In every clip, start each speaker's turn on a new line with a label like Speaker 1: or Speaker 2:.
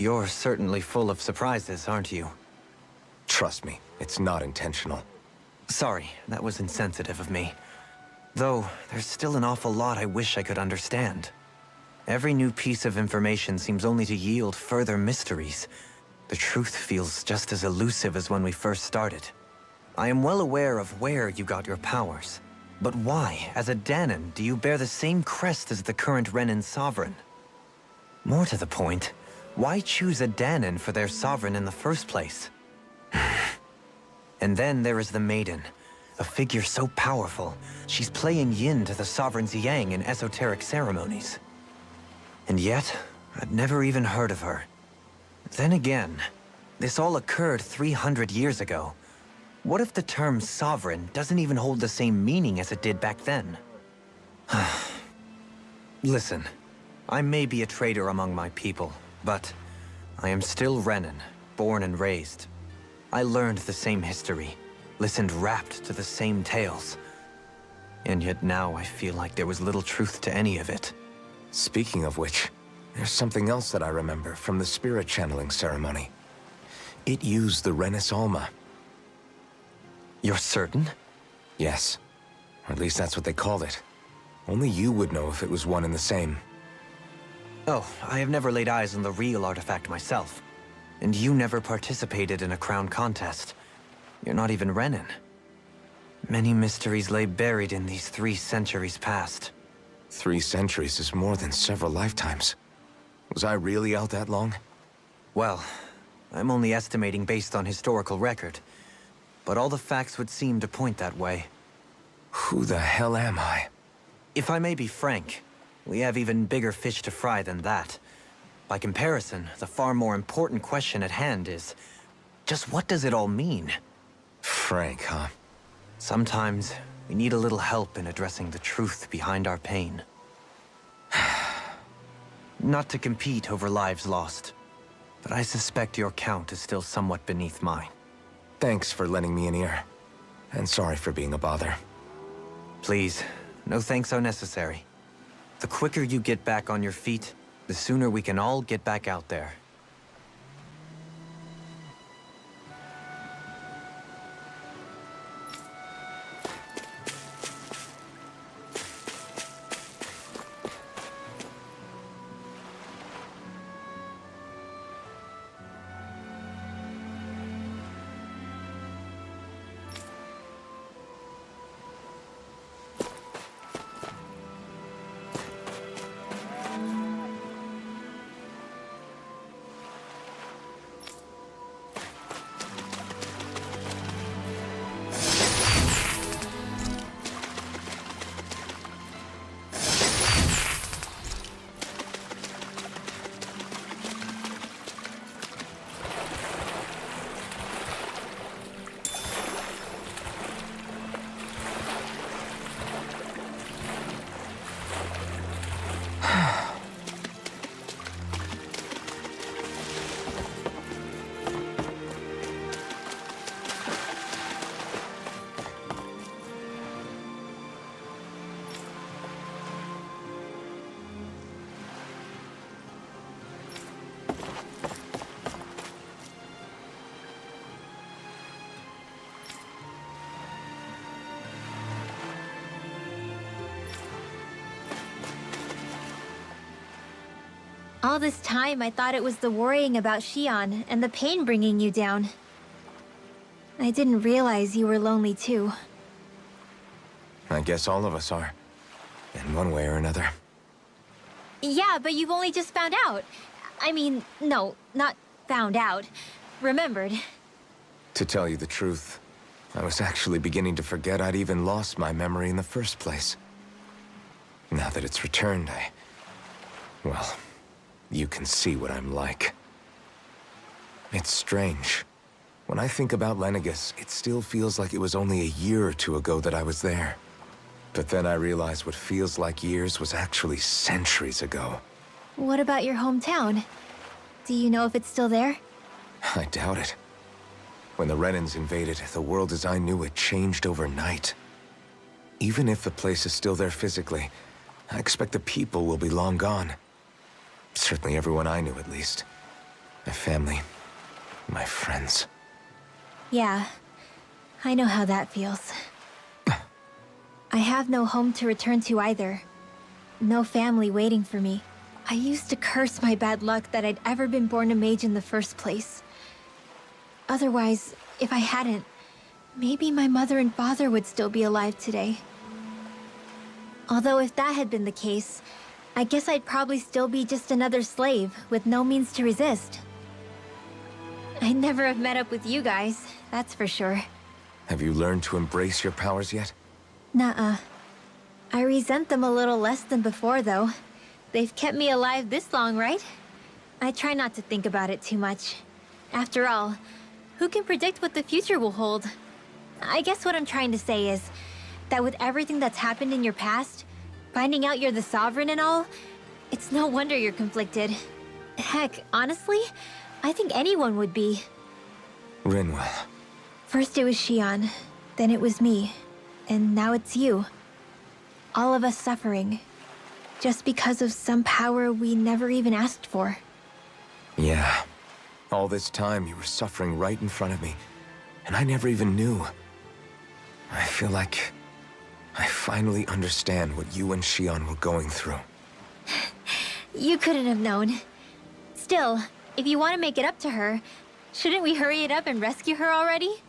Speaker 1: You're certainly full of surprises, aren't you?
Speaker 2: Trust me, it's not intentional.
Speaker 1: Sorry, that was insensitive of me. Though, there's still an awful lot I wish I could understand. Every new piece of information seems only to yield further mysteries. The truth feels just as elusive as when we first started. I am well aware of where you got your powers. But why, as a Danon, do you bear the same crest as the current Renan sovereign? More to the point, why choose a Danon for their sovereign in the first place? And then there is the Maiden, a figure so powerful, she's playing yin to the sovereign's yang in esoteric ceremonies. And yet, I'd never even heard of her. Then again, this all occurred 300 years ago. What if the term sovereign doesn't even hold the same meaning as it did back then? Listen, I may be a traitor among my people, but I am still Renan, born and raised. I learned the same history, listened rapt to the same tales. And yet now I feel like there was little truth to any of it.
Speaker 2: Speaking of which, there's something else that I remember from the spirit channeling ceremony. It used the Renis Alma.
Speaker 1: You're certain?
Speaker 2: Yes. Or at least that's what they called it. Only you would know if it was one and the same.
Speaker 1: Oh, I have never laid eyes on the real artifact myself. And you never participated in a crown contest. You're not even Renan. Many mysteries lay buried in these 3 centuries past.
Speaker 2: 3 centuries is more than several lifetimes. Was I really out that long?
Speaker 1: Well, I'm only estimating based on historical record. But all the facts would seem to point that way.
Speaker 2: Who the hell am I?
Speaker 1: If I may be frank, we have even bigger fish to fry than that. By comparison, the far more important question at hand is, just what does it all mean?
Speaker 2: Frank, huh?
Speaker 1: Sometimes, we need a little help in addressing the truth behind our pain. Not to compete over lives lost, but I suspect your count is still somewhat beneath mine.
Speaker 2: Thanks for lending me an ear. And sorry for being a bother.
Speaker 1: Please, no thanks are necessary. The quicker you get back on your feet, the sooner we can all get back out there.
Speaker 3: All this time, I thought it was the worrying about Xion and the pain bringing you down. I didn't realize you were lonely too.
Speaker 2: I guess all of us are. In one way or another.
Speaker 3: Yeah, but you've only just found out. I mean, no, not found out. Remembered.
Speaker 2: To tell you the truth, I was actually beginning to forget I'd even lost my memory in the first place. Now that it's returned, well, you can see what I'm like. It's strange. When I think about Lenegus, it still feels like it was only a year or 2 ago that I was there. But then I realized what feels like years was actually centuries ago.
Speaker 3: What about your hometown? Do you know if it's still there?
Speaker 2: I doubt it. When the Renans invaded, the world as I knew it changed overnight. Even if the place is still there physically, I expect the people will be long gone. Certainly everyone I knew, at least. my family, my friends.
Speaker 3: Yeah, I know how that feels. I have no home to return to either. No family waiting for me. I used to curse my bad luck that I'd ever been born a mage in the first place. Otherwise, if I hadn't, maybe my mother and father would still be alive today. Although if that had been the case, I guess I'd probably still be just another slave with no means to resist. I'd never have met up with you guys, that's for sure.
Speaker 2: Have you learned to embrace your powers yet?
Speaker 3: Nuh-uh. I resent them a little less than before, though. They've kept me alive this long, right? I try not to think about it too much. After all, who can predict what the future will hold? I guess what I'm trying to say is that with everything that's happened in your past, finding out you're the Sovereign and all, it's no wonder you're conflicted. Heck, honestly, I think anyone would be.
Speaker 2: Rinwell.
Speaker 3: First it was Xion, then it was me, and now it's you. All of us suffering, just because of some power we never even asked for.
Speaker 2: Yeah. All this time you were suffering right in front of me, and I never even knew. I feel like I finally understand what you and Xion were going through.
Speaker 3: You couldn't have known. Still, if you want to make it up to her, shouldn't we hurry it up and rescue her already?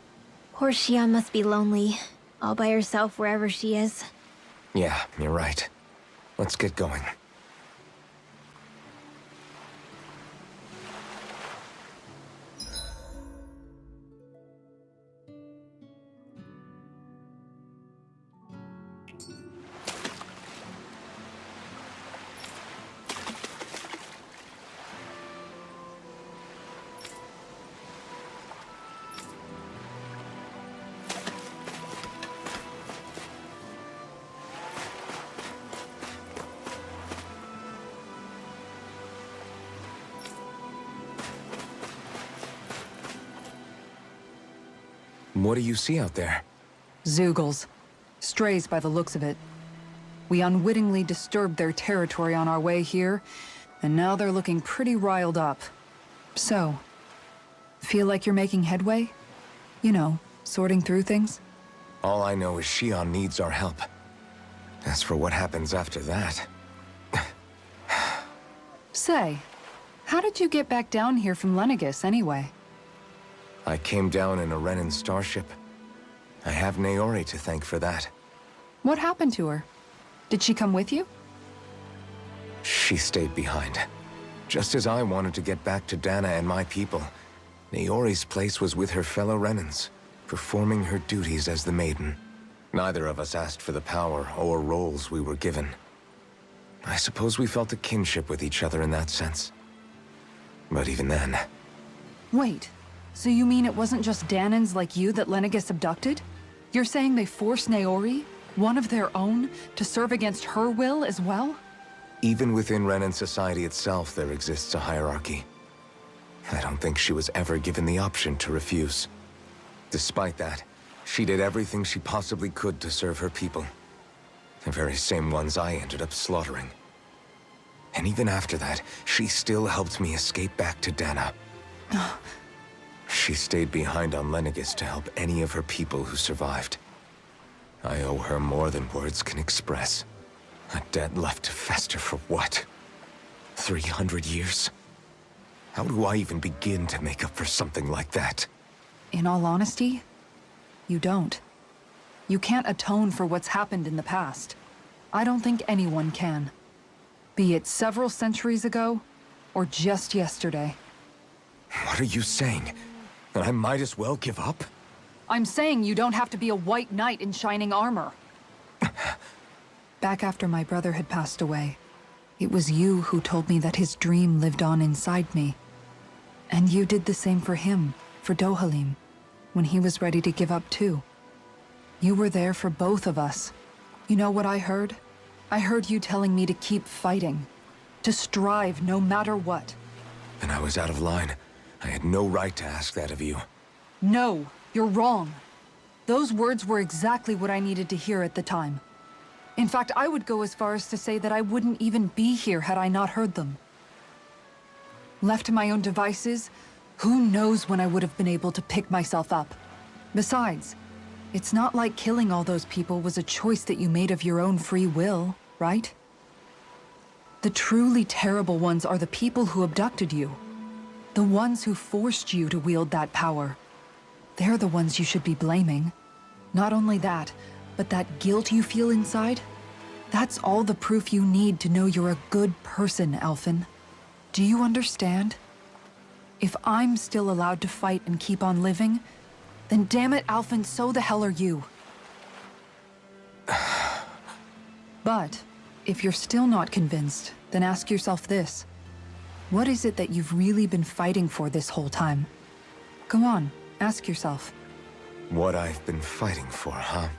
Speaker 3: Poor Xion must be lonely, all by herself wherever she is.
Speaker 2: Yeah, you're right. Let's get going. What do you see out there?
Speaker 4: Zeugles. Strays by the looks of it. We unwittingly disturbed their territory on our way here, and now they're looking pretty riled up. So, feel like you're making headway? You know, sorting through things?
Speaker 2: All I know is Xion needs our help. As for what happens after that...
Speaker 4: Say, how did you get back down here from Lenegis, anyway?
Speaker 2: I came down in a Renan starship. I have Naori to thank for that.
Speaker 4: What happened to her? Did she come with you?
Speaker 2: She stayed behind. Just as I wanted to get back to Dana and my people, Naori's place was with her fellow Renans, performing her duties as the Maiden. Neither of us asked for the power or roles we were given. I suppose we felt a kinship with each other in that sense. But even then...
Speaker 4: Wait, so you mean it wasn't just Danans like you that Lenegis abducted? You're saying they forced Naori, one of their own, to serve against her will as well?
Speaker 2: Even within Renan society itself, there exists a hierarchy. I don't think she was ever given the option to refuse. Despite that, she did everything she possibly could to serve her people. The very same ones I ended up slaughtering. And even after that, she still helped me escape back to Dana. She stayed behind on Lenegis to help any of her people who survived. I owe her more than words can express. A debt left to fester for what? 300 years? How do I even begin to make up for something like that?
Speaker 4: In all honesty, you don't. You can't atone for what's happened in the past. I don't think anyone can. Be it several centuries ago, or just yesterday.
Speaker 2: What are you saying? That I might as well give up?
Speaker 4: I'm saying you don't have to be a white knight in shining armor. Back after my brother had passed away, it was you who told me that his dream lived on inside me. And you did the same for him, for Dohalim, when he was ready to give up too. You were there for both of us. You know what I heard? I heard you telling me to keep fighting, to strive no matter what.
Speaker 2: And I was out of line. I had no right to ask that of you.
Speaker 4: No, you're wrong. Those words were exactly what I needed to hear at the time. In fact, I would go as far as to say that I wouldn't even be here had I not heard them. Left to my own devices, who knows when I would have been able to pick myself up. Besides, it's not like killing all those people was a choice that you made of your own free will, right? The truly terrible ones are the people who abducted you. The ones who forced you to wield that power. They're the ones you should be blaming. Not only that, but that guilt you feel inside, that's all the proof you need to know you're a good person, Alphen. Do you understand? If I'm still allowed to fight and keep on living, then damn it, Alphen, so the hell are you. But, if you're still not convinced, then ask yourself this. What is it that you've really been fighting for this whole time? Go on, ask yourself.
Speaker 2: What I've been fighting for, huh?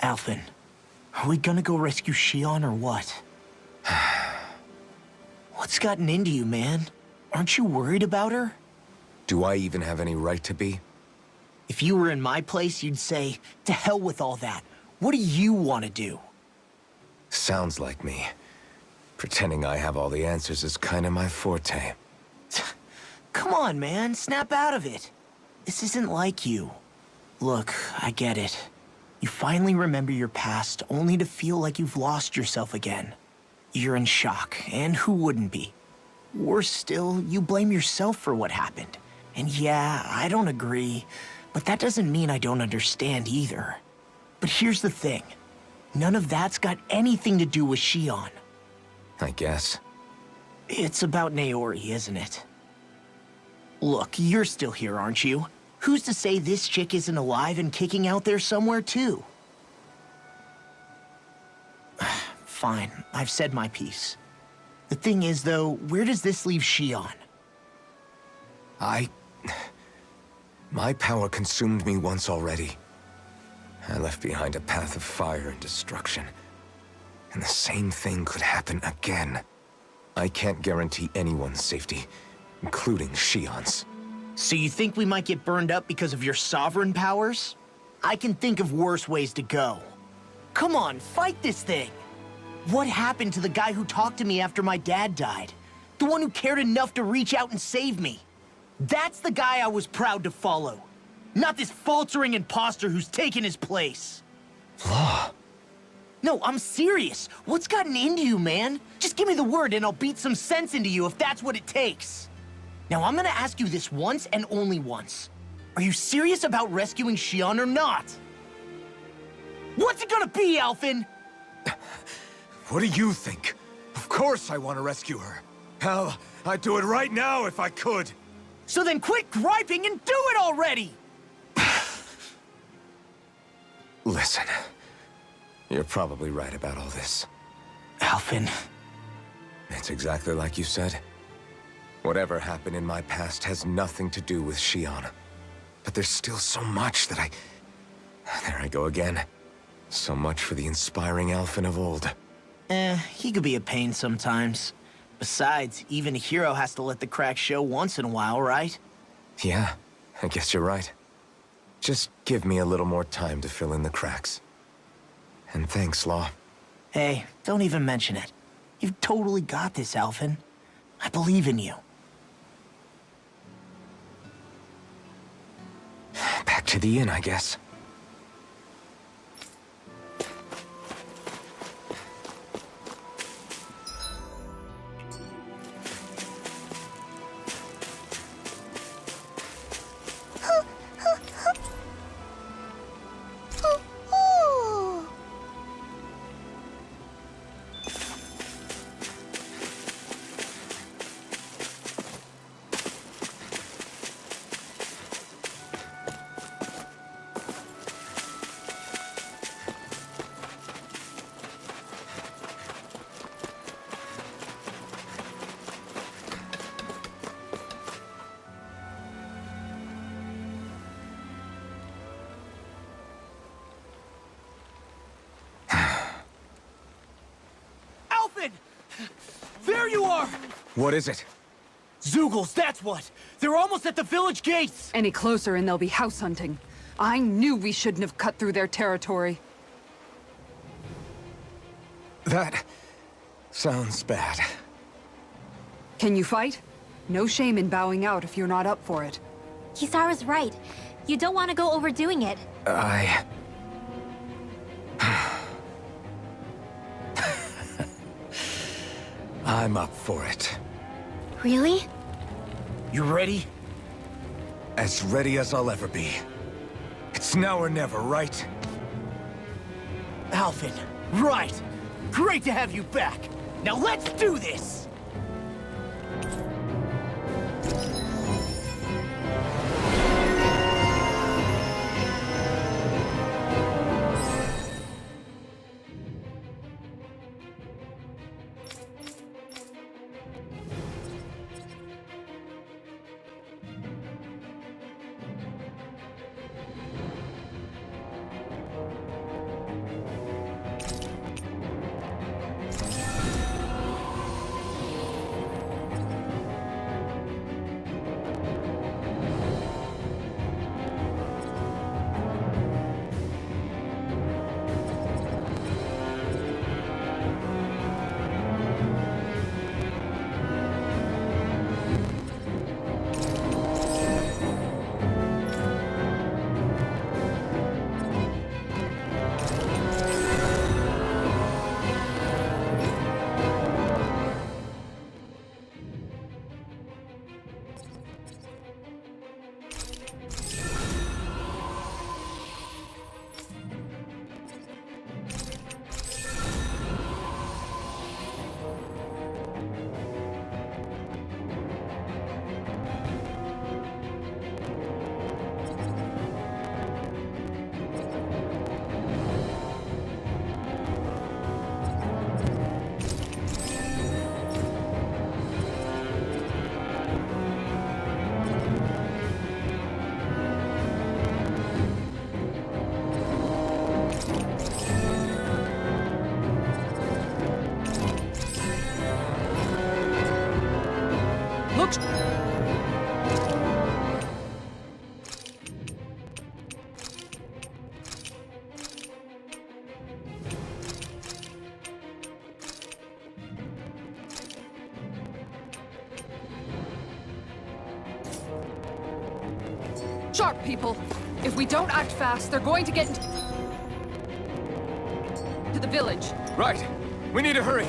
Speaker 5: Alphen, are we gonna go rescue Shion or what? What's gotten into you, man? Aren't you worried about her?
Speaker 2: Do I even have any right to be?
Speaker 5: If you were in my place, you'd say, to hell with all that. What do you want to do?
Speaker 2: Sounds like me. Pretending I have all the answers is kinda my forte.
Speaker 5: Come on, man, snap out of it. This isn't like you. Look, I get it. You finally remember your past, only to feel like you've lost yourself again. You're in shock, and who wouldn't be? Worse still, you blame yourself for what happened. And yeah, I don't agree, but that doesn't mean I don't understand either. But here's the thing. None of that's got anything to do with Shion.
Speaker 2: I guess.
Speaker 5: It's about Naori, isn't it? Look, you're still here, aren't you? Who's to say this chick isn't alive and kicking out there somewhere, too? Fine, I've said my piece. The thing is, though, where does this leave Shion?
Speaker 2: My power consumed me once already. I left behind a path of fire and destruction. and the same thing could happen again. I can't guarantee anyone's safety, including Shion's.
Speaker 5: So you think we might get burned up because of your sovereign powers? I can think of worse ways to go. Come on, fight this thing! What happened to the guy who talked to me after my dad died? The one who cared enough to reach out and save me? That's the guy I was proud to follow. Not this faltering imposter who's taken his place.
Speaker 2: Law.
Speaker 5: No, I'm serious. What's gotten into you, man? Just give me the word and I'll beat some sense into you if that's what it takes. Now, I'm gonna ask you this once and only once. Are you serious about rescuing Shion or not? What's it gonna be, Alphen?
Speaker 2: What do you think? Of course I want to rescue her. Hell, I'd do it right now if I could.
Speaker 5: So then quit griping and do it already!
Speaker 2: Listen, you're probably right about all this.
Speaker 5: Alphen.
Speaker 2: It's exactly like you said. Whatever happened in my past has nothing to do with Shion. But there's still so much that I... There I go again. So much for the inspiring Alphen of old.
Speaker 5: He could be a pain sometimes. Besides, even a hero has to let the cracks show once in a while, right?
Speaker 2: Yeah, I guess you're right. Just give me a little more time to fill in the cracks. And thanks, Law.
Speaker 5: Hey, don't even mention it. You've totally got this, Alphen. I believe in you.
Speaker 2: Back to the inn, I guess.
Speaker 5: Alphen! There you are!
Speaker 2: What is it?
Speaker 5: Zeugles, that's what! They're almost at the village gates!
Speaker 4: Any closer and they'll be house hunting. I knew we shouldn't have cut through their territory.
Speaker 2: That... sounds bad.
Speaker 4: Can you fight? No shame in bowing out if you're not up for it.
Speaker 3: Kisara's right. You don't want to go overdoing it.
Speaker 2: I'm up for it.
Speaker 3: Really?
Speaker 5: You ready?
Speaker 2: As ready as I'll ever be. It's now or never, right?
Speaker 5: Alphen, right! Great to have you back! Now let's do this!
Speaker 6: Looks...
Speaker 7: Sharp, people! If we don't act fast, they're going to get into the village.
Speaker 2: Right. We need to hurry.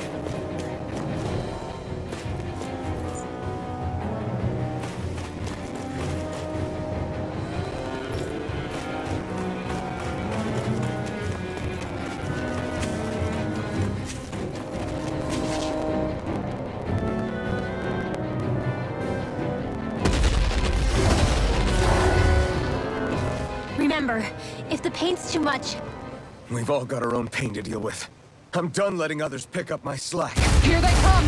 Speaker 3: Remember, if the pain's too much,
Speaker 2: We've all got our own pain to deal with. I'm done letting others pick up my slack.
Speaker 7: Here they come!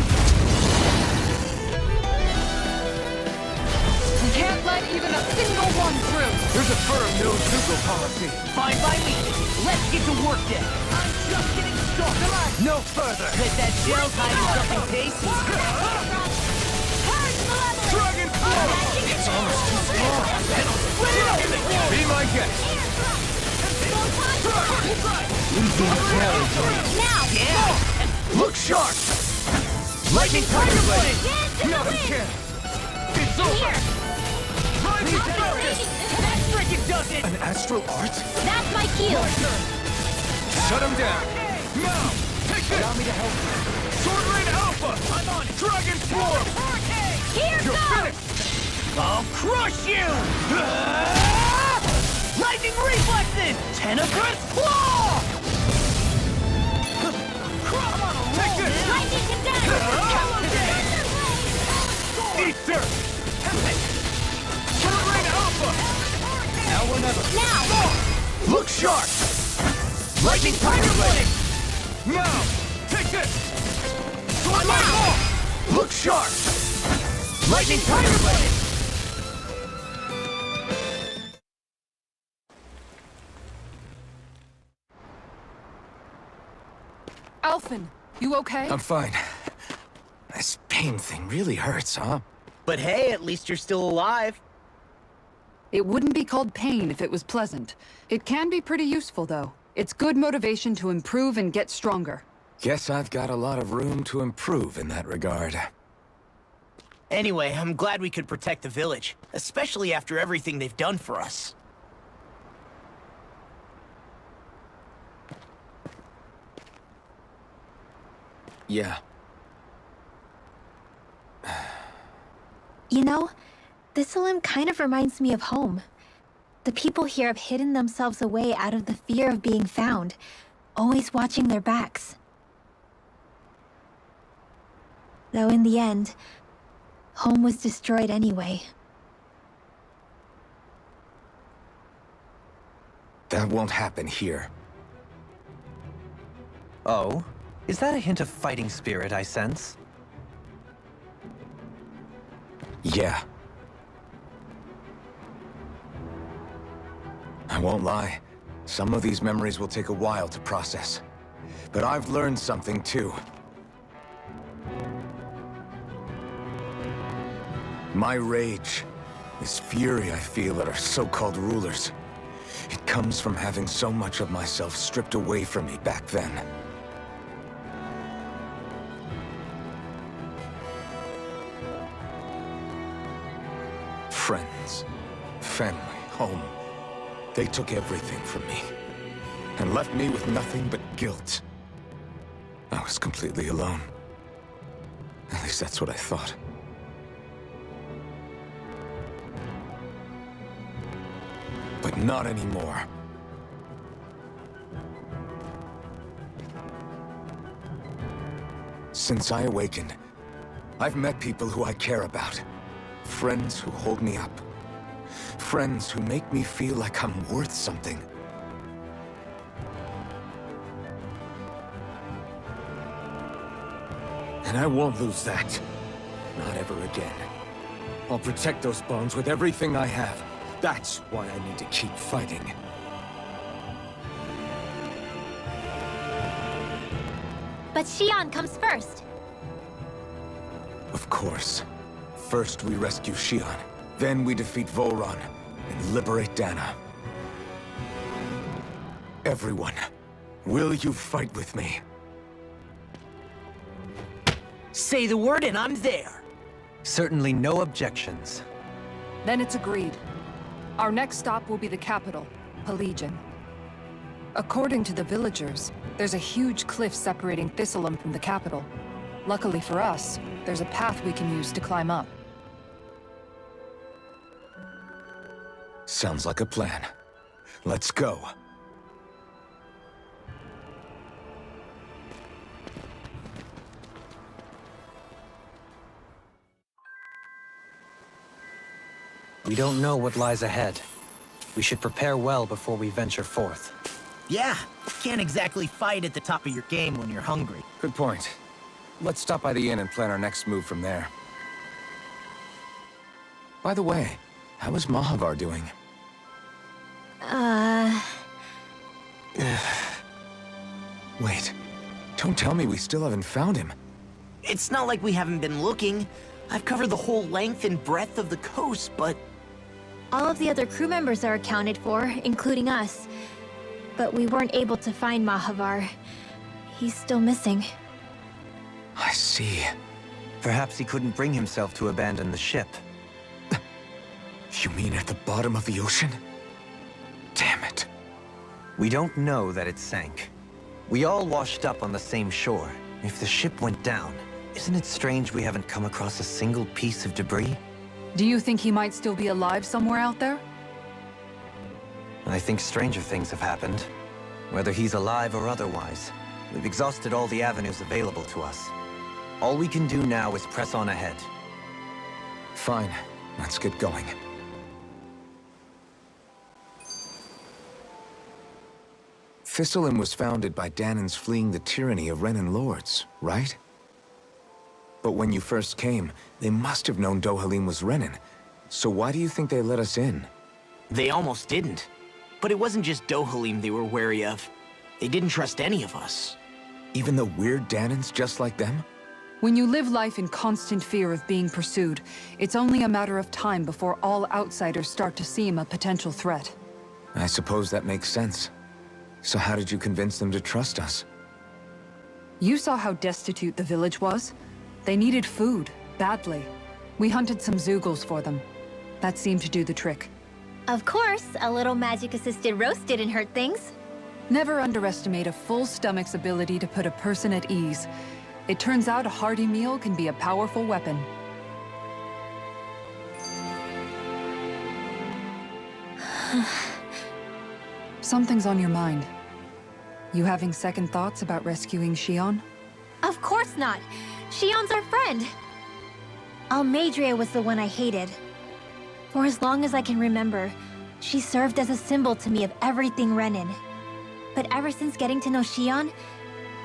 Speaker 7: We can't let even a single one through!
Speaker 2: There's a firm no-Zuko policy.
Speaker 5: Fine by me. Let's get to work then. I'm just getting started.
Speaker 2: No further!
Speaker 5: Bet that gel tide is something tasty.
Speaker 2: Dragon Flow! It's almost too small. Be my guest.
Speaker 3: now!
Speaker 2: Look sharp! Lightning Tiger Blade! Nothing can! It's over!
Speaker 5: That frickin' does it!
Speaker 2: An astral art?
Speaker 3: That's my cue!
Speaker 2: Shut him down! Now! Take this! Allow me to help you. Sword Rain Alpha! I'm on it! Dragon Swarm!
Speaker 3: Here
Speaker 2: You're
Speaker 3: goes!
Speaker 2: finished!
Speaker 5: I'll crush you! Lightning reflexes! Tenebrous claw! Come on,
Speaker 2: Take this!
Speaker 3: Lightning condenser!
Speaker 2: Ether! Sword Rain Alpha! Now or never!
Speaker 3: Now!
Speaker 2: Look sharp! Lightning Tiger Blade! Now! Take this! Sword Rain Claw! Look sharp! Lightning Tiger Blade!
Speaker 7: Alphen, you okay?
Speaker 2: I'm fine. This pain thing really hurts, huh?
Speaker 5: But hey, at least you're still alive.
Speaker 7: It wouldn't be called pain if it was pleasant. It can be pretty useful, though. It's good motivation to improve and get stronger.
Speaker 2: Guess I've got a lot of room to improve in that regard.
Speaker 5: Anyway, I'm glad we could protect the village, especially after everything they've done for us.
Speaker 2: Yeah.
Speaker 3: You know, this limb kind of reminds me of home. The people here have hidden themselves away out of the fear of being found, always watching their backs. Though in the end, home was destroyed anyway.
Speaker 2: That won't happen here.
Speaker 1: Oh? Is that a hint of fighting spirit I sense?
Speaker 2: Yeah. I won't lie. Some of these memories will take a while to process. But I've learned something too. My rage, this fury I feel at our so-called rulers, it comes from having so much of myself stripped away from me back then. Friends, family, home. They took everything from me, and left me with nothing but guilt. I was completely alone. At least that's what I thought. But not anymore. Since I awakened, I've met people who I care about. Friends who hold me up. Friends who make me feel like I'm worth something. And I won't lose that. Not ever again. I'll protect those bonds with everything I have. That's why I need to keep fighting.
Speaker 3: But Xion comes first.
Speaker 2: Of course. First we rescue Xion, then we defeat Volron and liberate Dana. Everyone, will you fight with me?
Speaker 5: Say the word and I'm there.
Speaker 1: Certainly no objections.
Speaker 7: Then it's agreed. Our next stop will be the capital, Pelegion. According to the villagers, there's a huge cliff separating Thistleum from the capital. Luckily for us, there's a path we can use to climb up.
Speaker 2: Sounds like a plan. Let's go.
Speaker 1: We don't know what lies ahead. We should prepare well before we venture forth.
Speaker 5: Yeah, can't exactly fight at the top of your game when you're hungry.
Speaker 2: Good point. Let's stop by the inn and plan our next move from there. By the way, how is Mahavar doing? Wait, don't tell me we still haven't found him.
Speaker 5: It's not like we haven't been looking. I've covered the whole length and breadth of the coast, but...
Speaker 3: All of the other crew members are accounted for, including us. But we weren't able to find Mahavar. He's still missing.
Speaker 2: I see.
Speaker 1: Perhaps he couldn't bring himself to abandon the ship.
Speaker 2: You mean at the bottom of the ocean? Damn it.
Speaker 1: We don't know that it sank. We all washed up on the same shore. If the ship went down, isn't it strange we haven't come across a single piece of debris?
Speaker 7: Do you think he might still be alive somewhere out there?
Speaker 1: I think stranger things have happened. Whether he's alive or otherwise, we've exhausted all the avenues available to us. All we can do now is press on ahead.
Speaker 2: Fine, let's get going. Thistleum was founded by Danans fleeing the tyranny of Renan lords, right? But when you first came, they must have known Dohalim was Renan. So why do you think they let us in?
Speaker 5: They almost didn't. But it wasn't just Dohalim they were wary of. They didn't trust any of us.
Speaker 2: Even the weird Danans just like them?
Speaker 7: When you live life in constant fear of being pursued, it's only a matter of time before all outsiders start to seem a potential threat.
Speaker 2: I suppose that makes sense. So how did you convince them to trust us?
Speaker 7: You saw how destitute the village was. They needed food, badly. We hunted some Zeugles for them. That seemed to do the trick.
Speaker 3: Of course, a little magic-assisted roast didn't hurt things.
Speaker 7: Never underestimate a full stomach's ability to put a person at ease. It turns out a hearty meal can be a powerful weapon. Something's on your mind. You having second thoughts about rescuing Xion?
Speaker 3: Of course not! Xion's our friend! Almeidrea was the one I hated. For as long as I can remember, she served as a symbol to me of everything Renan. But ever since getting to know Xion,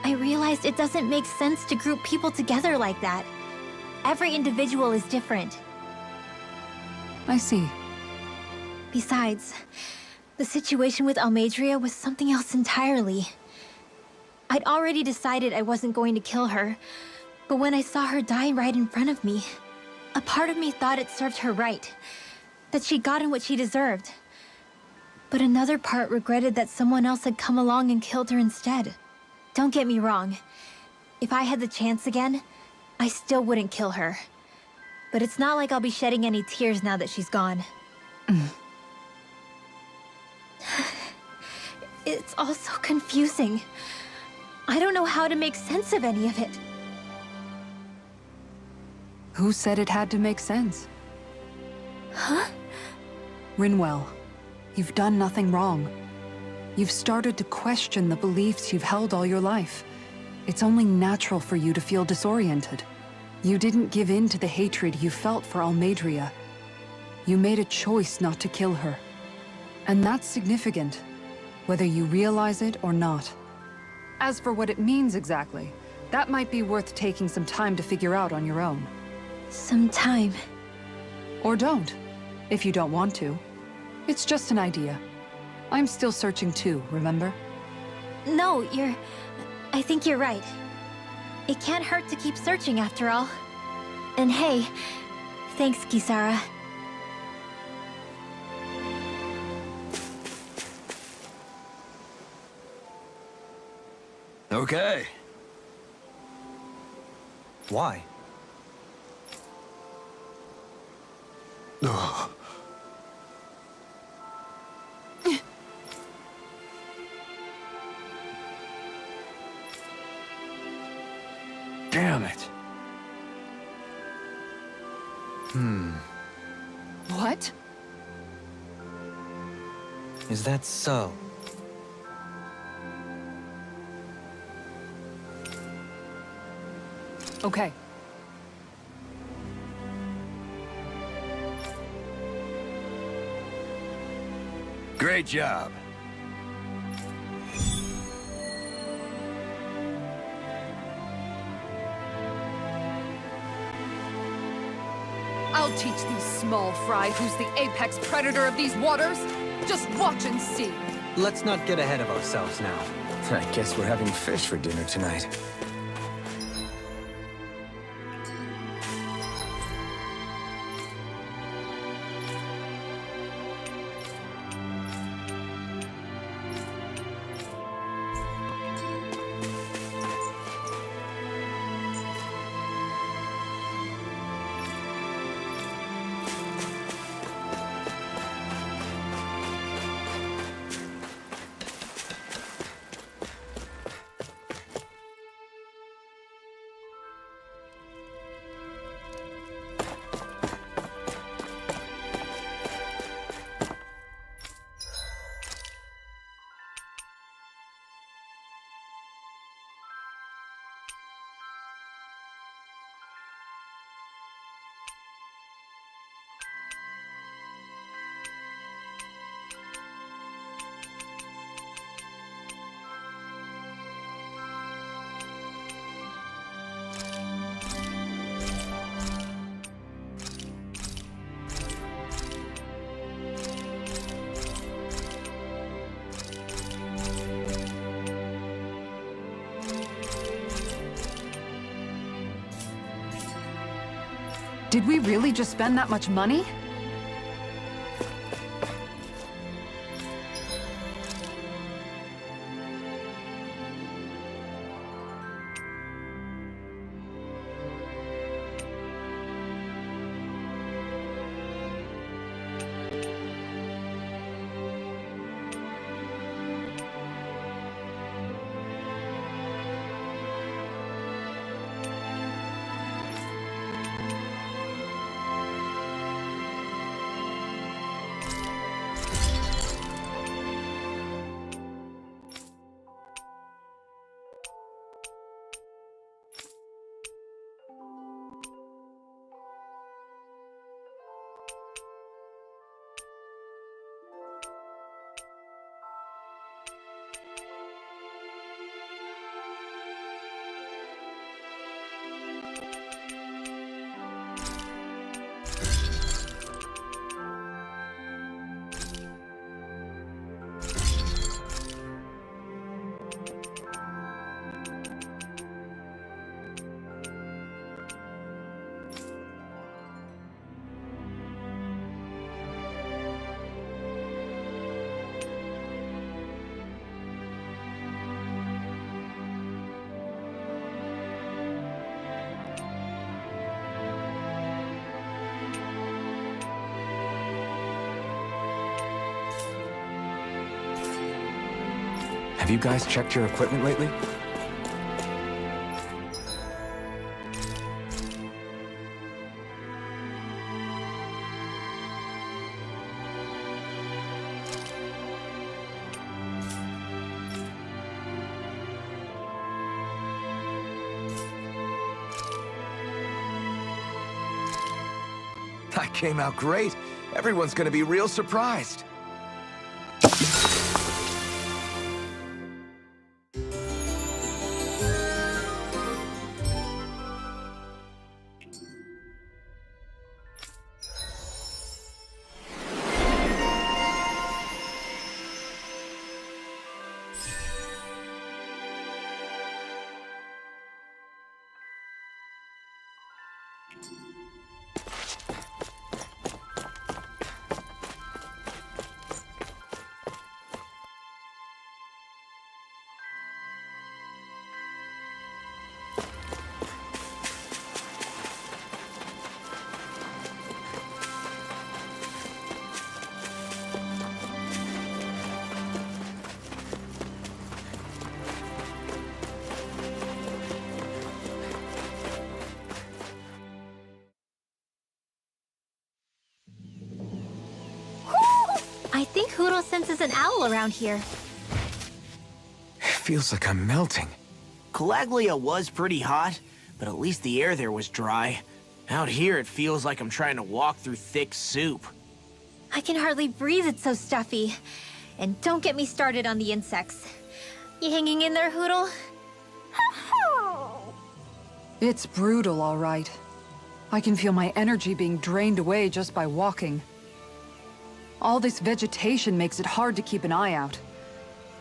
Speaker 3: I realized it doesn't make sense to group people together like that. Every individual is different.
Speaker 7: I see.
Speaker 3: Besides, the situation with Almeidrea was something else entirely. I'd already decided I wasn't going to kill her, but when I saw her die right in front of me, a part of me thought it served her right, that she'd gotten what she deserved. But another part regretted that someone else had come along and killed her instead. Don't get me wrong. If I had the chance again, I still wouldn't kill her. But it's not like I'll be shedding any tears now that she's gone. It's all so confusing. I don't know how to make sense of any of it.
Speaker 7: Who said it had to make sense?
Speaker 3: Huh?
Speaker 7: Rinwell, you've done nothing wrong. You've started to question the beliefs you've held all your life. It's only natural for you to feel disoriented. You didn't give in to the hatred you felt for Almeidrea. You made a choice not to kill her. And that's significant, whether you realize it or not. As for what it means exactly, that might be worth taking some time to figure out on your own.
Speaker 3: Some time.
Speaker 7: Or don't, if you don't want to. It's just an idea. I'm still searching too, remember?
Speaker 3: No, I think you're right. It can't hurt to keep searching after all. And hey, Thanks, Kisara.
Speaker 6: Okay.
Speaker 1: Why?
Speaker 6: Damn it.
Speaker 7: What?
Speaker 1: Is that so?
Speaker 7: Okay.
Speaker 6: Great job.
Speaker 7: I'll teach these small fry who's the apex predator of these waters. Just watch and see.
Speaker 1: Let's not get ahead of ourselves now.
Speaker 2: I guess we're having fish for dinner tonight.
Speaker 7: Did we really just spend that much money?
Speaker 2: Have you guys checked your equipment lately? That came out great. Everyone's gonna be real surprised.
Speaker 3: think Hoodle senses an owl around here.
Speaker 2: It feels like I'm melting.
Speaker 5: Calaglia was pretty hot, but at least the air there was dry. Out here, it feels like I'm trying to walk through thick soup.
Speaker 3: I can hardly breathe, it's so stuffy. And don't get me started on the insects. You hanging in there, Hoodle?
Speaker 4: It's brutal, all right. I can feel my energy being drained away just by walking. All this vegetation makes it hard to keep an eye out.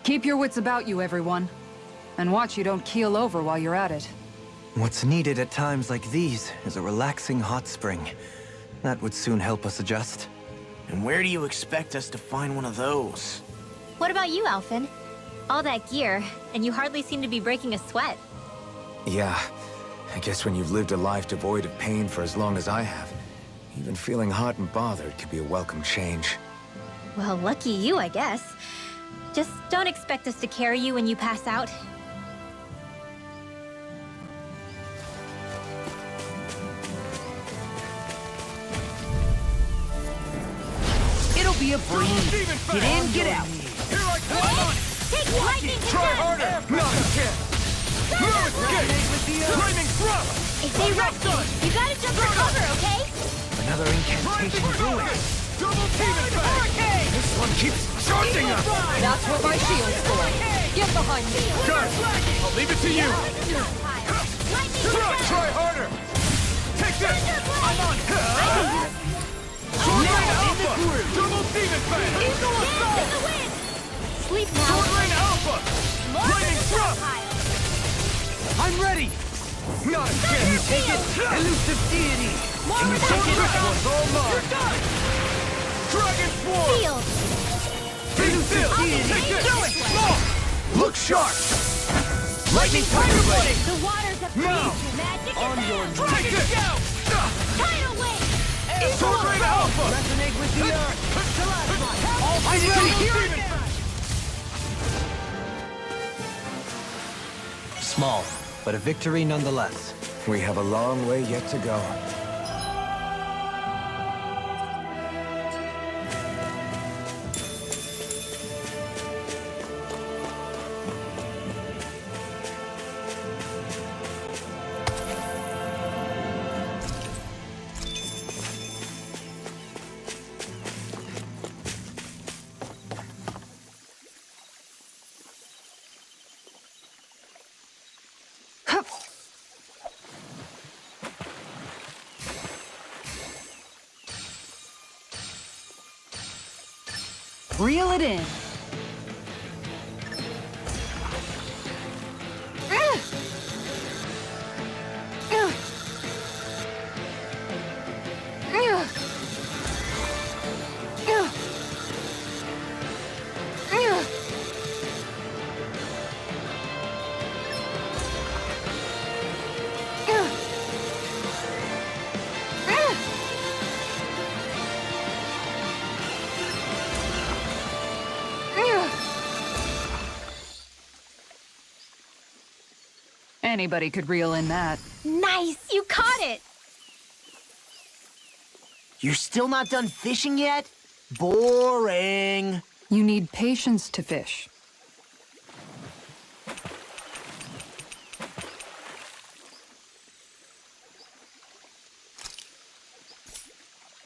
Speaker 4: Keep your wits about you, everyone. And watch you don't keel over while you're at it.
Speaker 1: What's needed at times like these is a relaxing hot spring. That would soon help us adjust.
Speaker 5: And where do you expect us to find one of those?
Speaker 3: What about you, Alphen? All that gear, and you hardly seem to be breaking a sweat.
Speaker 2: Yeah, I guess when you've lived a life devoid of pain for as long as I have, even feeling hot and bothered could be a welcome change.
Speaker 3: Well, lucky you, I guess. Just don't expect us to carry you when you pass out.
Speaker 8: It'll be a breeze. Get in, get out.
Speaker 6: Here I come!
Speaker 3: Take lightning to
Speaker 6: Try
Speaker 3: them!
Speaker 6: harder! Not a chance! Move escape! Flaming thrust!
Speaker 3: If they rush you, you gotta jump for cover, okay?
Speaker 1: Another incantation ruined.
Speaker 6: Double team attack!
Speaker 2: This one keeps charging us!
Speaker 7: That's what my shield's for. Get behind me.
Speaker 6: Got it! I'll leave it to you! Try harder! Take this! I'm on! Sword Rain Alpha! Double demon fan! Eagle assault!
Speaker 3: Sleep now.
Speaker 6: Sword Rain Alpha! Flaming thrust!
Speaker 8: I'm ready.
Speaker 6: Not a chance!
Speaker 8: Take it, elusive deity.
Speaker 6: Can you take it? This one's all mine! Dragon Swarm!
Speaker 3: Shield.
Speaker 6: Elusive deity! Take this!
Speaker 3: Do it!
Speaker 6: Small! Look sharp!
Speaker 8: Lightning Tiger Blade.
Speaker 3: The waters of
Speaker 6: Now!
Speaker 3: magic
Speaker 8: On
Speaker 3: is
Speaker 8: your
Speaker 3: there.
Speaker 6: Take this!
Speaker 3: Tidal wave.
Speaker 6: Sword Rain Alpha!
Speaker 8: Resonate with the earth.
Speaker 6: I'm ready!
Speaker 1: Small, but a victory nonetheless.
Speaker 2: We have a long way yet to go.
Speaker 7: Reel it in. Anybody could reel in that.
Speaker 3: Nice, you caught it.
Speaker 5: You're still not done fishing yet? Boring.
Speaker 4: You need patience to fish.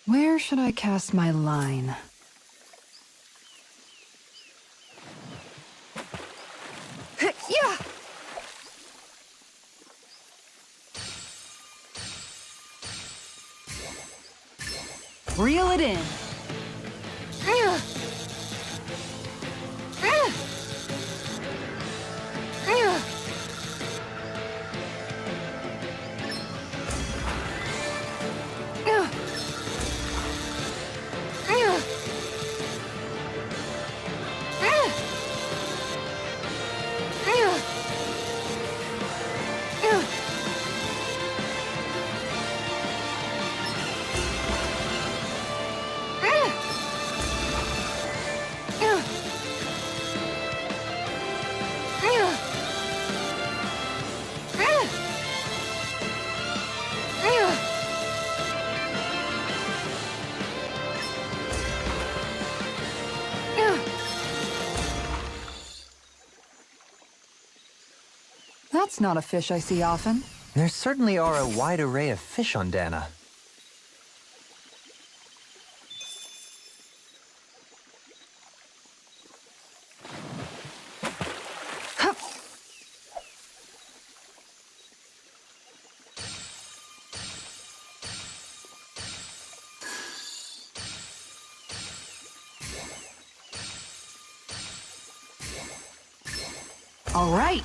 Speaker 4: Where should I cast my line? Yeah! Reel it in.
Speaker 7: That's not a fish I see often.
Speaker 1: There certainly are a wide array of fish on Dana.
Speaker 7: Hup. All right.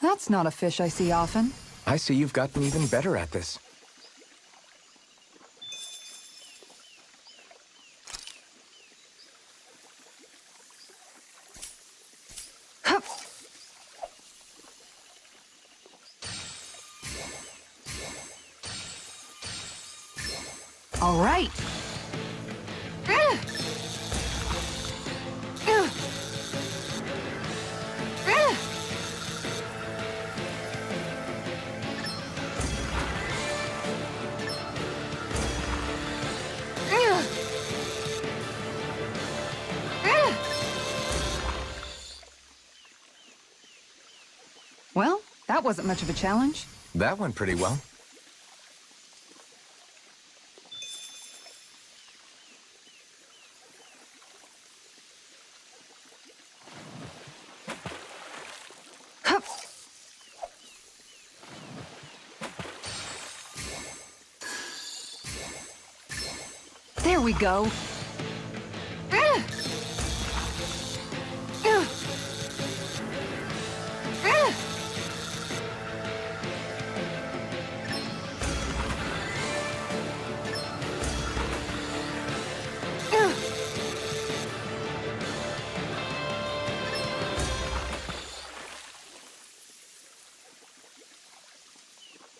Speaker 7: That's not a fish I see often.
Speaker 2: I see you've gotten even better at this.
Speaker 7: Hup. All right. Well, that wasn't much of a challenge.
Speaker 2: That went pretty well.
Speaker 7: Hup. There we go.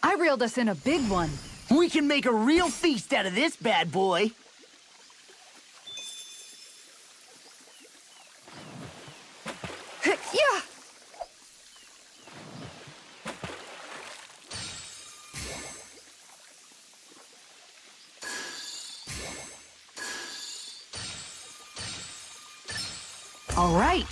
Speaker 7: I reeled us in a big one.
Speaker 5: We can make a real feast out of this bad boy.
Speaker 7: Yeah. All right.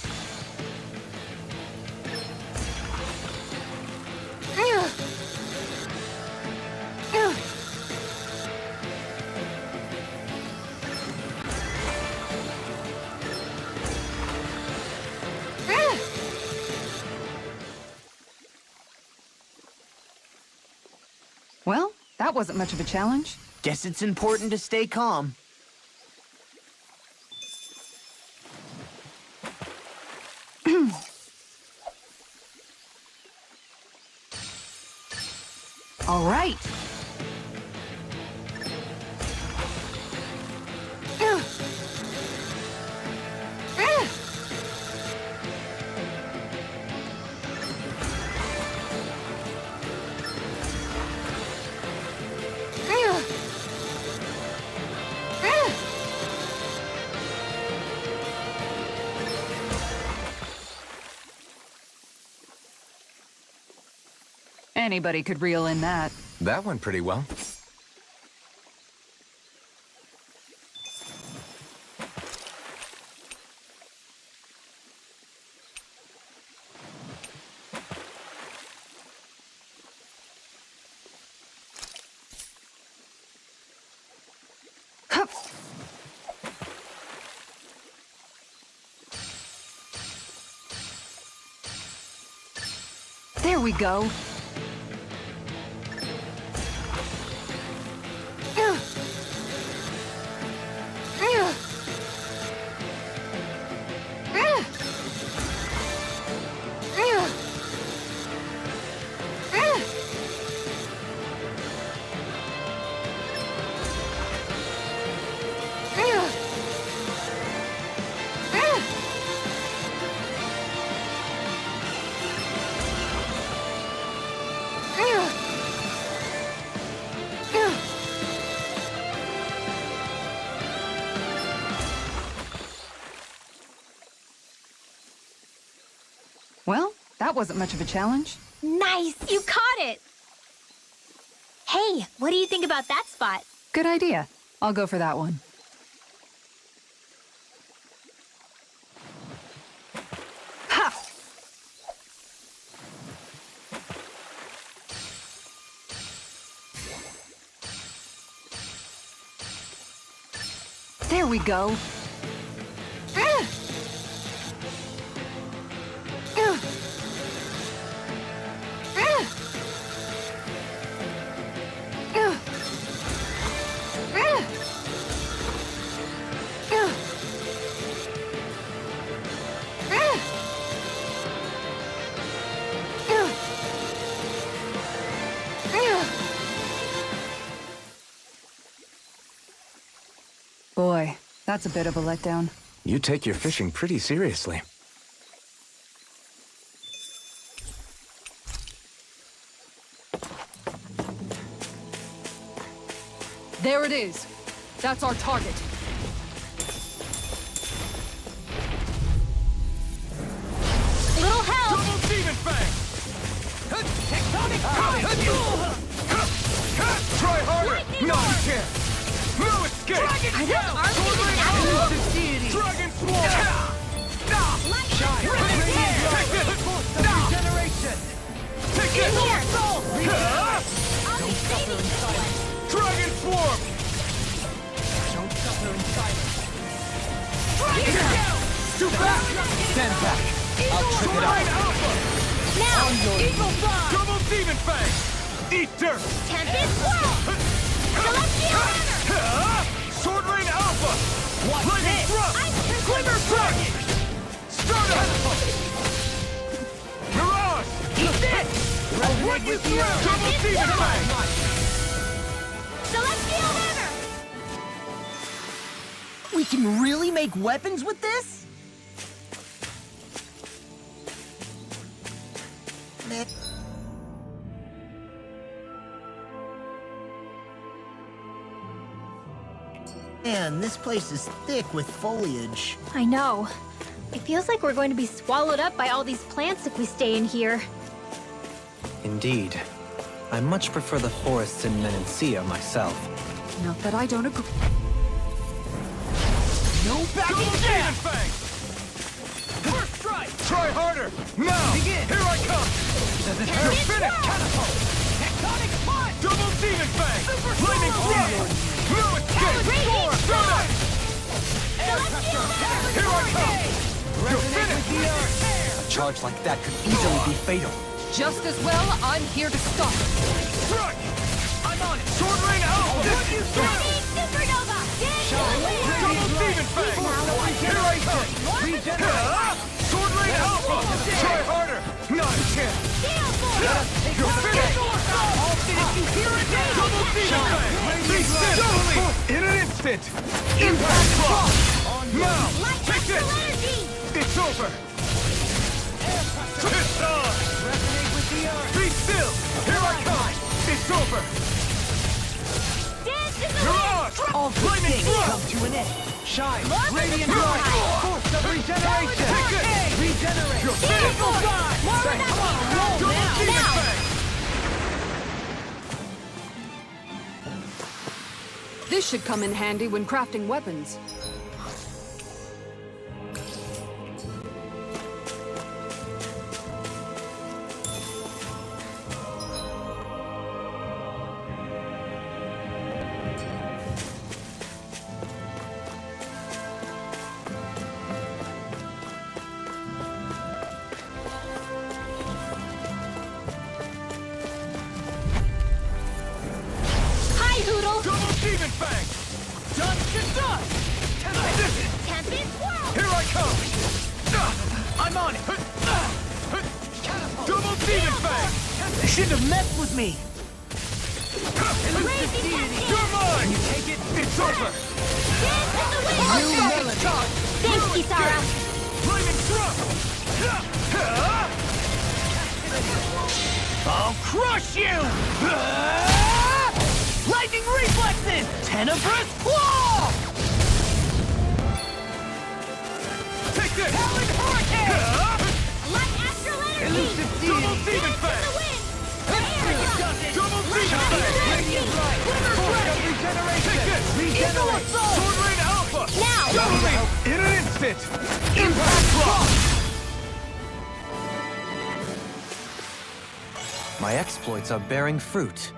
Speaker 7: Well, that wasn't much of a challenge.
Speaker 5: Guess it's important to stay calm.
Speaker 7: All right. Anybody could reel in that.
Speaker 2: That went pretty well.
Speaker 7: Hup. There we go. Well, that wasn't much of a challenge.
Speaker 3: Nice! You caught it! Hey, what do you think about that spot?
Speaker 7: Good idea. I'll go for that one. Ha! There we go. Boy, that's a bit of a letdown.
Speaker 2: You take your fishing pretty seriously.
Speaker 7: There it is. That's our target.
Speaker 3: Little help!
Speaker 6: Double demon fang! Tectonic Try harder! No, you can't! No escape!
Speaker 3: Are those arms even natural?
Speaker 6: Dragon swarm!
Speaker 3: Take
Speaker 6: this!
Speaker 8: Regeneration!
Speaker 6: Take this!
Speaker 3: I'll be saving this one!
Speaker 6: Dragon swarm!
Speaker 8: Don't suffer in silence.
Speaker 6: Too back!
Speaker 8: Stand back. I'll trip it out.
Speaker 6: Alpha!
Speaker 3: Now!
Speaker 8: Eagle Fly!
Speaker 6: Double demon fang! Eat dirt!
Speaker 3: Tempest Swirl! Celestial Hammer!
Speaker 6: Sword Rain Alpha!
Speaker 8: What's
Speaker 6: Lightning
Speaker 8: this?
Speaker 6: Thrust!
Speaker 3: Ice Crystal
Speaker 6: Glimmer Strike! Stardust! Mirage!
Speaker 8: Eat this!
Speaker 6: I'll run you through! Double demon fang!
Speaker 3: Celestial Hammer!
Speaker 5: We can really make weapons with this? Man, this place is thick with foliage.
Speaker 3: I know. It feels like we're going to be swallowed up by all these plants if we stay in here.
Speaker 1: Indeed. I much prefer the forests in Menancia myself.
Speaker 7: Not that I don't agree.
Speaker 8: No backing
Speaker 6: Double
Speaker 8: down!
Speaker 6: demon fang!
Speaker 8: First strike!
Speaker 6: Try harder! Now!
Speaker 8: Begin.
Speaker 6: Here I come!
Speaker 8: Does it
Speaker 6: You're
Speaker 8: hurt?
Speaker 6: finished!
Speaker 8: Catapult! Tectonic punch!
Speaker 6: Double demon fang! Lightning
Speaker 8: Swirl!
Speaker 6: thrust! No escape!
Speaker 3: Radiant
Speaker 6: Stardust!
Speaker 3: Celestial Hammer!
Speaker 6: Here I come! You're
Speaker 8: Resonate with the
Speaker 6: finished!
Speaker 8: earth!
Speaker 1: A charge like that could easily be fatal.
Speaker 7: Just as well, I'm here to stop it.
Speaker 6: Strike!
Speaker 8: I'm on it!
Speaker 6: Sword Rain Alpha!
Speaker 3: Lightning Supernova! Dance to the wind!
Speaker 6: Double demon fang! Here I come!
Speaker 8: Regenerate!
Speaker 6: Sword Rain Alpha! Try harder! Not a chance!
Speaker 3: Gale Force!
Speaker 6: You're finished!
Speaker 8: I'll finish you here and now!
Speaker 6: Double demon fang! Be still! In an instant!
Speaker 8: Impact
Speaker 6: Block!
Speaker 8: On
Speaker 6: Now!
Speaker 3: Light
Speaker 6: Take
Speaker 3: Crystal
Speaker 6: this!
Speaker 3: Energy!
Speaker 6: It's over! It's on!
Speaker 8: Resonate with the earth!
Speaker 6: Be still! Here I come! It's over!
Speaker 3: Dance to the wind!
Speaker 6: Mirage!
Speaker 8: All good
Speaker 6: Lightning
Speaker 8: things come
Speaker 6: thrust!
Speaker 8: to an end! Shine!
Speaker 3: Love is
Speaker 8: Radiant
Speaker 3: the
Speaker 8: light!
Speaker 3: tide.
Speaker 8: Force of regeneration!
Speaker 6: Take this!
Speaker 8: Regenerate!
Speaker 6: You're
Speaker 3: Gale
Speaker 6: finished!
Speaker 3: Force! More
Speaker 8: Come on,
Speaker 3: reduction!
Speaker 8: roll
Speaker 6: Double
Speaker 8: now!
Speaker 6: demon fang!
Speaker 7: This should come in handy when crafting weapons.
Speaker 3: Hi, Hoodle!
Speaker 6: Double demon fang!
Speaker 8: Dust to dust!
Speaker 3: Tempest Swirl!
Speaker 6: Here I come!
Speaker 8: I'm on it!
Speaker 6: Double demon fang!
Speaker 5: You shouldn't have messed with me.
Speaker 3: Raise the
Speaker 6: You're mine!
Speaker 8: Take it!
Speaker 6: It's over!
Speaker 3: Dance to the wind!
Speaker 8: New melody!
Speaker 3: Thanks, Kisara!
Speaker 6: Lightning thrust!
Speaker 8: I'll crush you! Lightning reflexes! Tenebrous claw!
Speaker 6: Take this!
Speaker 8: Howling hurricane!
Speaker 3: Light Astral
Speaker 1: My exploits are bearing fruit.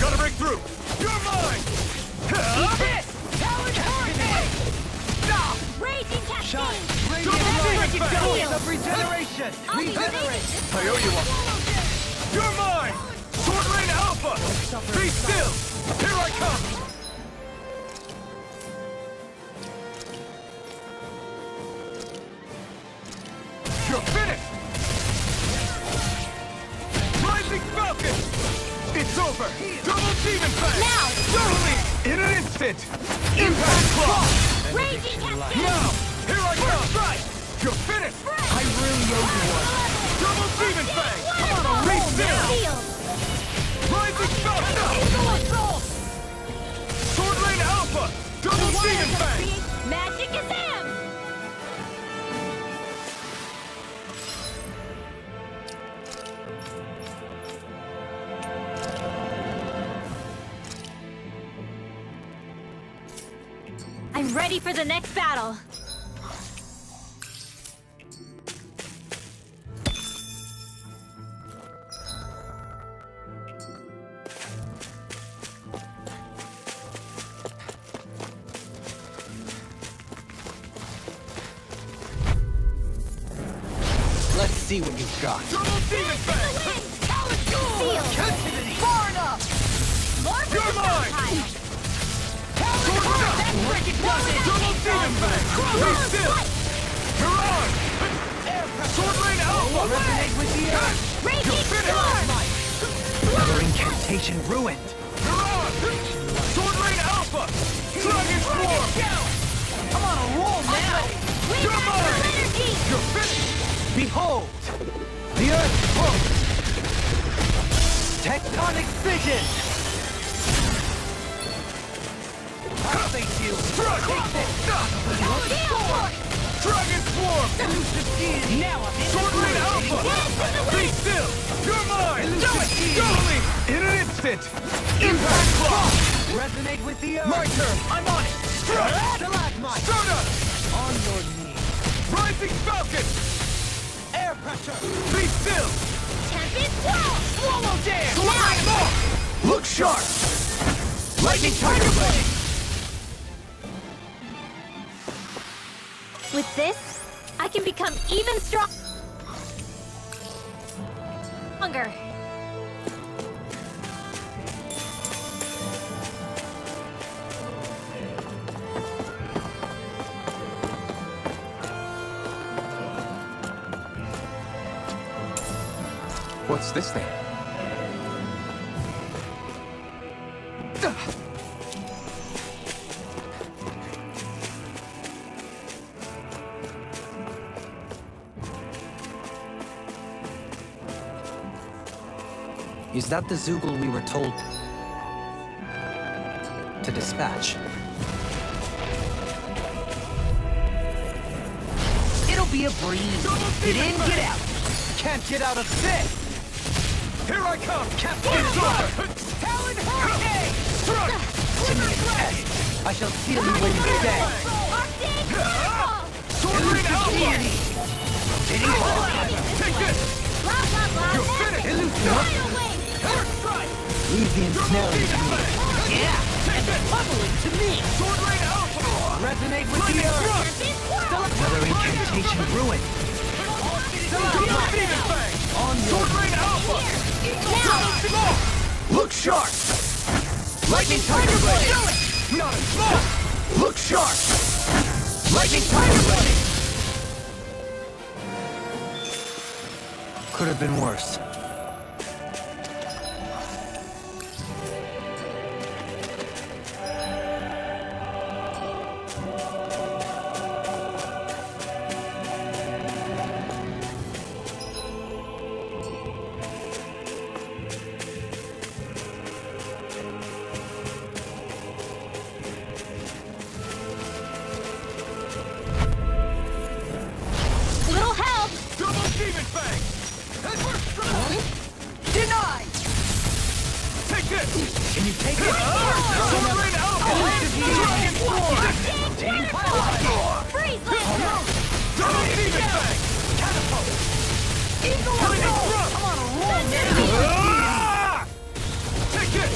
Speaker 6: Gotta break through! You're mine!
Speaker 8: Eat this! Talon Hurricane! Stop!
Speaker 3: Raging Cascade!
Speaker 6: Double demon fang!
Speaker 3: Seal!
Speaker 8: Of regeneration! Regenerate!
Speaker 6: I owe you one. You're mine! Sword Rain Alpha! Be still! Here I come! You're finished! Rising Falcon! It's over! Double demon fang!
Speaker 3: Now!
Speaker 6: Totally! In an instant! Impact Claw!
Speaker 3: Raging Cascade!
Speaker 6: Now! Here I come! Right! You're finished!
Speaker 8: I really owe you one.
Speaker 6: Double demon fang! Come on, be still!
Speaker 3: Seal!
Speaker 6: Rising Falcon!
Speaker 8: Assault!
Speaker 6: Sword Rain Alpha! Double demon fang!
Speaker 3: Magic is him! I'm ready for the next battle.
Speaker 1: Let's see what you've got.
Speaker 6: Double demon fang!
Speaker 3: Seal!
Speaker 8: Far enough!
Speaker 3: More for
Speaker 6: You're
Speaker 3: the
Speaker 6: mine!
Speaker 3: time!
Speaker 6: Sword down! Double demon fang! Be still! You're on! Sword Rain Alpha!
Speaker 8: Resonate with the earth!
Speaker 3: Raging
Speaker 6: finished!
Speaker 3: Storm!
Speaker 1: Another incantation ruined.
Speaker 6: You're on! Sword Rain Alpha! Dragon Swarm!
Speaker 8: I'm on a roll now!
Speaker 3: We
Speaker 6: You're
Speaker 3: got
Speaker 6: mine!
Speaker 3: your energy!
Speaker 6: You're finished!
Speaker 1: Behold! The Earth quote! Tectonic fission! I'll face you!
Speaker 6: Dragon Swarm!
Speaker 8: Now I'm in
Speaker 6: Sword Rain Alpha! Be still! You're mine! Do it! Totally! In an instant! Impact Claw!
Speaker 8: Resonate with the earth!
Speaker 6: My turn!
Speaker 8: I'm on it!
Speaker 6: Strike!
Speaker 8: Stalagmite!
Speaker 6: Stardust!
Speaker 8: On your knees!
Speaker 6: Rising Falcon!
Speaker 8: Air pressure!
Speaker 6: Be still!
Speaker 3: Tempest Swirl!
Speaker 8: Swallow dance!
Speaker 3: Now!
Speaker 6: Look sharp!
Speaker 8: Lightning Tiger Blade!
Speaker 3: With this, I can become even stronger.
Speaker 2: What's this thing?
Speaker 1: Is that the Zoogle we were told to dispatch?
Speaker 8: It'll be a breeze! Get in, get out! Can't get out of this!
Speaker 6: Here I come!
Speaker 8: Captain Shark! Talon Hurricane!
Speaker 6: Strike!
Speaker 1: Give me a test! I shall seal you when you stay!
Speaker 3: Arctic Miracle!
Speaker 6: Sword Rain Alpha! Take this!
Speaker 3: Blah, blah, blah.
Speaker 6: You're finished!
Speaker 3: Tidal Wing!
Speaker 6: First strike!
Speaker 1: Leave the ensnaring to me.
Speaker 8: Yeah!
Speaker 6: Take this!
Speaker 8: Bubbling to me!
Speaker 6: Sword Rain Alpha!
Speaker 8: Resonate with the
Speaker 6: Lightning
Speaker 8: earth!
Speaker 6: Thrust!
Speaker 3: Tempest Swirl!
Speaker 1: Another incantation ruined.
Speaker 6: Double Demon Fang! Sword Rain Alpha!
Speaker 3: Now!
Speaker 6: Look sharp! Lightning Tiger Blade! Not as small! Look sharp! Lightning Tiger Blade!
Speaker 1: Could have been worse.
Speaker 3: Little help!
Speaker 6: Double Demon Fang!
Speaker 8: Can you take it? Soaring Alpha! Taking Cloud!
Speaker 3: Freeze Laser!
Speaker 8: Demon Fang! Catapult! Eagle Assault! I'm on a roll now! Take it!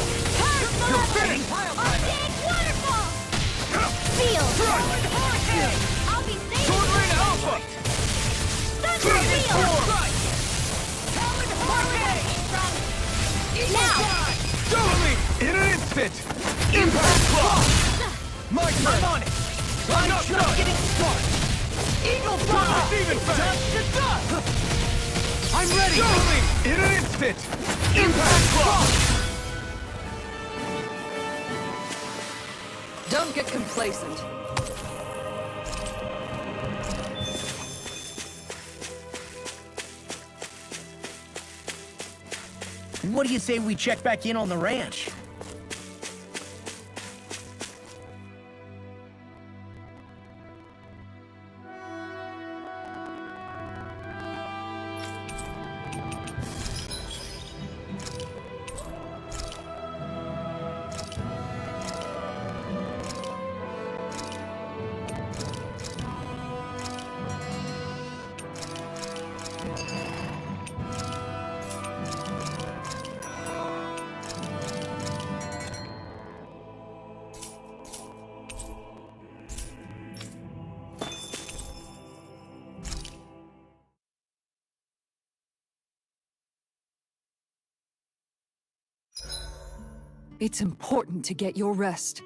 Speaker 8: You're finished!
Speaker 3: Arcade Waterfall! Seal! I'll be safe!
Speaker 8: Sword Rain Alpha!
Speaker 3: Thunder Seal! Now!
Speaker 8: In an instant! Impact Claw! My turn! I'm on it! I'm not done! Getting smart! Eagle Fly! Demon Fang! I'm ready! In an instant! Impact Claw!
Speaker 7: Don't get complacent.
Speaker 5: What do you say we check back in on the ranch?
Speaker 7: It's important to get your rest.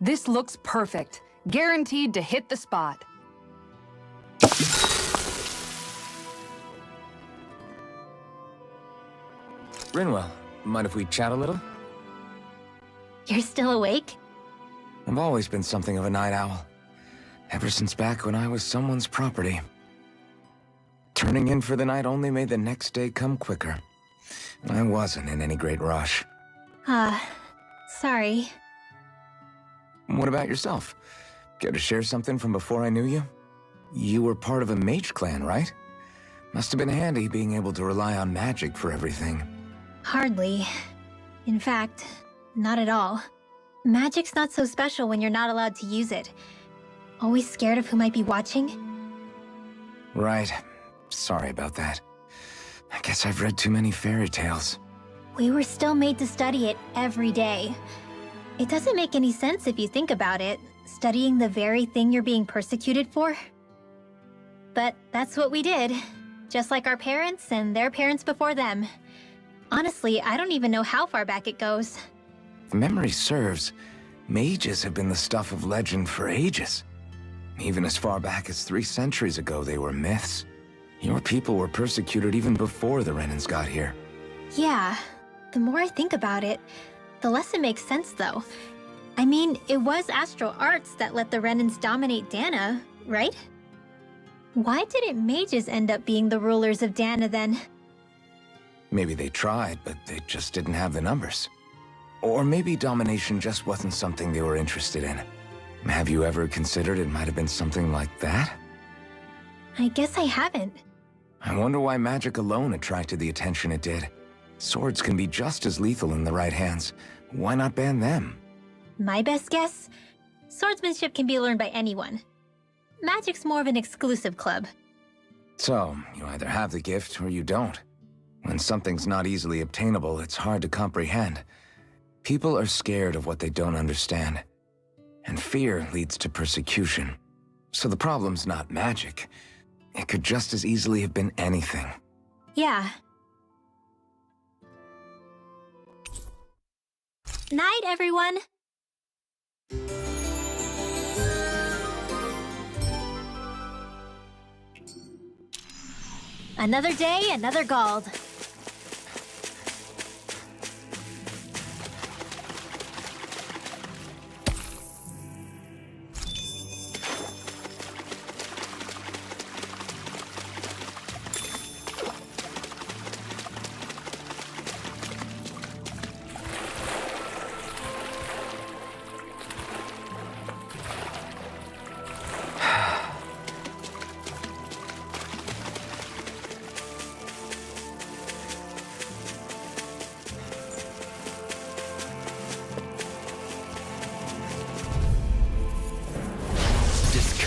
Speaker 7: This looks perfect. Guaranteed to hit the spot.
Speaker 2: Rinwell, mind if we chat a little?
Speaker 3: You're still awake?
Speaker 2: I've always been something of a night owl. Ever since back when I was someone's property. Turning in for the night only made the next day come quicker. I wasn't in any great rush.
Speaker 3: Sorry.
Speaker 2: What about yourself? Care to share something from before I knew you? You were part of a mage clan, right? Must have been handy being able to rely on magic for everything.
Speaker 3: Hardly. In fact, not at all. Magic's not so special when you're not allowed to use it. Always scared of who might be watching?
Speaker 2: Right. Sorry about that. I guess I've read too many fairy tales.
Speaker 3: We were still made to study it every day. It doesn't make any sense if you think about it, studying the very thing you're being persecuted for. But that's what we did, just like our parents and their parents before them. Honestly, I don't even know how far back it goes.
Speaker 2: If memory serves, mages have been the stuff of legend for ages. Even as far back as 3 centuries ago, they were myths. Your people were persecuted even before the Renans got here.
Speaker 3: Yeah, the more I think about it, the less it makes sense though. I mean, it was astral arts that let the Renans dominate Dana, right? Why didn't mages end up being the rulers of Dana then?
Speaker 2: Maybe they tried, but they just didn't have the numbers. Or maybe domination just wasn't something they were interested in. Have you ever considered it might have been something like that?
Speaker 3: I guess I haven't.
Speaker 2: I wonder why magic alone attracted the attention it did. Swords can be just as lethal in the right hands. Why not ban them?
Speaker 3: My best guess? Swordsmanship can be learned by anyone. Magic's more of an exclusive club.
Speaker 2: So, you either have the gift or you don't. When something's not easily obtainable, it's hard to comprehend. People are scared of what they don't understand. And fear leads to persecution. So the problem's not magic. It could just as easily have been anything.
Speaker 3: Yeah. Night, everyone! Another day, another Gald.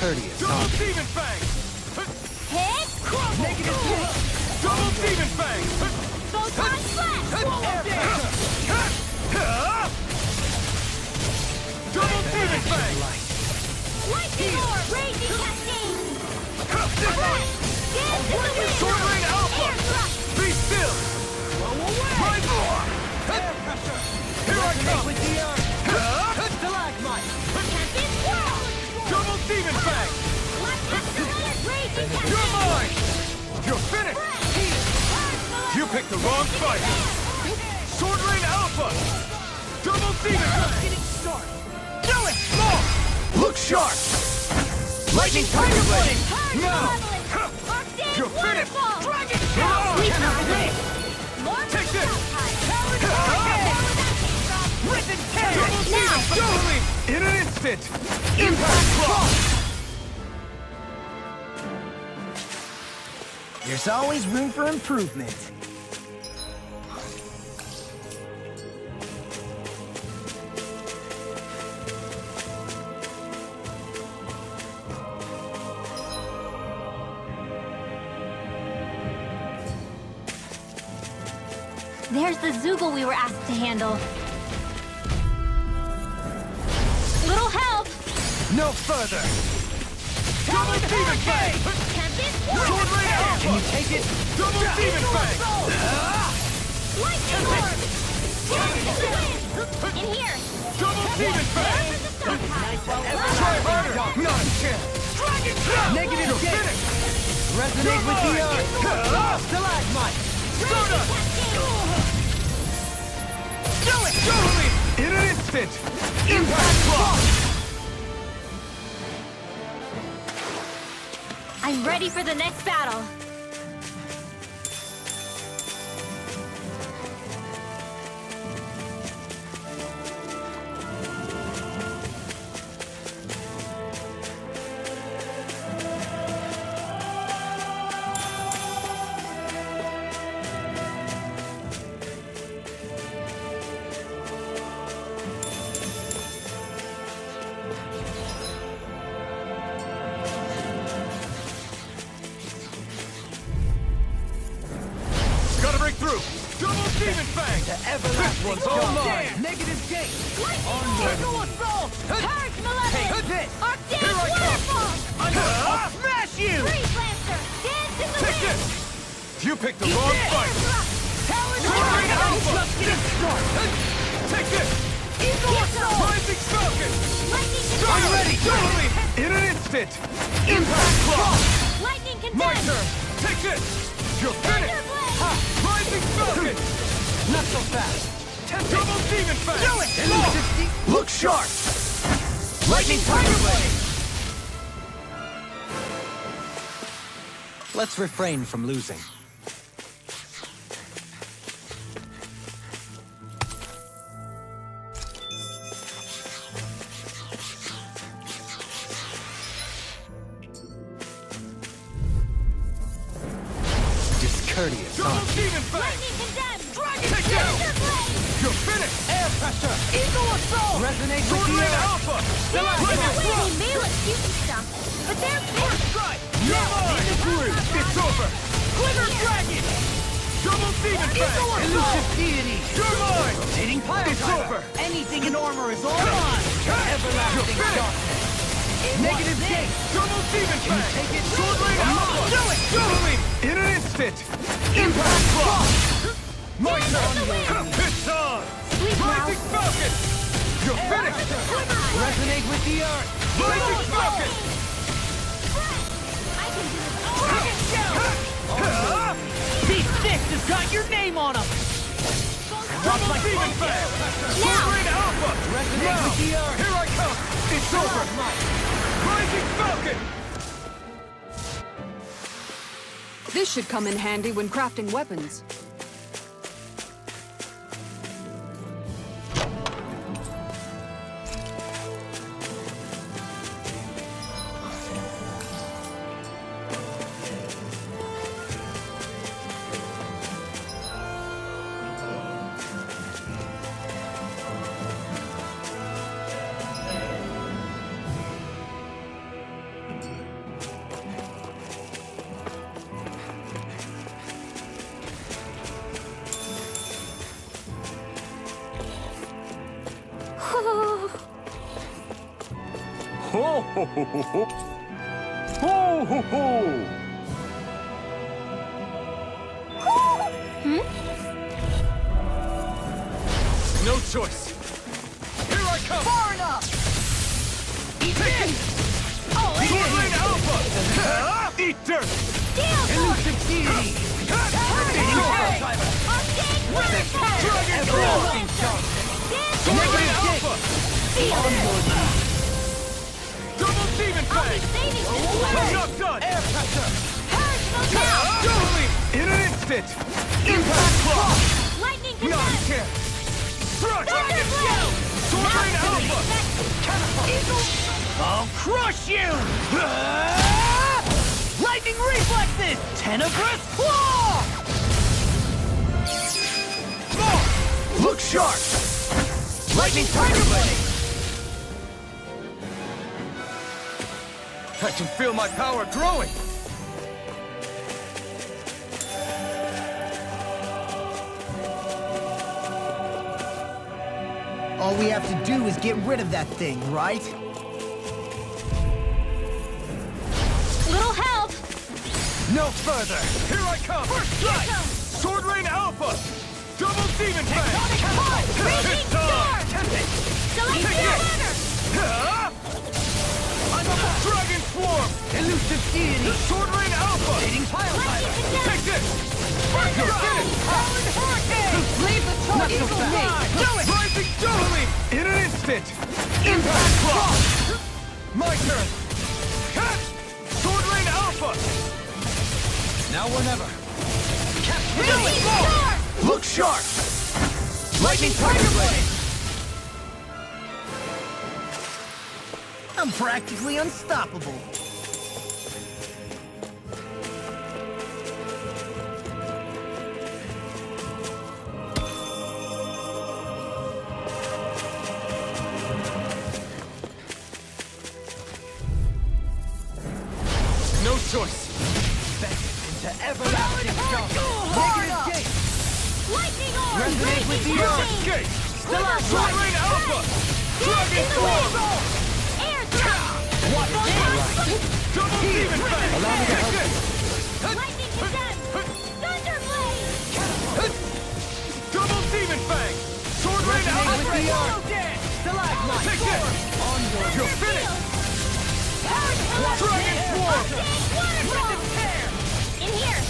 Speaker 1: Discourteous,
Speaker 8: Double
Speaker 1: huh?
Speaker 8: Demon Fang!
Speaker 3: Hit!
Speaker 8: Negative hit! Double Demon Fang!
Speaker 3: Photon Flash!
Speaker 8: Double Demon Fang!
Speaker 3: Lightning Orb! Raging Cascade!
Speaker 8: Sword Rain Alpha! Be still! My more!
Speaker 6: Air pressure!
Speaker 8: Here I come!
Speaker 6: With the earth! Stalagmite!
Speaker 8: Double Demon Fang!
Speaker 3: Raging
Speaker 8: You're mine! You're finished! You picked the wrong fight! Sword Rain Alpha! Double Demon Fang! Do it! More! Look sharp! Lightning Tiger Blade! Now! You're finished!
Speaker 3: Dragon
Speaker 8: Take this!
Speaker 3: Risen
Speaker 8: Double Demon Fang! In an instant! Impact Claw!
Speaker 5: There's always room for improvement.
Speaker 3: There's the Zoogle we were asked to handle. Little help!
Speaker 8: No further! Double Demon Fang! Sword Rain Alpha!
Speaker 6: Can you take it?
Speaker 8: Double Demon Fang!
Speaker 3: Lightning Orb! In here!
Speaker 8: Double Demon Fang! Try harder! Not a chance!
Speaker 6: Dragon Negative
Speaker 8: You're
Speaker 6: gate!
Speaker 8: finished!
Speaker 6: Resonate with the earth! Stalagmite!
Speaker 8: Stardust! Do it! In an instant! Impact Claw!
Speaker 3: I'm ready for the next battle.
Speaker 8: Gotta break through! Double Demon Fang! This one's all mine!
Speaker 6: Negative gate!
Speaker 3: Eagle Assault! Purge Malevolence! Arctic
Speaker 8: Here I come!
Speaker 3: Waterfall!
Speaker 8: I'll smash you!
Speaker 3: Freeze Lancer! Dance in the
Speaker 8: Take
Speaker 3: wind!
Speaker 8: this! You picked the wrong fight! Sword Rain Alpha! Take this!
Speaker 3: Eagle Assault!
Speaker 8: Rising Falcon!
Speaker 3: Lightning
Speaker 8: I'm
Speaker 3: Condemn!
Speaker 8: ready! Totally! In an instant! Impact Claw!
Speaker 3: Lightning
Speaker 8: My
Speaker 3: Condemn!
Speaker 8: turn! Take this! You're finished!
Speaker 3: Thunderblade!
Speaker 8: Rising Falcon!
Speaker 6: Not so fast!
Speaker 8: Double Demon Fang!
Speaker 6: Do it!
Speaker 8: Look sharp! Lightning Tiger Blade!
Speaker 1: Let's refrain from losing. Discourteous,
Speaker 8: Double
Speaker 1: huh?
Speaker 8: Demon Fang!
Speaker 3: Lightning Condemn!
Speaker 8: Take this!
Speaker 3: Thunderblade!
Speaker 8: You're finished!
Speaker 6: Air pressure!
Speaker 3: Eagle Assault!
Speaker 6: Resonate with
Speaker 8: Sword
Speaker 6: the
Speaker 8: Rain
Speaker 6: earth!
Speaker 8: Alpha!
Speaker 3: Dance in
Speaker 8: Let
Speaker 3: the
Speaker 8: it
Speaker 3: wind!
Speaker 8: flow!
Speaker 3: They may look cute and stuff, but they're big!
Speaker 8: Strike! You're mine! It's over!
Speaker 3: Quiver
Speaker 8: Dragon! Double Demon Fang!
Speaker 6: Elusive deity!
Speaker 8: You're mine!
Speaker 6: Rotating pile
Speaker 8: It's
Speaker 6: driver!
Speaker 8: over!
Speaker 6: Anything in armor is all mine! Everlasting
Speaker 8: You're finished!
Speaker 6: darkness! Negative gate!
Speaker 8: Double Demon Fang!
Speaker 6: Take it!
Speaker 8: Sword Rain Alpha!
Speaker 6: Do it!
Speaker 8: Totally! In an instant! Impact Claw! My turn! It's on!
Speaker 3: Sweet
Speaker 8: Rising
Speaker 3: mouth!
Speaker 8: Falcon! You're finished!
Speaker 6: Resonate with the earth!
Speaker 8: Rising Falcon!
Speaker 3: I can do it!
Speaker 6: These sticks has got your name on them!
Speaker 8: Double Demon Fang! Sword Rain Alpha!
Speaker 6: Resonate
Speaker 8: Now!
Speaker 6: with the earth!
Speaker 8: Here I come! It's over! Rising Falcon!
Speaker 7: This should come in handy when crafting weapons.
Speaker 8: ho, ho, ho, ho. Ho, ho, ho. No choice. Here I come.
Speaker 6: Far enough!
Speaker 8: Take it. Sword Lane Alpha. Eat dirt.
Speaker 6: Elusive deity!
Speaker 8: Dragon Claw. Negative Alpha. Double Demon Fang. I'm not done. Air pressure. Totally. In an instant. Impact Claw.
Speaker 3: Lightning
Speaker 8: Not a
Speaker 3: contest!
Speaker 8: chance. Thrust.
Speaker 3: Thunder Blade!
Speaker 8: Sword Lane Alpha.
Speaker 5: I'll crush you! Lightning reflexes! Tenebrous claw!
Speaker 8: Look sharp. Lightning Tiger Blade. I can feel my power growing.
Speaker 5: All we have to do is get rid of that thing, right?
Speaker 3: Little help!
Speaker 8: No further. Here I come. First strike. Sword Lane Alpha. Double Demon Fang.
Speaker 3: Raging Storm! Celestial Hammer!
Speaker 8: I'm a Dragon Swarm.
Speaker 6: Elusive deity!
Speaker 8: Sword Lane Alpha.
Speaker 3: Lightning contest!
Speaker 8: Take this.
Speaker 3: Thunder
Speaker 8: You're
Speaker 3: Blade!
Speaker 8: finished.
Speaker 6: Leave the torch!
Speaker 8: Not so fast.
Speaker 6: Do it!
Speaker 8: Rising Dohalim. In an instant. Impact Claw. My turn. Cut. Sword Lane Alpha. Now or never.
Speaker 3: Raging Storm!
Speaker 8: Look sharp. Lightning Tiger Blade.
Speaker 5: I'm practically unstoppable.
Speaker 8: No choice.
Speaker 6: To everlasting scum! Negative gate!
Speaker 3: Lightning Orb!
Speaker 6: Resonate with the
Speaker 3: Raging
Speaker 6: earth.
Speaker 3: Blade!
Speaker 8: Escape.
Speaker 3: Quiver
Speaker 8: Sword
Speaker 3: Blade!
Speaker 8: Lane Alpha. Dragon
Speaker 3: In the
Speaker 8: Swarm.
Speaker 3: wind! Air Thrust!
Speaker 6: What is right?
Speaker 8: Double Demon Fang.
Speaker 6: Allow me to help
Speaker 8: Take
Speaker 3: Lightning contest! Thunder Blade!
Speaker 8: this. Double Demon Fang. Sword Lane
Speaker 6: Resonate
Speaker 8: Alpha.
Speaker 6: with the earth. Stalagmite!
Speaker 8: Take this.
Speaker 6: On your
Speaker 8: You're finished.
Speaker 3: Dragon
Speaker 8: Swarm.
Speaker 3: In here!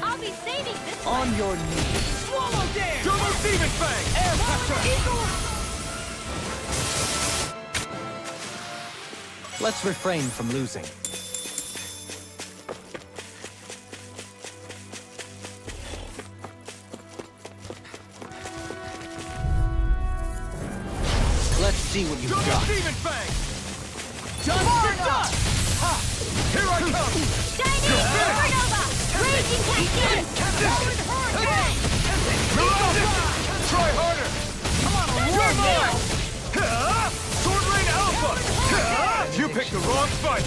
Speaker 3: I'll be saving this one!
Speaker 6: On your knees!
Speaker 5: Swallow dare!
Speaker 8: Double Demon Fang.
Speaker 6: Air pressure!
Speaker 1: Let's refrain from losing. Let's see what you've
Speaker 8: Double
Speaker 1: got.
Speaker 8: Demon Fang.
Speaker 6: Far enough!
Speaker 8: Here I come.
Speaker 3: Shining Supernova! Raging Cascade! Golden Hurricane!
Speaker 8: Try harder.
Speaker 6: Come on,
Speaker 8: You're
Speaker 6: warm
Speaker 8: mine. Sword Lane Alpha. You picked the wrong fight.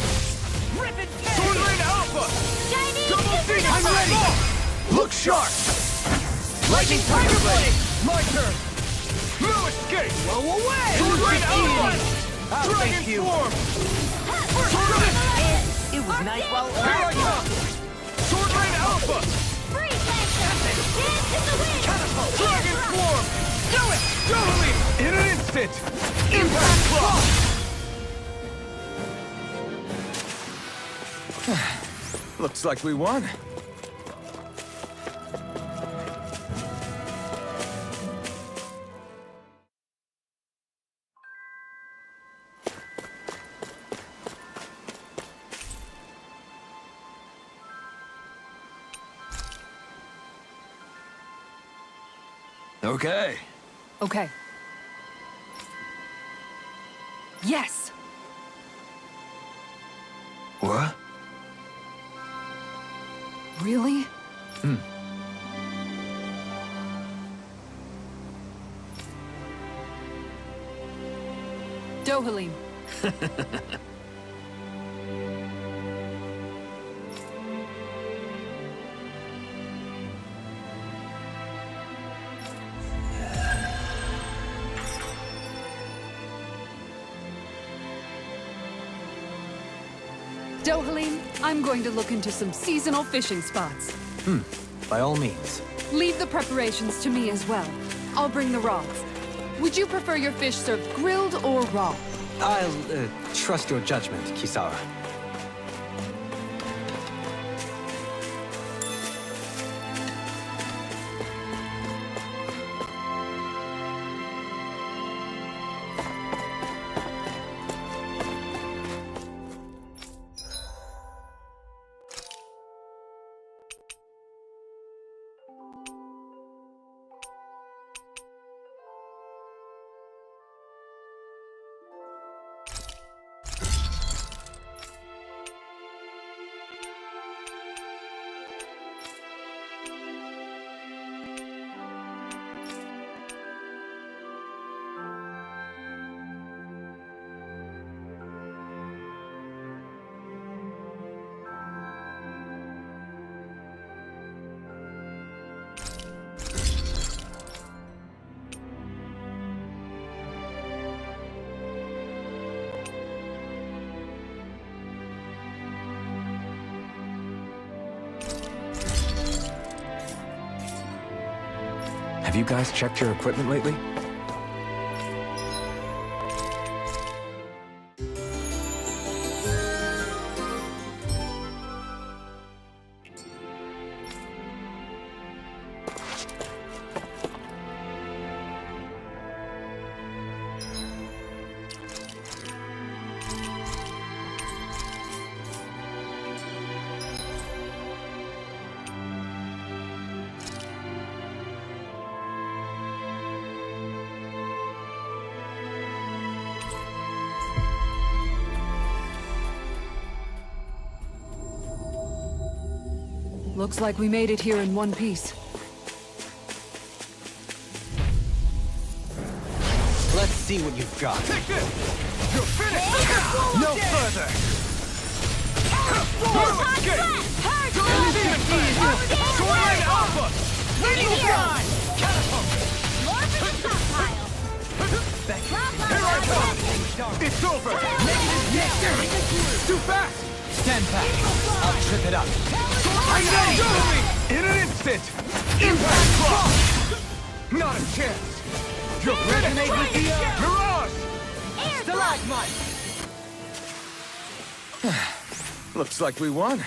Speaker 8: Sword Lane Alpha.
Speaker 3: Shining
Speaker 8: Double Demon
Speaker 3: Supernova!
Speaker 8: Fang. Look sharp. Lightning Tiger Blade. My turn. No escape.
Speaker 6: Blow away!
Speaker 8: Sword Lane Alpha. Dragon
Speaker 6: thank you.
Speaker 8: Swarm. Sword Lane.
Speaker 5: It was nice while
Speaker 8: Here I come. Sword Lane Alpha.
Speaker 3: Freeze Lancer! Dance in the wind!
Speaker 8: Dragon
Speaker 3: Air
Speaker 8: Swarm. Do it. Dohalim. In an instant. Impact Claw. Looks like we won. Okay.
Speaker 7: Okay. Yes!
Speaker 1: What?
Speaker 7: Really? Dohalim. Dohalim, I'm going to look into some seasonal fishing spots.
Speaker 1: By all means.
Speaker 7: Leave the preparations to me as well. I'll bring the rods. Would you prefer your fish served grilled or raw?
Speaker 1: I'll trust your judgment, Kisara.
Speaker 2: Have you guys checked your equipment lately?
Speaker 7: Looks like we made it here in one piece.
Speaker 1: Let's see what you've got.
Speaker 8: Take this! You're finished! No further! No escape! Sword Alpha! Eagle Fly! Catapult! Here I come! It's over! Too fast!
Speaker 1: Stand back. I'll trip it up.
Speaker 8: I'm ready! In an instant! Impact Claw! Not a chance! You're ready! Mirage!
Speaker 1: Stalagmite!
Speaker 2: Looks like we won.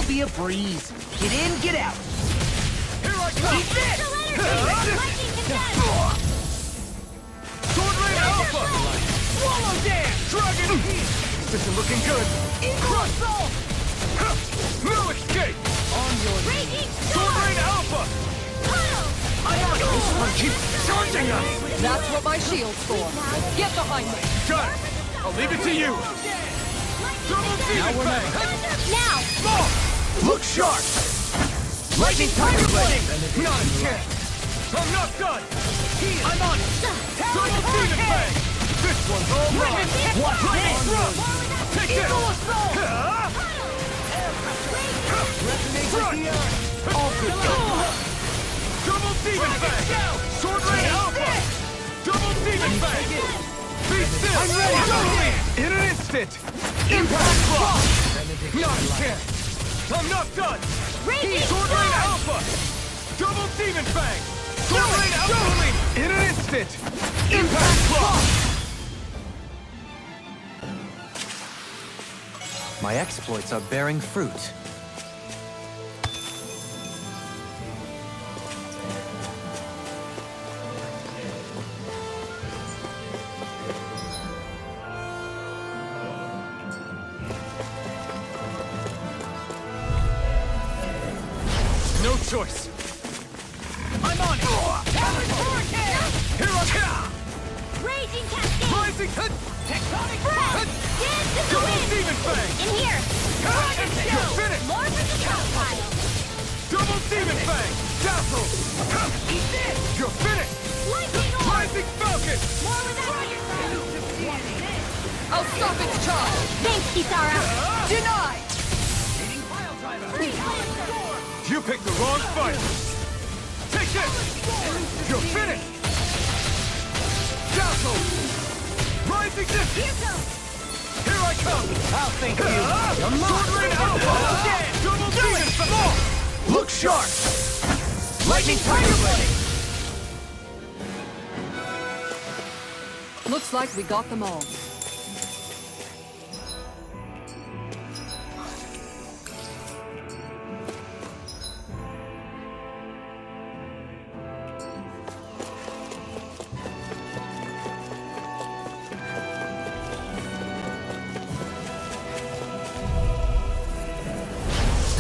Speaker 5: Be a breeze. Get in, get out.
Speaker 8: Here I come!
Speaker 5: Eat this!
Speaker 8: Sword Rain Alpha! Swallow Dance! Dragon Heat! This isn't looking good.
Speaker 5: Eagle Assault!
Speaker 8: No escape!
Speaker 5: On your
Speaker 8: Sword Rain Alpha! This one keeps charging us!
Speaker 7: That's what my shield's for. Get behind me!
Speaker 8: Got it! I'll leave it to you! Double demon bang!
Speaker 3: Now!
Speaker 8: Small! Look sharp! Lightning Tiger Blade! Not a chance! I'm not done! I'm on it! Double demon bang! This one's all mine! Watch lightning thrust! Take this! Front! All good! Double demon bang! Sword Rain Alpha! Double demon bang! Beat this! I'm ready! Totally! In an instant! Impact block! Not a chance! I'm not done! Sword Rain Alpha! Double demon bang! Sword Rain Alpha! In an instant! Impact block!
Speaker 1: My exploits are bearing fruit.
Speaker 8: No choice! I'm on it! Here I come!
Speaker 3: Raging Cascade!
Speaker 8: Rising head!
Speaker 3: Tectonic Breath! Dance in the
Speaker 8: Double
Speaker 3: wind!
Speaker 8: demon bang!
Speaker 3: In here!
Speaker 8: You're finished!
Speaker 3: More for the top pile!
Speaker 8: Double demon bang! Dazzle!
Speaker 3: Eat this!
Speaker 8: You're finished!
Speaker 3: Lightning Orb!
Speaker 8: Rising falcon!
Speaker 3: More without your
Speaker 7: I'll stop its charge!
Speaker 3: Thanks, Kisara!
Speaker 7: Denied!
Speaker 8: You picked the wrong fight! Take this! You're finished! Dazzle! Rising this! Here I come!
Speaker 1: I'll thank you.
Speaker 8: Sword Rain Alpha! Double demon bang! Look sharp! Lightning Tiger Blade!
Speaker 7: Looks like we got them all.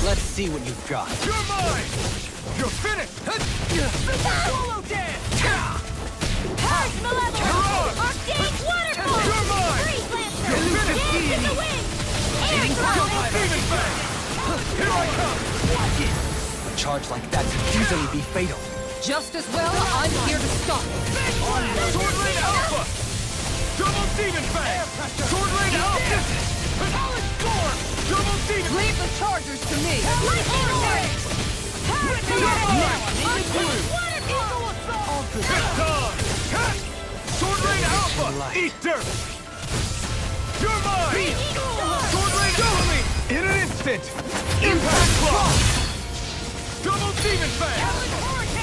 Speaker 1: Let's see what you've got.
Speaker 8: You're mine! You're finished!
Speaker 3: Solo dance! Purge Malevolence! Arcade Waterfall!
Speaker 8: You're mine!
Speaker 3: Freeze Lancer! Dance in the wind! Air
Speaker 8: Double
Speaker 3: Cloud!
Speaker 8: demon bang! Here I come!
Speaker 1: A charge like that could easily be fatal.
Speaker 7: Just as well, I'm here to stop it.
Speaker 8: Sword Rain Alpha! Double demon bang! Sword Rain Alpha! Solid storm! Double demon!
Speaker 7: Leave the chargers to me.
Speaker 3: Lightning Orb! Purge Malevolence! Arcade Waterfall!
Speaker 8: It's time! Sword Rain Alpha! Eat dirt! You're mine! Sword Rain Alpha! In an instant! Impact block! Double demon bang!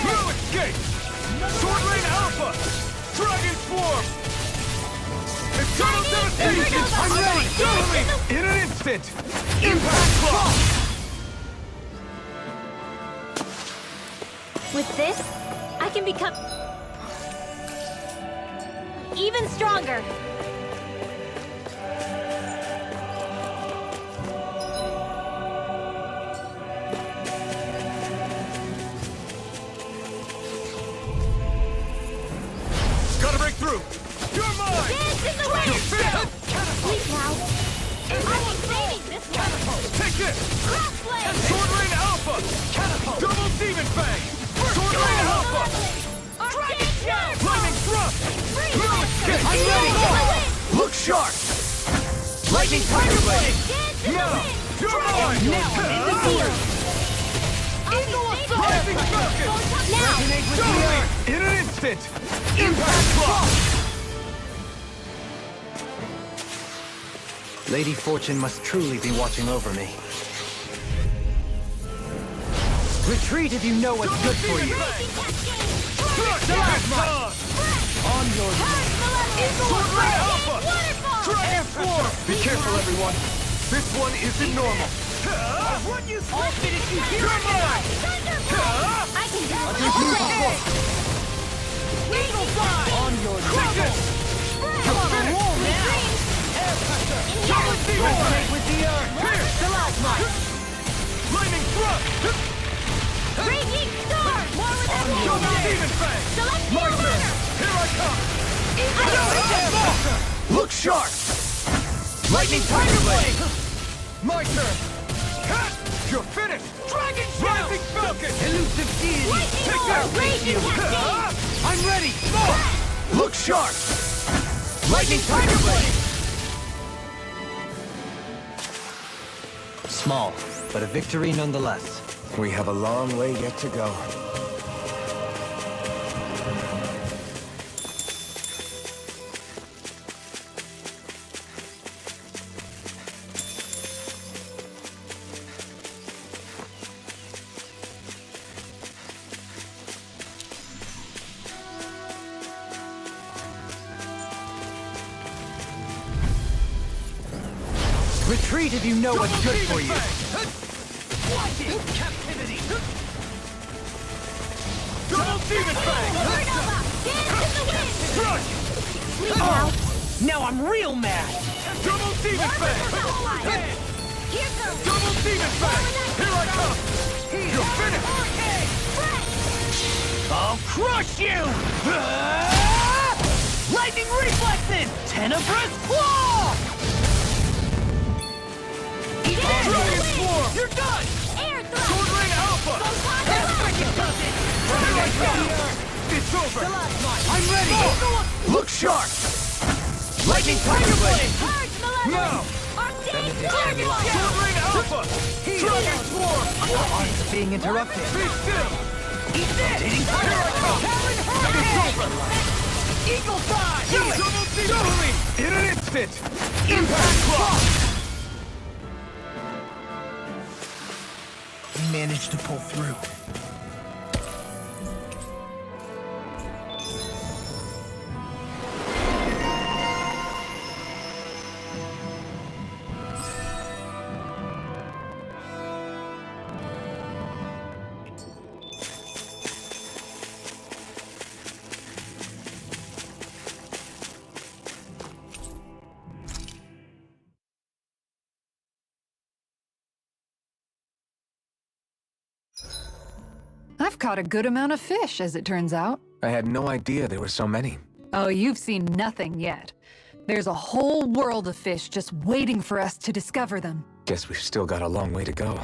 Speaker 8: No escape! Sword Rain Alpha! Dragon Swarm! It's total devastation! I'm ready! Totally! In an instant! Impact block!
Speaker 3: With this, I can become even stronger.
Speaker 8: Gotta break through! You're mine!
Speaker 3: Dance in the wind!
Speaker 8: You're finished!
Speaker 3: Sleep now. I will saving this one.
Speaker 8: Take this!
Speaker 3: Crossblade!
Speaker 8: Sword Rain Alpha! Double demon bang! Sword Rain Alpha!
Speaker 3: Arcade Charge!
Speaker 8: Lightning thrust!
Speaker 3: Freeze
Speaker 8: No
Speaker 3: Lancer!
Speaker 8: escape!
Speaker 3: I'm ready!
Speaker 8: Look sharp! Lightning Tiger Blade!
Speaker 3: Dance in the
Speaker 8: Now!
Speaker 3: wind!
Speaker 8: You're mine!
Speaker 3: Now I'm in the field! Eagle Assault!
Speaker 8: Rising Falcon!
Speaker 3: Now!
Speaker 8: Totally! In an instant! Impact block!
Speaker 1: Lady Fortune must truly be watching over me. Retreat if you know what's good for you.
Speaker 3: Raging Cascade!
Speaker 8: On your Sword Rain Alpha! Transform! Be careful, everyone. This one isn't normal.
Speaker 3: I'll finish you here!
Speaker 8: You're mine!
Speaker 3: I can do it! Raging Cascade!
Speaker 8: On your Take this!
Speaker 3: Come on, roll now!
Speaker 8: Double demon bang!
Speaker 1: With the earth.
Speaker 8: Here!
Speaker 3: Stalagmite!
Speaker 8: Lightning thrust!
Speaker 3: Raging Storm! More with that
Speaker 6: Double Demon Fang! My turn! Here I come! Look sharp! Lightning Tiger Blade! My turn! Cut! You're finished! Dragon Shout! Rising Falcon!
Speaker 8: Elusive deity!
Speaker 6: Take that! I'm ready! Look sharp! Lightning Tiger Blade!
Speaker 1: Small, but a victory nonetheless.
Speaker 2: We have a long way yet to go.
Speaker 8: Retreat if you know what's good for you.
Speaker 6: Captivity! Double Demon Fang! Crush!
Speaker 5: Now I'm real mad!
Speaker 6: Double Demon Fang! Double Demon Fang! Here I come! You're finished!
Speaker 5: I'll crush you! Lightning reflexes! Tenebrous claw!
Speaker 6: Dragon Swarm!
Speaker 5: You're done!
Speaker 6: Sword Ring Alpha! Here I come! It's over! I'm ready! Look sharp! Lightning Tiger Blade! Now! Sword Ring Alpha! Dragon Swarm!
Speaker 8: Arms being interrupted.
Speaker 6: Be still!
Speaker 5: Rotating
Speaker 6: Here I come! It's over!
Speaker 5: Eagle Thigh!
Speaker 6: Double in an instant! Impact Claw!
Speaker 5: We managed to pull through.
Speaker 7: I've caught a good amount of fish, as it turns out.
Speaker 2: I had no idea there were so many.
Speaker 7: Oh, you've seen nothing yet. There's a whole world of fish just waiting for us to discover them.
Speaker 2: Guess we've still got a long way to go.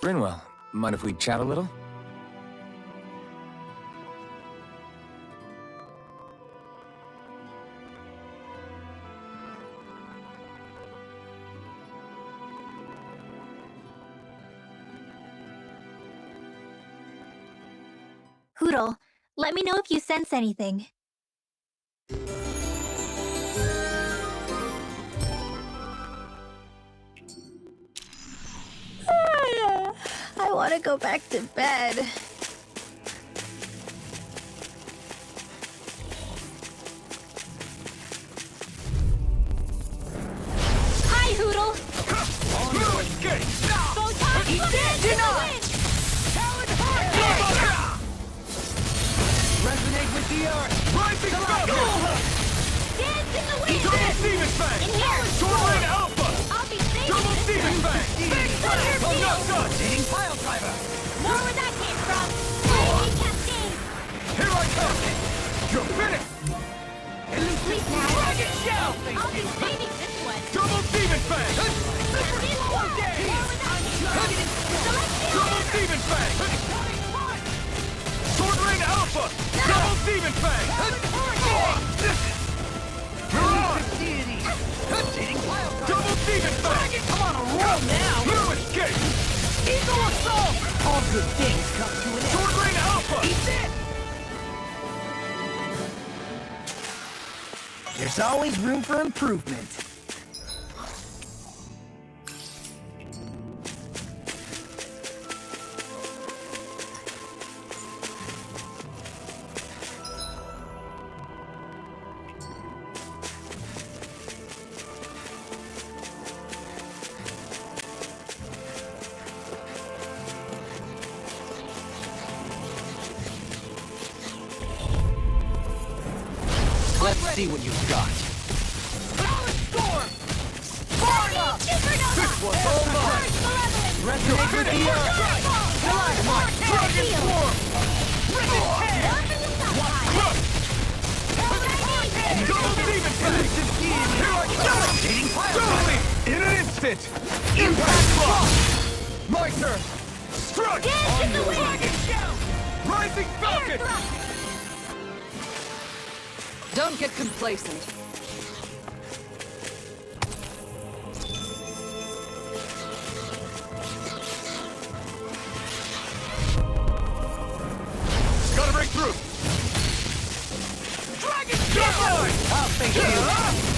Speaker 2: Rinwell, mind if we chat a little?
Speaker 3: Hoodle, let me know if you sense anything. I want to go back to bed. Hi, Hoodle!
Speaker 6: No escape!
Speaker 5: He's dead! Denied!
Speaker 8: Resonate with the earth.
Speaker 6: Rising Falcon!
Speaker 3: Dance in the wind!
Speaker 6: Double Demon Fang!
Speaker 3: In here!
Speaker 6: Sword Ring Alpha!
Speaker 3: I'll be safe!
Speaker 6: Double Demon Fang!
Speaker 3: Big thunder
Speaker 6: I'm not
Speaker 3: field!
Speaker 6: done!
Speaker 8: Rotating pile driver.
Speaker 3: More where that came from! Lightning cascade!
Speaker 6: Here I come! You're finished!
Speaker 3: Sleep now!
Speaker 6: Dragon Shout!
Speaker 3: I'll be saving this one!
Speaker 6: Double Demon Fang!
Speaker 3: Super More where that came from!
Speaker 6: Double Demon Fang! Sword Ring Alpha! Double Demon Fang! You're on!
Speaker 8: Deity. Rotating pile driver.
Speaker 6: Double Demon Fang!
Speaker 5: Come on a roll now!
Speaker 6: No escape!
Speaker 5: Eagle Assault! All good things come to an end.
Speaker 6: Sword Ring Alpha!
Speaker 5: He's dead! There's always room for improvement.
Speaker 8: Let's see what you've got.
Speaker 5: Power Storm! Sparta!
Speaker 3: Supernova!
Speaker 8: This one's all mine! Resonate with the earth! Dragon form! Double demon fang! Here I come! Totally! In an instant! Impact block! My turn! Strike! On your dragon! Rising falcon!
Speaker 7: Don't get complacent.
Speaker 8: Gotta break through! Dragon Line!
Speaker 5: I'll face you.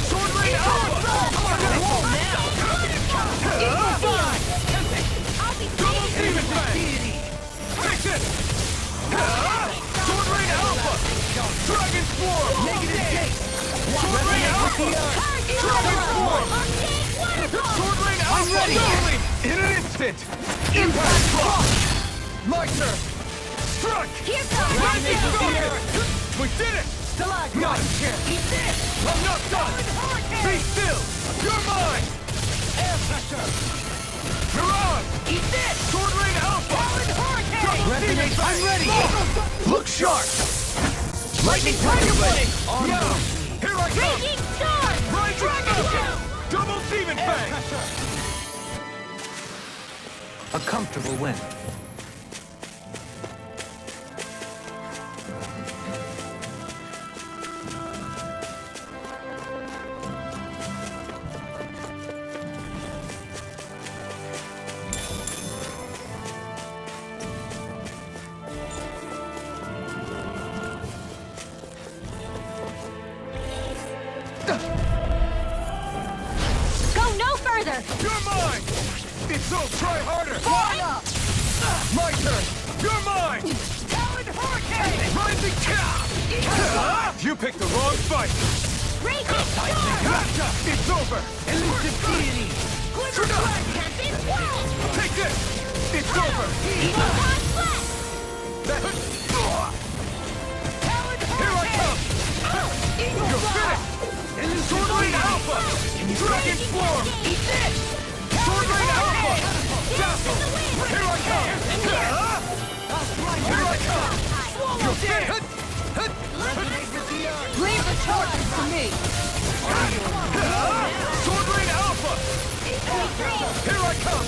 Speaker 8: Sword Rain Alpha!
Speaker 5: Roll now.
Speaker 8: Eagle Fly! Double Demon Fang! Fix it! Sword Rain Alpha! Dragon Swarm!
Speaker 5: Negative taste.
Speaker 8: Sword Rain Alpha! Dragon Swarm! Sword Rain Alpha!
Speaker 5: I'm ready.
Speaker 8: Totally! In an instant! Impact block! My turn! Strike! Rising Falcon! We did it! Not a chance!
Speaker 5: Eat this.
Speaker 8: I'm not done! Be still! You're mine!
Speaker 5: Air pressure.
Speaker 8: You're on!
Speaker 5: Eat this.
Speaker 8: Sword Rain Alpha!
Speaker 5: Hurricane.
Speaker 8: Demon Fang!
Speaker 5: I'm ready.
Speaker 8: Look sharp!
Speaker 5: Lightning Tiger Blade.
Speaker 8: Now! Here I come!
Speaker 3: Raging storm!
Speaker 8: Rising Falcon! Double Demon Fang!
Speaker 1: A comfortable win.
Speaker 3: Go no further!
Speaker 8: You're mine! It's so try harder!
Speaker 5: Fire up.
Speaker 8: My turn! You're mine!
Speaker 5: Talon Hurricane.
Speaker 8: Rising Cat! You picked the wrong fight!
Speaker 3: Raging storm!
Speaker 8: Gotcha! It's over!
Speaker 5: Elusive deity.
Speaker 3: Glimmer flag has been swallowed!
Speaker 8: Take this! It's over!
Speaker 3: Photon flash!
Speaker 5: Talon
Speaker 8: Here I come!
Speaker 5: Eagle
Speaker 8: You're
Speaker 5: Fly.
Speaker 8: finished! Sword Rain Alpha! Dragon Swarm!
Speaker 5: Eat this.
Speaker 8: Sword Rain Alpha! Dazzle! Here I come! Here I come! You're finished!
Speaker 7: Leave the charges to me.
Speaker 8: Sword Rain Alpha! Here I come!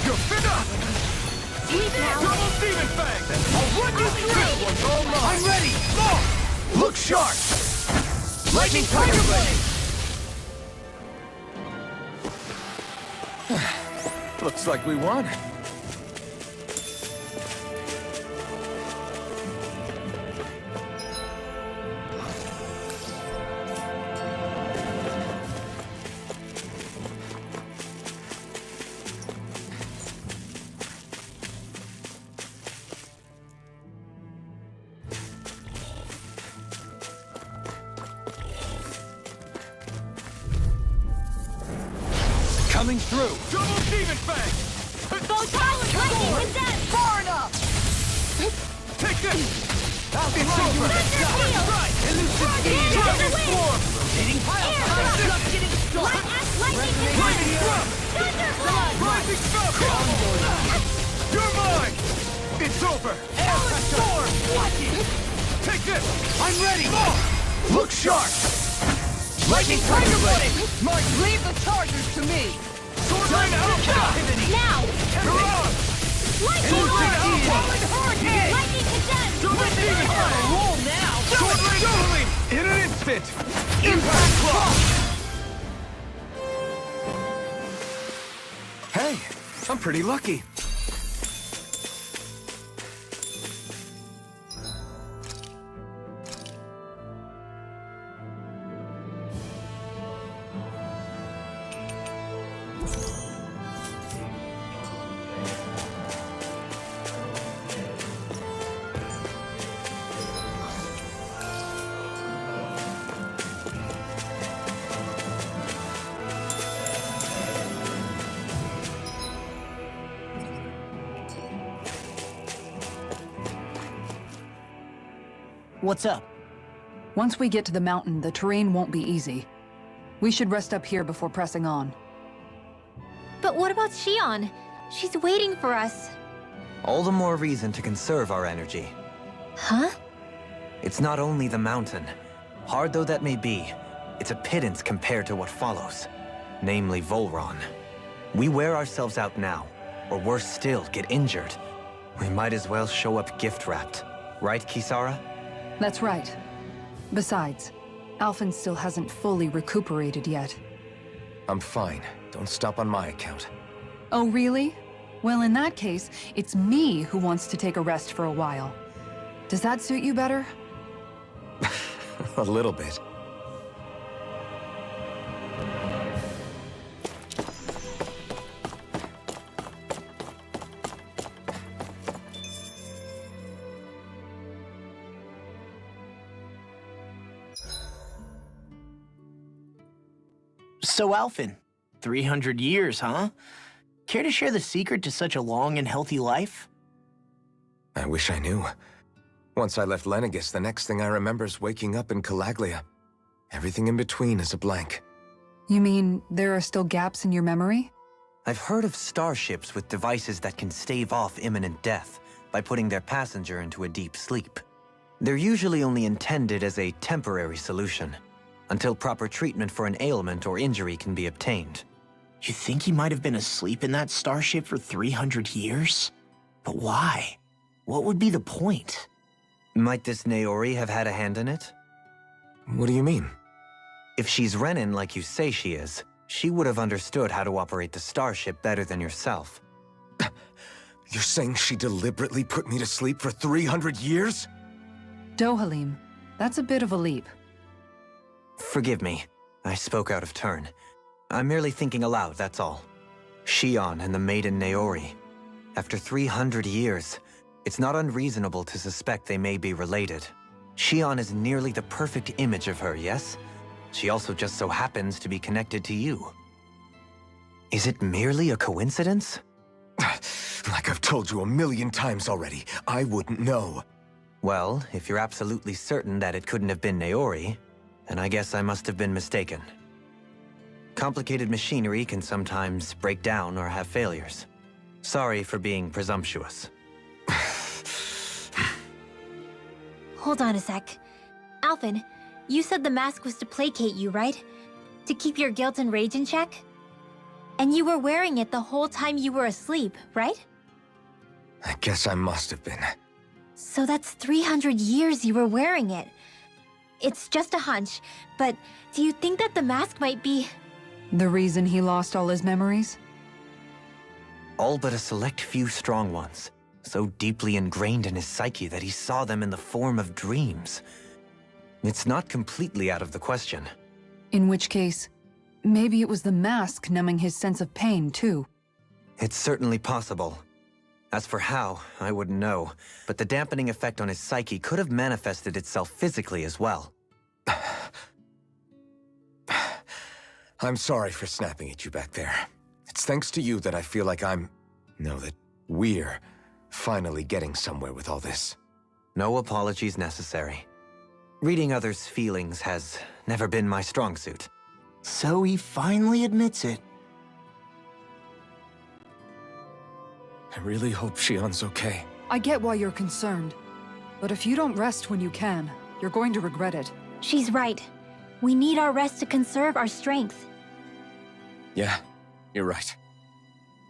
Speaker 8: You're finished! Double Demon Fang! I'll run you through! This one's all mine!
Speaker 5: I'm ready.
Speaker 8: Look sharp!
Speaker 5: Lightning Tiger Blade.
Speaker 2: Looks like we won.
Speaker 1: Coming through.
Speaker 8: Double Demon Fang!
Speaker 3: Photon lightning condensed!
Speaker 5: Far enough.
Speaker 8: Take this! It's over!
Speaker 3: Right!
Speaker 8: Elusive
Speaker 3: Dragon
Speaker 8: Dragon
Speaker 3: away!
Speaker 8: Swarm!
Speaker 5: Rotating pile.
Speaker 3: Air
Speaker 5: Just getting started.
Speaker 3: Lightning
Speaker 8: Lightning
Speaker 3: condensed!
Speaker 8: Thrust!
Speaker 3: Thunderblast!
Speaker 8: Rising Falcon! You're mine! It's over!
Speaker 5: Air pressure. Watch it.
Speaker 8: Take this!
Speaker 5: I'm ready.
Speaker 8: Look sharp!
Speaker 5: Lightning Tiger Blade.
Speaker 7: Leave the charges to me.
Speaker 8: Sword Rain Alpha!
Speaker 3: Now!
Speaker 8: You're on!
Speaker 3: Lightning
Speaker 8: Sword Rain
Speaker 3: blast!
Speaker 8: Alpha!
Speaker 3: Lightning condensed!
Speaker 8: Double Demon Fang!
Speaker 5: Roll now.
Speaker 8: Sword Rain Alpha! In an instant! Impact Block!
Speaker 2: Hey, I'm pretty lucky.
Speaker 5: What's up?
Speaker 7: Once we get to the mountain, the terrain won't be easy. We should rest up here before pressing on.
Speaker 3: But But what about Shion? She's waiting for us.
Speaker 1: All the more reason to conserve our energy.
Speaker 3: Huh?
Speaker 1: It's not only the mountain. Hard though that may be, it's a pittance compared to what follows. Namely Volron. We wear ourselves out now, or worse still, get injured. We might as well show up gift-wrapped. Right, Kisara?
Speaker 7: That's right. Besides, Alphen still hasn't fully recuperated yet.
Speaker 2: I'm fine. Don't stop on my account.
Speaker 7: Oh, really? Well, in that case, it's me who wants to take a rest for a while. Does that suit you better?
Speaker 2: A little bit.
Speaker 5: So, Alphen, 300 years, huh? Care to share the secret to such a long and healthy life?
Speaker 2: I wish I knew. Once I left Lenegis, the next thing I remember is waking up in Calaglia. Everything in between is a blank.
Speaker 7: You mean there are still gaps in your memory?
Speaker 1: I've heard of starships with devices that can stave off imminent death by putting their passenger into a deep sleep. They're usually only intended as a temporary solution, until proper treatment for an ailment or injury can be obtained.
Speaker 5: You think he might have been asleep in that starship for 300 years? But why? What would be the point?
Speaker 1: Might this Naori have had a hand in it?
Speaker 2: What do you mean?
Speaker 1: If she's Renin like you say she is, she would have understood how to operate the starship better than yourself.
Speaker 2: You're saying she deliberately put me to sleep for 300 years?
Speaker 7: Dohalim, that's a bit of a leap.
Speaker 1: Forgive me. I spoke out of turn. I'm merely thinking aloud, that's all. Shion and the maiden Naori. After 300 years, it's not unreasonable to suspect they may be related. Shion is nearly the perfect image of her, yes? She also just so happens to be connected to you. Is it merely a coincidence?
Speaker 2: Like I've told you a million times already, I wouldn't know.
Speaker 1: Well, if you're absolutely certain that it couldn't have been Naori, then I guess I must have been mistaken. Complicated machinery can sometimes break down or have failures. Sorry for being presumptuous.
Speaker 3: Hold on a sec. Alphen, you said the mask was to placate you, right? To keep your guilt and rage in check? And you were wearing it the whole time you were asleep, right?
Speaker 2: I guess I must have been.
Speaker 3: So that's 300 years you were wearing it. It's just a hunch, but do you think that the mask might be...
Speaker 7: The reason he lost all his memories?
Speaker 1: All but a select few strong ones, so deeply ingrained in his psyche that he saw them in the form of dreams. It's not completely out of the question.
Speaker 7: In which case, maybe it was the mask numbing his sense of pain, too.
Speaker 1: It's certainly possible. As for how, I wouldn't know, but the dampening effect on his psyche could have manifested itself physically as well.
Speaker 2: I'm sorry for snapping at you back there. It's thanks to you that I feel like that we're finally getting somewhere with all this.
Speaker 1: No apologies necessary. Reading others' feelings has never been my strong suit.
Speaker 5: So he finally admits it.
Speaker 2: I really hope Shion's okay.
Speaker 7: I get why you're concerned. But if you don't rest when you can, you're going to regret it.
Speaker 3: She's right. We need our rest to conserve our strength.
Speaker 2: Yeah, you're right.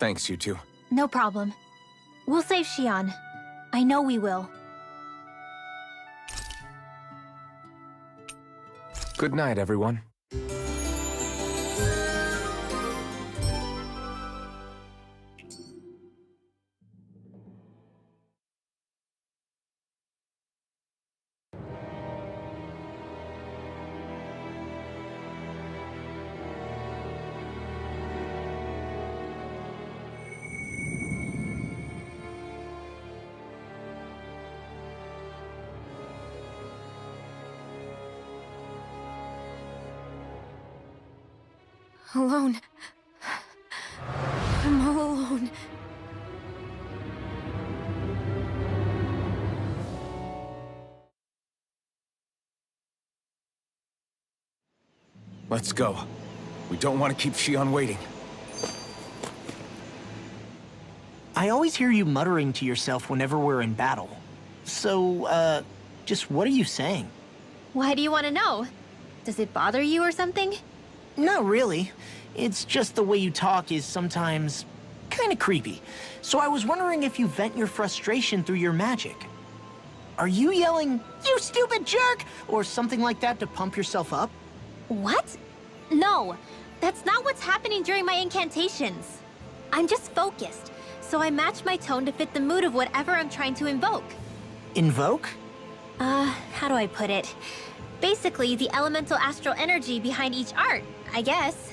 Speaker 2: Thanks, you two.
Speaker 3: No problem. We'll save Shion. I know we will.
Speaker 2: Good night, everyone.
Speaker 3: Alone. I'm all alone.
Speaker 2: Let's go. We don't want to keep Shion waiting.
Speaker 5: I always hear you muttering to yourself whenever we're in battle. So, just what are you saying?
Speaker 3: Why do you want to know? Does it bother you or something?
Speaker 5: Not really. It's just the way you talk is sometimes kind of creepy. So I was wondering if you vent your frustration through your magic. Are you yelling, "You stupid jerk," or something like that to pump yourself up?
Speaker 3: What? No, that's not what's happening during my incantations. I'm just focused, so I match my tone to fit the mood of whatever I'm trying to invoke.
Speaker 5: Invoke?
Speaker 3: How do I put it? Basically, the elemental astral energy behind each art, I guess.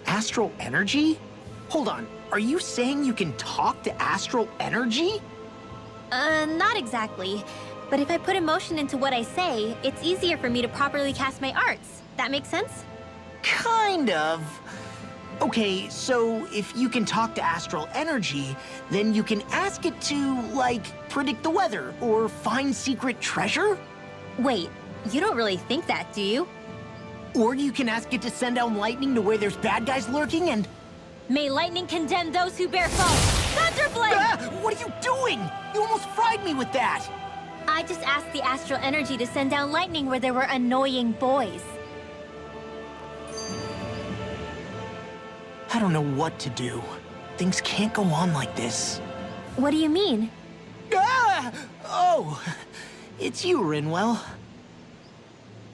Speaker 5: Astral energy? Hold on, are you saying you can talk to astral energy?
Speaker 3: Not exactly. But if I put emotion into what I say, it's easier for me to properly cast my arts. That makes sense?
Speaker 5: Kind of. Okay, so if you can talk to astral energy, then you can ask it to, like, predict the weather or find secret treasure?
Speaker 3: Wait, you don't really think that, do you?
Speaker 5: Or you can ask it to send down lightning to where there's bad guys lurking and...
Speaker 3: May lightning condemn those who bear false! Thunderblade!
Speaker 5: Ah, what are you doing? You almost fried me with that!
Speaker 3: I just asked the astral energy to send down lightning where there were annoying boys.
Speaker 5: I don't know what to do. Things can't go on like this.
Speaker 3: What do you mean?
Speaker 5: Ah! Oh, it's you, Rinwell.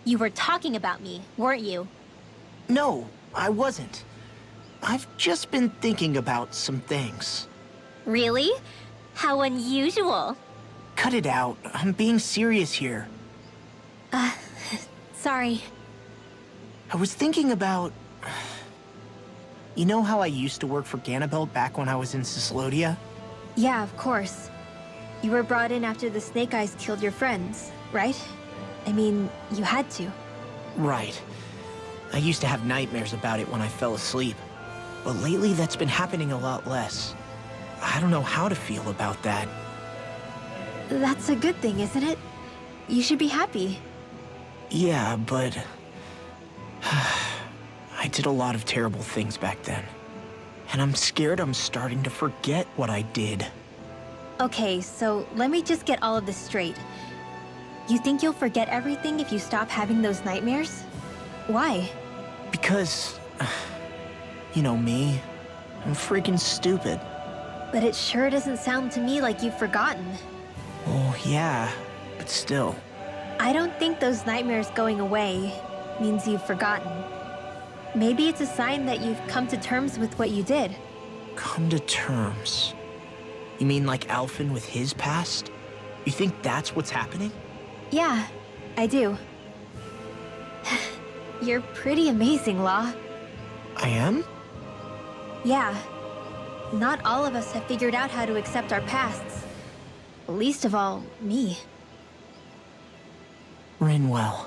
Speaker 3: You were talking about me, weren't you?
Speaker 5: No, I wasn't. I've just been thinking about some things.
Speaker 3: Really? How unusual.
Speaker 5: Cut it out. I'm being serious here.
Speaker 3: Sorry.
Speaker 5: I was thinking about... You know how I used to work for Ganabelt back when I was in Cyslodia?
Speaker 3: Yeah, of course. You were brought in after the Snake Eyes killed your friends, right? I mean, you had to.
Speaker 5: Right. I used to have nightmares about it when I fell asleep. But lately that's been happening a lot less. I don't know how to feel about that.
Speaker 3: That's a good thing, isn't it? You should be happy.
Speaker 5: Yeah, but... I did a lot of terrible things back then. And I'm scared I'm starting to forget what I did.
Speaker 3: Okay, so let me just get all of this straight. You think you'll forget everything if you stop having those nightmares? Why?
Speaker 5: Because... You know me. I'm freaking stupid.
Speaker 3: But it sure doesn't sound to me like you've forgotten.
Speaker 5: Well, yeah, but still.
Speaker 3: I don't think those nightmares going away means you've forgotten. Maybe it's a sign that you've come to terms with what you did.
Speaker 5: Come to terms? You mean like Alphen with his past? You think that's what's happening?
Speaker 3: Yeah, I do. You're pretty amazing, Law.
Speaker 5: I am?
Speaker 3: Yeah. Not all of us have figured out how to accept our pasts. Least of all, me.
Speaker 5: Rinwell.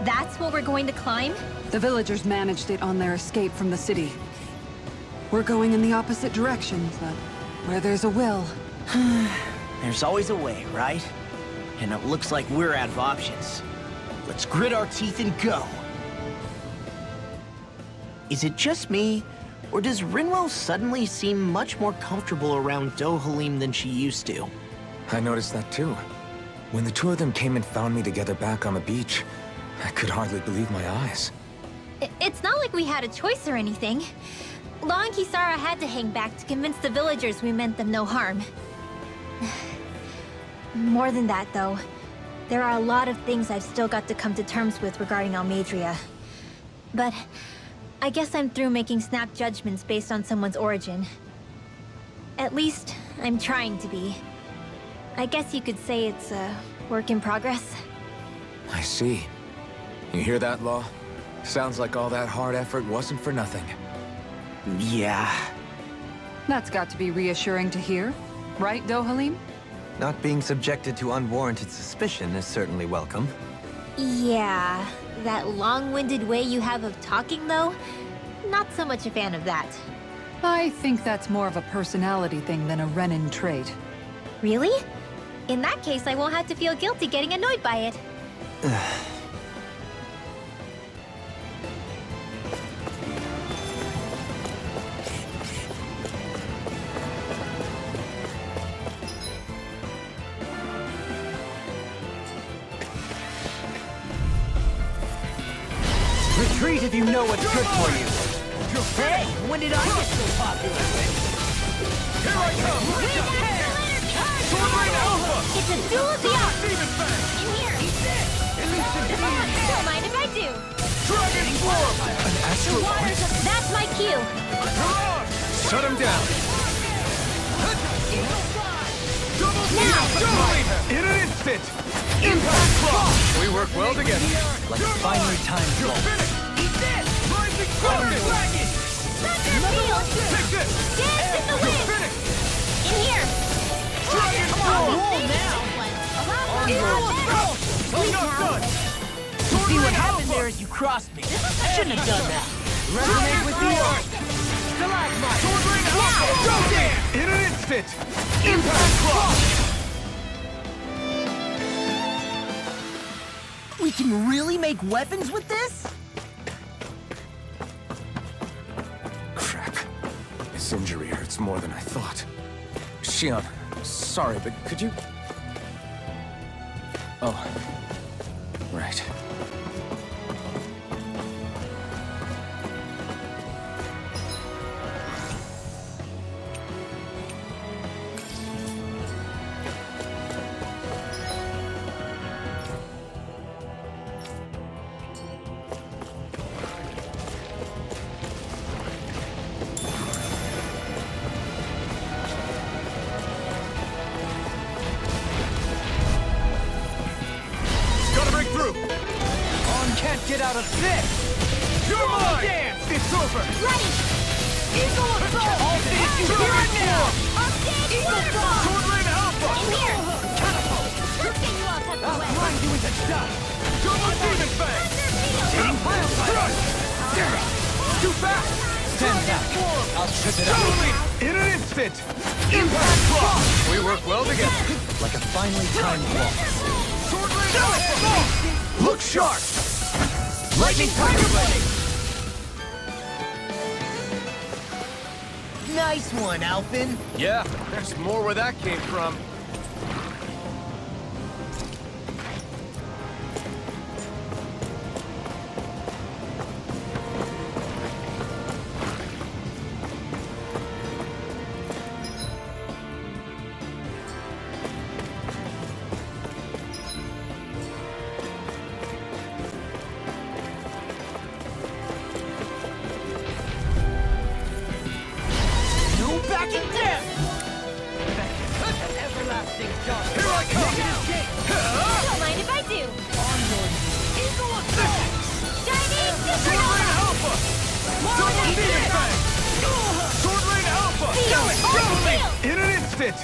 Speaker 3: That's what we're going to climb?
Speaker 7: The villagers managed it on their escape from the city. We're going in the opposite direction, but where there's a will...
Speaker 5: There's always a way, right? And it looks like we're out of options. Let's grit our teeth and go. Is it just me, or does Rinwell suddenly seem much more comfortable around Dohalim than she used to?
Speaker 2: I noticed that too. When the two of them came and found me together back on the beach, I could hardly believe my eyes.
Speaker 3: It's not like we had a choice or anything. Law and Kisara had to hang back to convince the villagers we meant them no harm. More than that, though, there are a lot of things I've still got to come to terms with regarding Almadria. But I guess I'm through making snap judgments based on someone's origin. At least, I'm trying to be. I guess you could say it's a work in progress.
Speaker 2: I see. You hear that, Law? Sounds like all that hard effort wasn't for nothing.
Speaker 5: Yeah.
Speaker 7: That's got to be reassuring to hear, right, Dohalim?
Speaker 1: Not being subjected to unwarranted suspicion is certainly welcome.
Speaker 3: Yeah, that long-winded way you have of talking, though? Not so much a fan of that.
Speaker 7: I think that's more of a personality thing than a Renin trait.
Speaker 3: Really? In that case, I won't have to feel guilty getting annoyed by it.
Speaker 6: Retreat if you know what's good for you.
Speaker 5: Hey, when did I get so popular?
Speaker 6: Here I come! Sword Rain Alpha!
Speaker 3: It's a duel of the arts!
Speaker 6: Demon Fang!
Speaker 3: In here! Don't mind if I do!
Speaker 6: Dragon Form!
Speaker 2: An astral voice?
Speaker 3: That's my cue!
Speaker 6: Hurrah!
Speaker 2: Shut him down!
Speaker 6: Double in an instant! Impact Claw!
Speaker 8: We work well together.
Speaker 1: Like a finely timed
Speaker 6: You're
Speaker 1: blow.
Speaker 6: finished! Eat this! Rising Dragon!
Speaker 3: Thunder field!
Speaker 6: Take this!
Speaker 3: Dance in the
Speaker 6: You're
Speaker 3: wind!
Speaker 6: finished!
Speaker 3: In here!
Speaker 6: Dragon Form! I'm not done!
Speaker 5: See what happened there is you crossed me. Shouldn't have done that.
Speaker 6: Resonate with the art! Sword Rain Alpha! Go dance! In an instant! Impact Claw!
Speaker 5: We can really make weapons with this?
Speaker 2: Crap. This injury hurts more than I thought. Shion, sorry, but could you... Oh. Right.
Speaker 6: Get out of this! You're mine! Dance! It's over!
Speaker 3: Ready!
Speaker 6: Eagle Assault! All finish you here and now!
Speaker 3: Eagle Claw!
Speaker 6: Sword Rain Alpha!
Speaker 3: In here!
Speaker 6: Catapult!
Speaker 3: Let's get you all tucked
Speaker 6: I'll
Speaker 3: away!
Speaker 6: grind you into dust! Double Demon Fang!
Speaker 3: Thunder field!
Speaker 6: Crush! Too fast!
Speaker 1: Stand back. I'll trip it up.
Speaker 6: In an instant! Impact Claw!
Speaker 8: We work well together.
Speaker 1: Like a finely timed blow.
Speaker 6: Sword Rain Alpha! Look sharp! Lightning Tiger Blade!
Speaker 5: Nice one, Alpin.
Speaker 8: Yeah, there's more where that came from.
Speaker 5: Backing down! Everlasting dark.
Speaker 6: Here I come!
Speaker 3: Don't mind if I do!
Speaker 6: Eagle Assault!
Speaker 3: Shining
Speaker 6: Sword Rain Alpha! Double Demon Fang! Sword Rain Alpha! In an instant!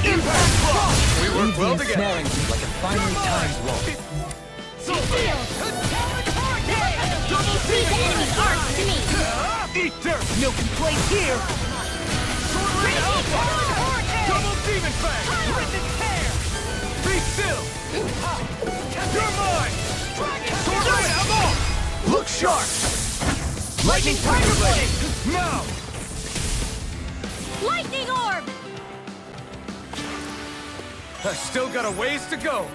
Speaker 6: Impact Claw!
Speaker 8: We work well
Speaker 1: Leave the
Speaker 8: together.
Speaker 1: ensnaring like a finely timed blow.
Speaker 6: So
Speaker 3: to me.
Speaker 8: Eat dirt!
Speaker 5: No complaints here!
Speaker 8: Sword Alpha! Double Demon Fang! Rip and tear! Be still! You're mine! Sword Alpha! Look sharp! Lightning Tiger Blade! Now!
Speaker 3: Lightning orb!
Speaker 8: I still got a ways to go.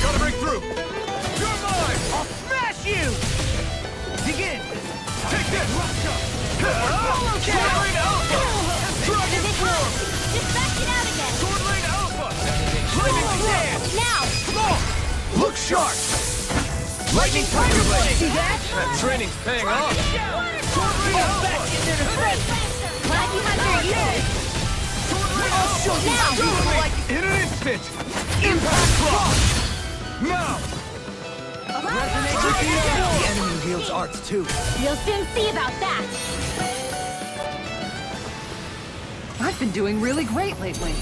Speaker 8: Gotta break through! You're mine!
Speaker 5: I'll smash you! Begin!
Speaker 8: Take this!
Speaker 5: Follow
Speaker 8: Sword
Speaker 5: down!
Speaker 8: Lane Alpha! Dragon
Speaker 3: Is it
Speaker 8: Form!
Speaker 3: Just back it out again.
Speaker 8: Sword Lane Alpha! Lightning Dance!
Speaker 3: Now!
Speaker 8: Come on! Look sharp! Lightning Tiger Blade!
Speaker 5: See that?
Speaker 8: That training's paying off! Sword Lane
Speaker 5: Back
Speaker 8: Alpha!
Speaker 5: in their face!
Speaker 3: Glad you have your uses.
Speaker 8: Sword Lane
Speaker 5: I'll show you
Speaker 3: Now.
Speaker 5: how you like
Speaker 8: In an instant! Impact Block! Now!
Speaker 5: The enemy wields arts too.
Speaker 3: You'll soon see about that.
Speaker 7: I've been doing really great lately.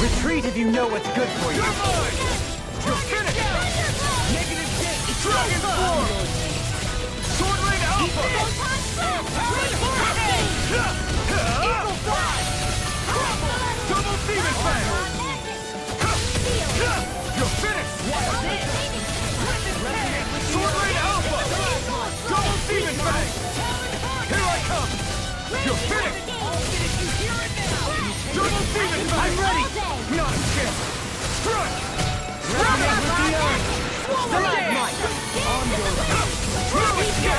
Speaker 5: Retreat if you know what's good for you.
Speaker 8: You're mine! You're finished!
Speaker 5: Negative change.
Speaker 8: Dragon Form! Sword Lane Alpha!
Speaker 3: Eagle fly!
Speaker 8: Double Demon Fang! You're finished! Sword Lane Alpha! Double Demon Fang! Here I come! You're finished! Double Demon Fang!
Speaker 5: I'm ready!
Speaker 8: Not a chance! Strike!
Speaker 5: Resonate with the earth! Stalagmite!
Speaker 8: Here we go!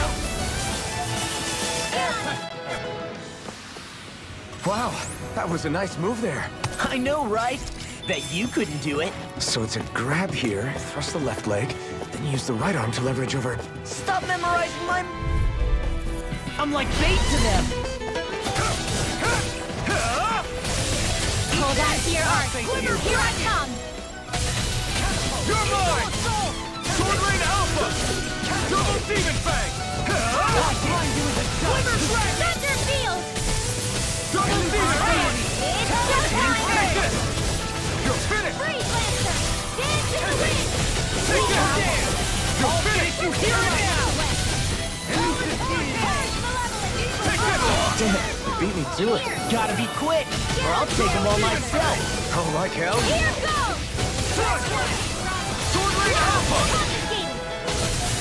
Speaker 8: Wow, that was a nice move there.
Speaker 5: I know, right? Bet you couldn't do it.
Speaker 2: So it's a grab here, thrust the left leg, then use the right arm to leverage over.
Speaker 5: Stop memorizing my... I'm like bait to them.
Speaker 3: Hold on to your arc. Here I come.
Speaker 8: You're mine! Sword Lane Alpha! Double Demon Fang!
Speaker 3: Thunder field.
Speaker 8: Double Demon Fang!
Speaker 3: It's showtime.
Speaker 8: Take this! You're finished!
Speaker 3: Freeze Lancer. Dance in the wind.
Speaker 8: Take this! You're finished!
Speaker 5: You hear it now!
Speaker 8: Take this!
Speaker 2: Damn it, you beat me to it.
Speaker 5: Gotta be quick, or I'll take them all myself.
Speaker 2: Oh, like hell?
Speaker 3: Here goes.
Speaker 8: Sword Lane Alpha!
Speaker 3: Confiscated.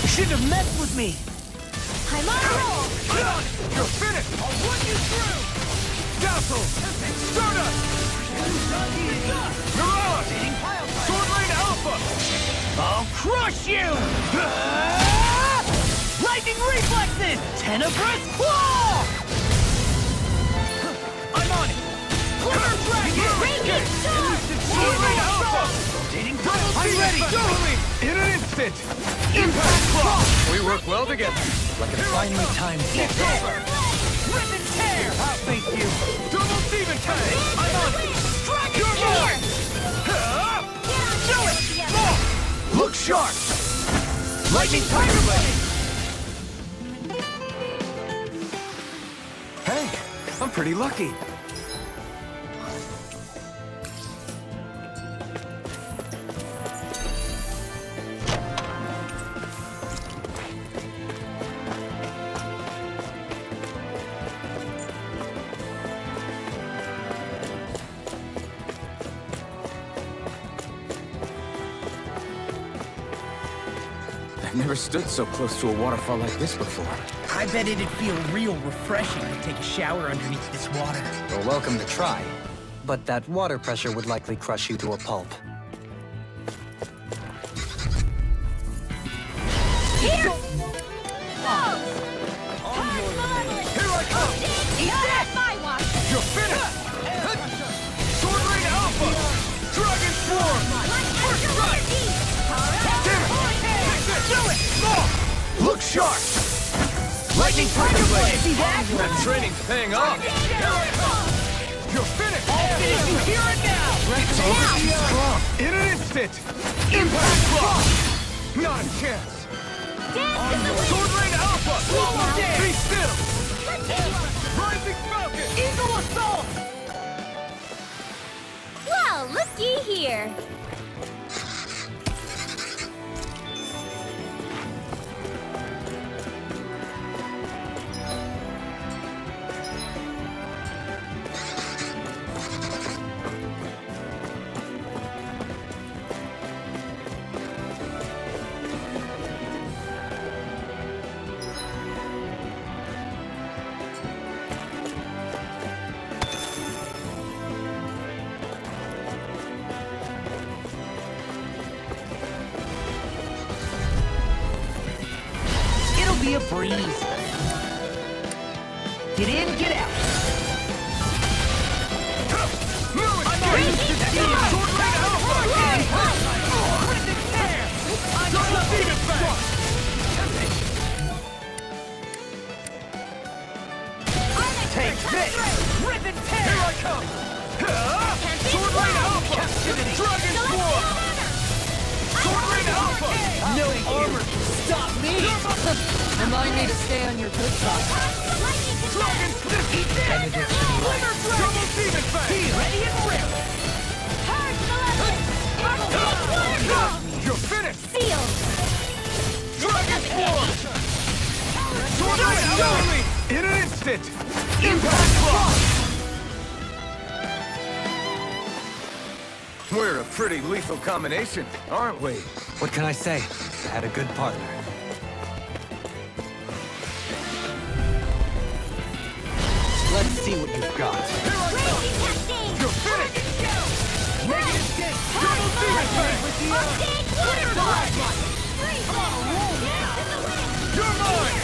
Speaker 5: You shouldn't have messed with me.
Speaker 3: I'm on a roll.
Speaker 8: You're finished! I'll run you through! Dazzle! Stardust! Mirage! Sword Lane Alpha!
Speaker 5: I'll crush you! Lightning reflexes! Tenebrous claw! I'm on it! Glitter dragon!
Speaker 3: Radiant charge.
Speaker 8: Sword Lane Alpha! I'm ready! In an instant! Impact Claw!
Speaker 2: We work well together.
Speaker 5: Like a finely timed
Speaker 8: It's over!
Speaker 5: Rip and tear! Thank you!
Speaker 8: Double Demon Tag!
Speaker 5: I'm on it!
Speaker 8: Dragon Form!
Speaker 3: Do it.
Speaker 8: Look sharp! Lightning Tiger Blade!
Speaker 2: Hey, I'm pretty lucky. never stood so close to a waterfall like this before.
Speaker 5: I bet it'd feel real refreshing to take a shower underneath this water.
Speaker 1: You're welcome to try. But that water pressure would likely crush you to a pulp.
Speaker 3: Here!
Speaker 8: Here I come!
Speaker 3: Eat that! My watch!
Speaker 8: You're finished! Sword Rain Alpha! Dragon Swarm! First strike! Damn it! Do it! Look sharp! Lightning Tiger Blade! That training's paying off! Here I come! You're finished! I'll finish you here and now! It's over too strong! In an instant! Impact Block! Not a chance! Sword Rain Alpha! Be still! Rising Falcon! Eagle Assault!
Speaker 3: Well, looky here.
Speaker 5: It'll be a breeze. Get in, get out.
Speaker 8: I'm ready to see Sword Rain Alpha! Double Demon Fang!
Speaker 5: Take this! Rip and tear!
Speaker 8: Here I come! Sword Rain Alpha! Dragon Swarm! Sword Rain Alpha!
Speaker 5: No armor can stop me!
Speaker 7: Remind me to stay on your good side.
Speaker 8: Dragon Sniff! Eat this! Double Demon Fang!
Speaker 5: Ready and rip!
Speaker 8: You're finished!
Speaker 3: Seal!
Speaker 8: Dragon Swarm! Sword Rain Alpha! In an instant! Impact Block! We're a pretty lethal combination, aren't we?
Speaker 1: What can I say? I had a good partner. Let's see what you've got.
Speaker 8: You're finished! Negative Gate! Double Demon Fang! You're mine!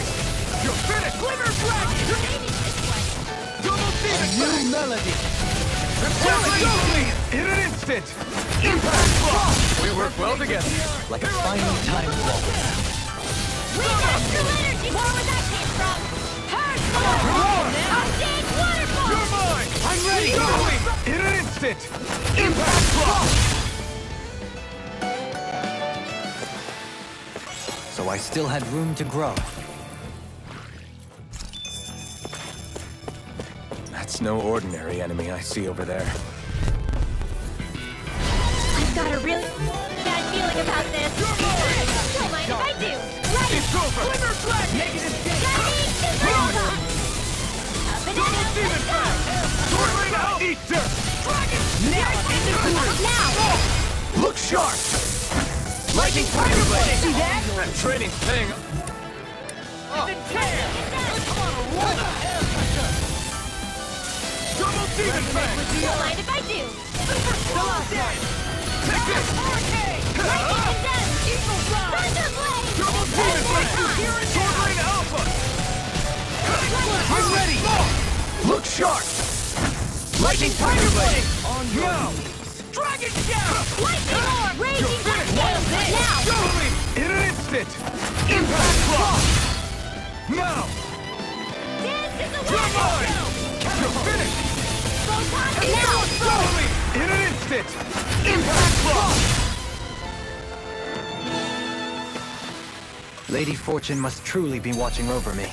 Speaker 8: You're finished! Glimmer Dragon! Double Demon Fang!
Speaker 5: New melody!
Speaker 8: In an instant! Impact Block!
Speaker 2: We work well together.
Speaker 1: Like a finely timed waltz.
Speaker 8: You're mine! I'm ready! In an instant! Impact Block!
Speaker 1: So I still had room to grow.
Speaker 2: That's no ordinary enemy I see over there.
Speaker 3: I've got a really bad feeling about this. Don't mind if I do. Ready?
Speaker 8: It's over! Glimmer Dragon!
Speaker 5: Negative Gate!
Speaker 8: Double Demon Fang! Sword Rain Out! Eat dirt! Dragon!
Speaker 5: Now I'm in the groove!
Speaker 3: Now!
Speaker 8: Look sharp!
Speaker 5: Lightning Tiger Blade! See that?
Speaker 8: That training's paying off. Double Demon Fang!
Speaker 3: Don't mind if I do.
Speaker 8: Take this!
Speaker 3: Thunderblade!
Speaker 8: Double Demon Fang! Sword Rain Alpha! I'm ready! Look sharp! Lightning Tiger Blade! On now! Dragon Shout!
Speaker 3: Lightning Orb! Raging Cascade! Now!
Speaker 8: Double me! In an instant! Impact Block! Now!
Speaker 3: Dance is the
Speaker 8: You're mine! You're finished!
Speaker 3: Now!
Speaker 8: Double me! In an instant! Impact Block!
Speaker 1: Lady Fortune must truly be watching over me.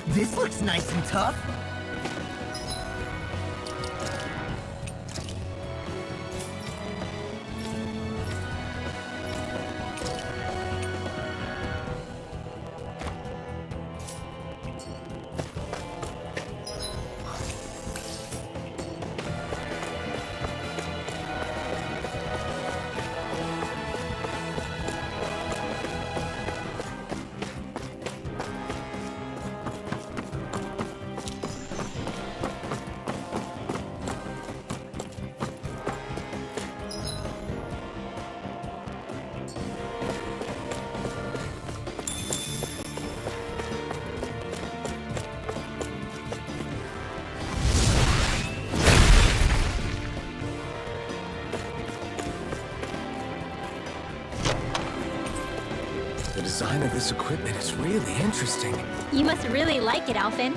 Speaker 5: This looks nice and tough.
Speaker 2: of this equipment is really interesting.
Speaker 3: You must really like it, Alphen.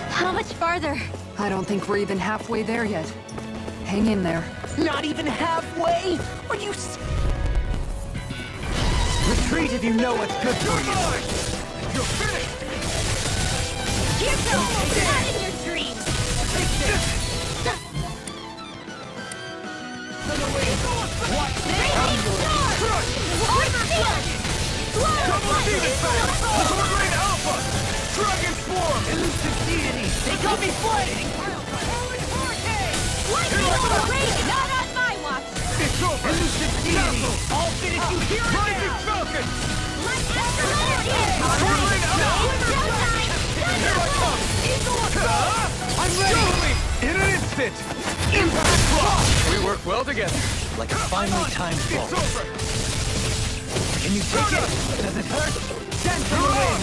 Speaker 3: How much farther?
Speaker 7: I don't think we're even halfway there yet. Hang in there.
Speaker 5: Not even halfway? Are you
Speaker 1: Retreat if you know what's good for you.
Speaker 8: You're finished!
Speaker 3: Here goes! Not in your dreams!
Speaker 8: Watch me! Double demon fang! Sword Rain Alpha! Dragon Swarm!
Speaker 5: elusive deity? They got me fighting!
Speaker 3: Not on my watch!
Speaker 8: It's over!
Speaker 5: Elusive deity!
Speaker 8: Castle!
Speaker 5: I'll finish you here and
Speaker 8: Rising
Speaker 5: now!
Speaker 8: Falcon!
Speaker 3: Let's escalate here!
Speaker 8: Sword Rain Alpha! Here I come! I'm ready! Show me! In an instant! Impact Block!
Speaker 6: We work well together.
Speaker 1: Like a finely timed
Speaker 8: It's
Speaker 1: bolt.
Speaker 8: over!
Speaker 1: Can you take it? Does it hurt?
Speaker 8: Send for the win!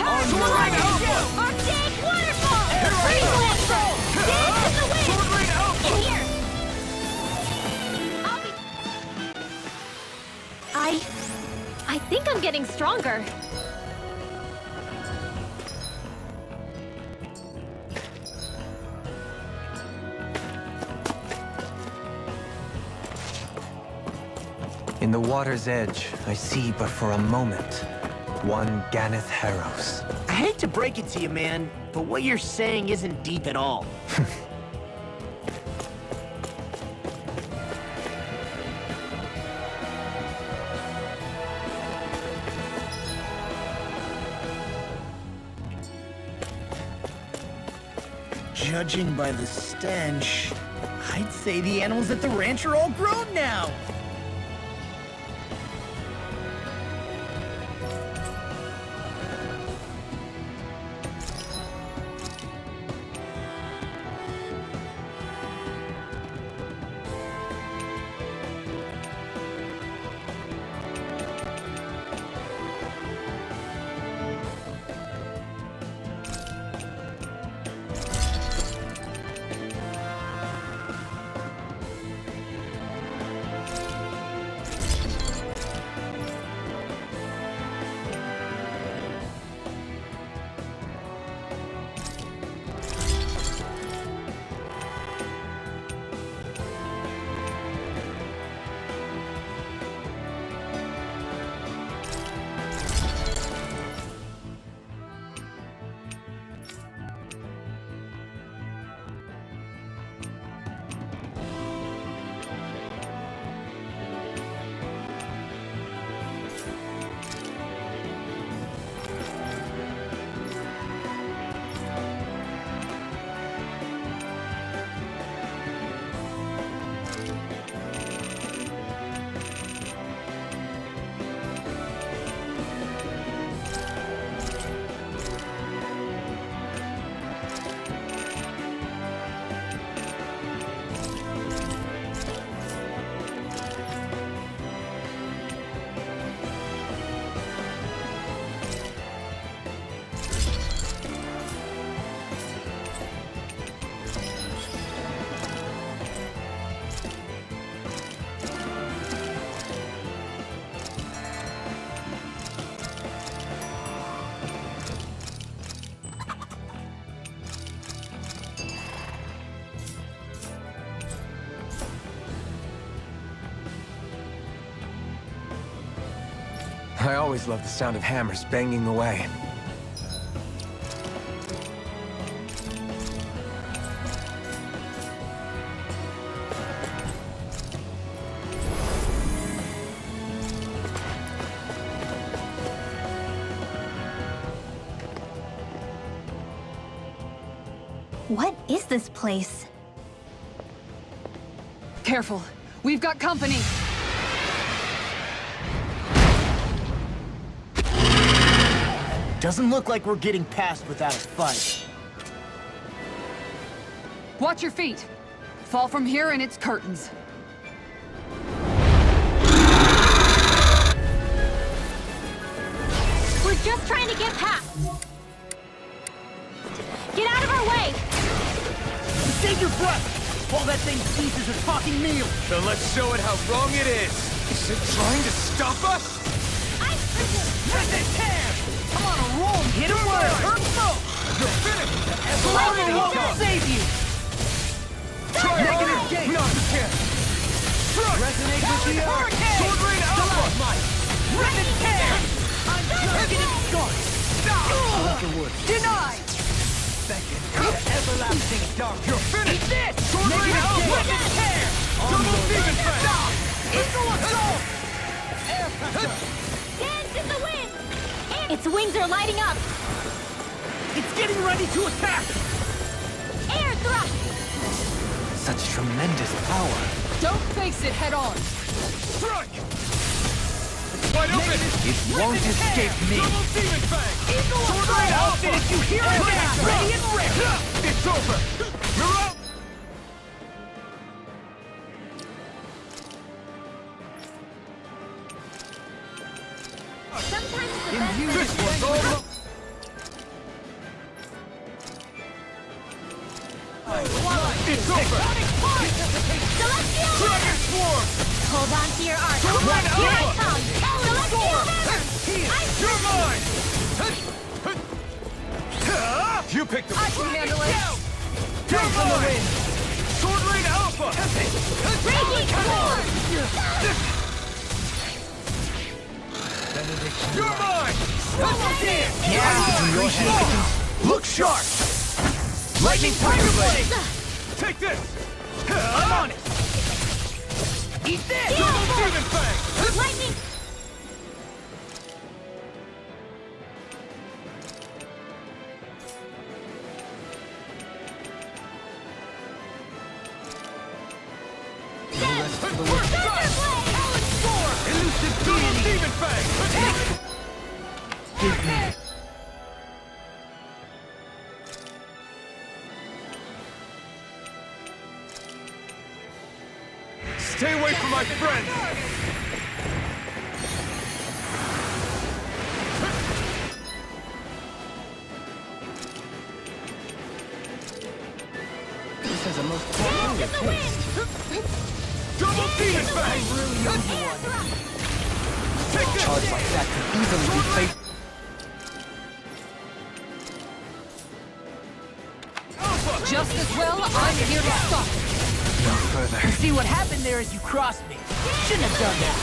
Speaker 8: Sword Rain Alpha!
Speaker 3: Arctic waterfall!
Speaker 8: Here I
Speaker 3: Freeze
Speaker 8: come!
Speaker 3: Lance! Dance in the wind!
Speaker 8: Sword Rain Alpha!
Speaker 3: In here! I think I'm getting stronger.
Speaker 1: In the water's edge, I see but for a moment one Ganeth Harrows.
Speaker 5: I hate to break it to you, man, but what you're saying isn't deep at all. Judging by the stench, I'd say the animals at the ranch are all grown now.
Speaker 2: I always love the sound of hammers banging away.
Speaker 3: What is this place?
Speaker 7: Careful. We've got company.
Speaker 5: Doesn't look like we're getting past without a fight.
Speaker 7: Watch your feet. Fall from here and it's curtains.
Speaker 3: We're just trying to get past. Get out of our way!
Speaker 6: Save your breath! While that thing ceases a talking meal!
Speaker 8: Then let's show it how wrong it is! Is it trying to stop us?
Speaker 6: Prison Cam! I'm on a roll! Hit him where it hurts most!
Speaker 8: You're finished!
Speaker 6: Lightning won't save you!
Speaker 8: Try
Speaker 6: Negative
Speaker 8: harder!
Speaker 6: gate!
Speaker 8: Not the camp! Strike!
Speaker 6: Resonate with the earth!
Speaker 8: Sword Rain Alpha!
Speaker 6: Prison Cam! I'm targeting Scarf! Denied! Everlasting dark!
Speaker 8: You're finished!
Speaker 6: Eat this!
Speaker 8: Sword Rain Alpha!
Speaker 6: Prison Cam!
Speaker 8: Double Demon Fang!
Speaker 6: Eagle Assault!
Speaker 3: Dance in the wind! Its wings are lighting up!
Speaker 6: It's getting ready to attack!
Speaker 3: Air thrust!
Speaker 1: Such tremendous power.
Speaker 7: Don't face it head on.
Speaker 8: Strike! It's wide open!
Speaker 1: It won't escape me.
Speaker 8: Double Demon Fang!
Speaker 6: Eagle
Speaker 8: Sword Rain
Speaker 6: Assault!
Speaker 8: Alpha!
Speaker 6: And if you hear it now, ready and ready!
Speaker 8: It's over! You're out!
Speaker 3: Sometimes the
Speaker 8: This one's all up! It's over!
Speaker 3: Celestial
Speaker 8: Dragon Swarm!
Speaker 3: Hold on to your arc!
Speaker 8: Sword Rain
Speaker 3: Here I
Speaker 8: Alpha!
Speaker 3: come! Celestial
Speaker 8: You're mine! You picked the
Speaker 7: I can handle it.
Speaker 8: You're mine! Sword Rain Alpha!
Speaker 3: Raging Sword!
Speaker 8: You're mine!
Speaker 6: Look sharp! Lightning Tiger Blade!
Speaker 8: Take this!
Speaker 6: I'm on it! Eat this!
Speaker 8: Double Demon Fang!
Speaker 3: Lightning!
Speaker 8: Elusive Double Demon Fang! Stay away from my friends!
Speaker 1: This has a most peculiar taste.
Speaker 8: Double Demon Fang! Take this!
Speaker 1: Charge like that could easily be faced.
Speaker 8: Alpha!
Speaker 7: Just as well, I'm here to stop it.
Speaker 1: No further.
Speaker 6: See what happened there is you crossed me. Shouldn't have done that.